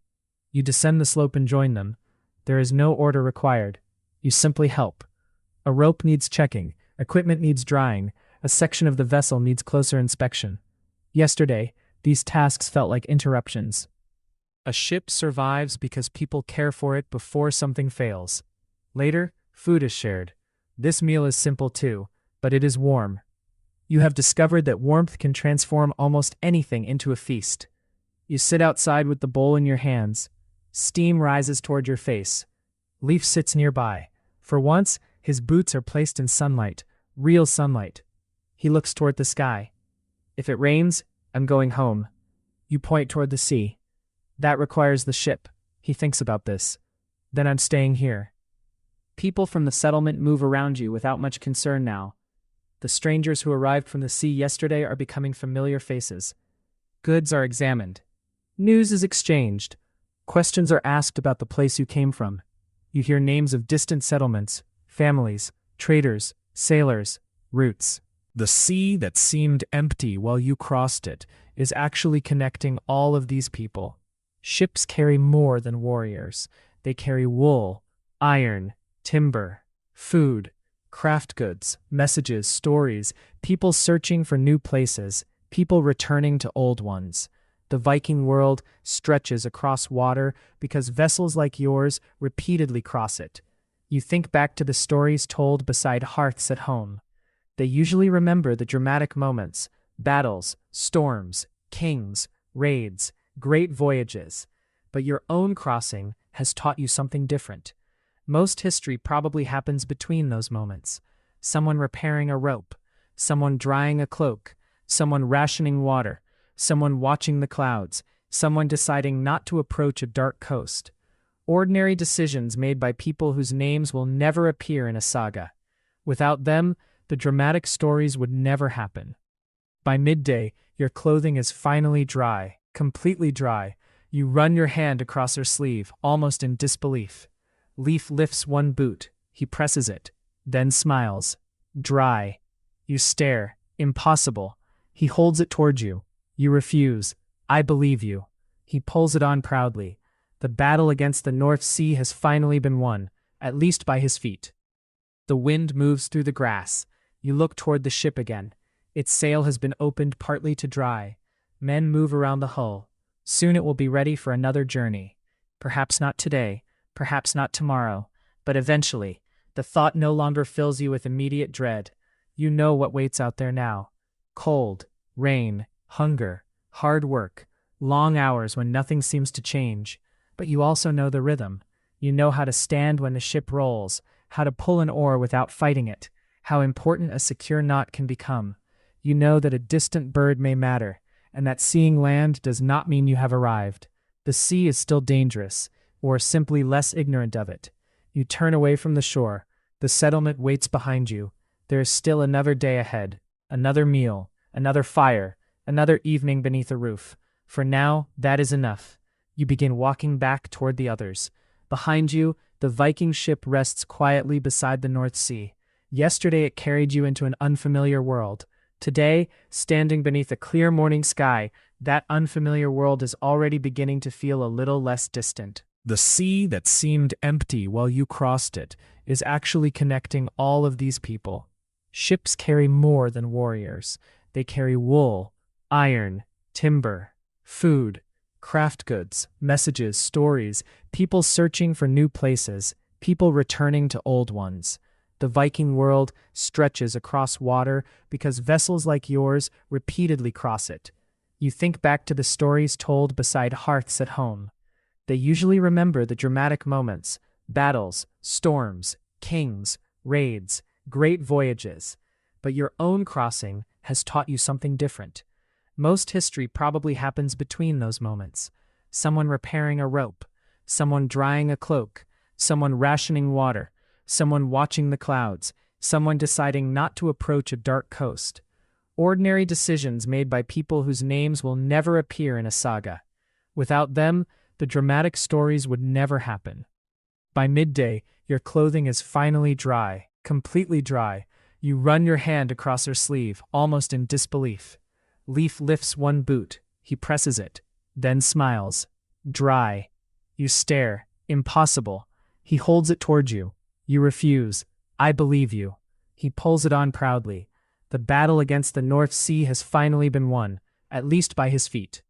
You descend the slope and join them. There is no order required. You simply help. A rope needs checking, equipment needs drying, a section of the vessel needs closer inspection. Yesterday, these tasks felt like interruptions. A ship survives because people care for it before something fails. Later, food is shared. This meal is simple too, but it is warm. You have discovered that warmth can transform almost anything into a feast. You sit outside with the bowl in your hands. Steam rises toward your face. Leaf sits nearby. For once, his boots are placed in sunlight, real sunlight. He looks toward the sky. If it rains, I'm going home. You point toward the sea. That requires the ship. He thinks about this. Then I'm staying here. People from the settlement move around you without much concern now. The strangers who arrived from the sea yesterday are becoming familiar faces. Goods are examined. News is exchanged. Questions are asked about the place you came from. You hear names of distant settlements, families, traders, sailors, routes. The sea that seemed empty while you crossed it is actually connecting all of these people. Ships carry more than warriors. They carry wool, iron, timber, food, craft goods, messages, stories, people searching for new places, people returning to old ones. The Viking world stretches across water because vessels like yours repeatedly cross it. You think back to the stories told beside hearths at home. They usually remember the dramatic moments, battles, storms, kings, raids, great voyages. But your own crossing has taught you something different. Most history probably happens between those moments. Someone repairing a rope, someone drying a cloak, someone rationing water, someone watching the clouds, someone deciding not to approach a dark coast. Ordinary decisions made by people whose names will never appear in a saga. Without them, the dramatic stories would never happen. By midday, your clothing is finally dry, completely dry. You run your hand across her sleeve, almost in disbelief. Leaf lifts one boot. He presses it, then smiles. Dry. You stare. Impossible. He holds it toward you. You refuse. I believe you. He pulls it on proudly. The battle against the North Sea has finally been won, at least by his feet. The wind moves through the grass. You look toward the ship again. Its sail has been opened partly to dry. Men move around the hull. Soon it will be ready for another journey. Perhaps not today, perhaps not tomorrow, but eventually. The thought no longer fills you with immediate dread. You know what waits out there now. Cold, rain, hunger, hard work, long hours when nothing seems to change. But you also know the rhythm. You know how to stand when the ship rolls, how to pull an oar without fighting it, how important a secure knot can become. You know that a distant bird may matter, and that seeing land does not mean you have arrived. The sea is still dangerous, or simply less ignorant of it. You turn away from the shore. The settlement waits behind you. There is still another day ahead, another meal, another fire, another evening beneath a roof. For now, that is enough. You begin walking back toward the others. Behind you, the Viking ship rests quietly beside the North Sea. Yesterday it carried you into an unfamiliar world. Today, standing beneath a clear morning sky, That unfamiliar world is already beginning to feel a little less distant. The sea that seemed empty while you crossed it is actually connecting all of these people. Ships carry more than warriors. They carry wool, iron, timber, food, craft goods, messages, stories, people searching for new places, people returning to old ones. The Viking world stretches across water because vessels like yours repeatedly cross it. You think back to the stories told beside hearths at home. They usually remember the dramatic moments, battles, storms, kings, raids, great voyages. But your own crossing has taught you something different. Most history probably happens between those moments. Someone repairing a rope, someone drying a cloak, someone rationing water, someone watching the clouds, someone deciding not to approach a dark coast. Ordinary decisions made by people whose names will never appear in a saga. Without them, the dramatic stories would never happen. By midday, your clothing is finally dry, completely dry. You run your hand across her sleeve, almost in disbelief. Leaf lifts one boot. He presses it, then smiles. Dry. You stare. Impossible. He holds it toward you. You refuse. I believe you. He pulls it on proudly. The battle against the North Sea has finally been won, at least by his feet.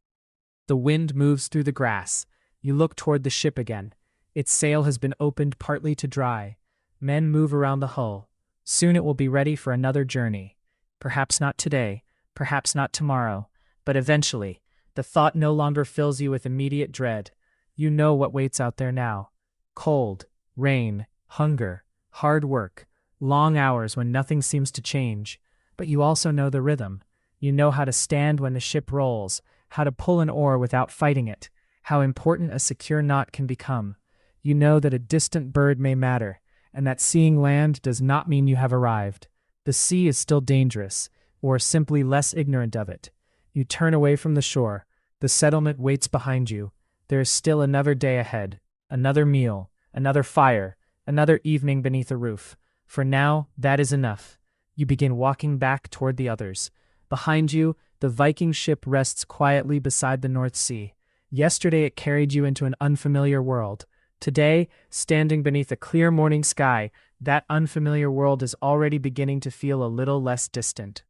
The wind moves through the grass. You look toward the ship again. Its sail has been opened partly to dry. Men move around the hull. Soon it will be ready for another journey. Perhaps not today, perhaps not tomorrow, but eventually. The thought no longer fills you with immediate dread. You know what waits out there now. Cold, rain, hunger, hard work, long hours when nothing seems to change. But you also know the rhythm. You know how to stand when the ship rolls, how to pull an oar without fighting it, how important a secure knot can become. You know that a distant bird may matter, and that seeing land does not mean you have arrived. The sea is still dangerous, or simply less ignorant of it. You turn away from the shore. The settlement waits behind you. There is still another day ahead, another meal, another fire, another evening beneath a roof. For now, that is enough. You begin walking back toward the others. Behind you, the Viking ship rests quietly beside the North Sea. Yesterday it carried you into an unfamiliar world. Today, standing beneath a clear morning sky, that unfamiliar world is already beginning to feel a little less distant.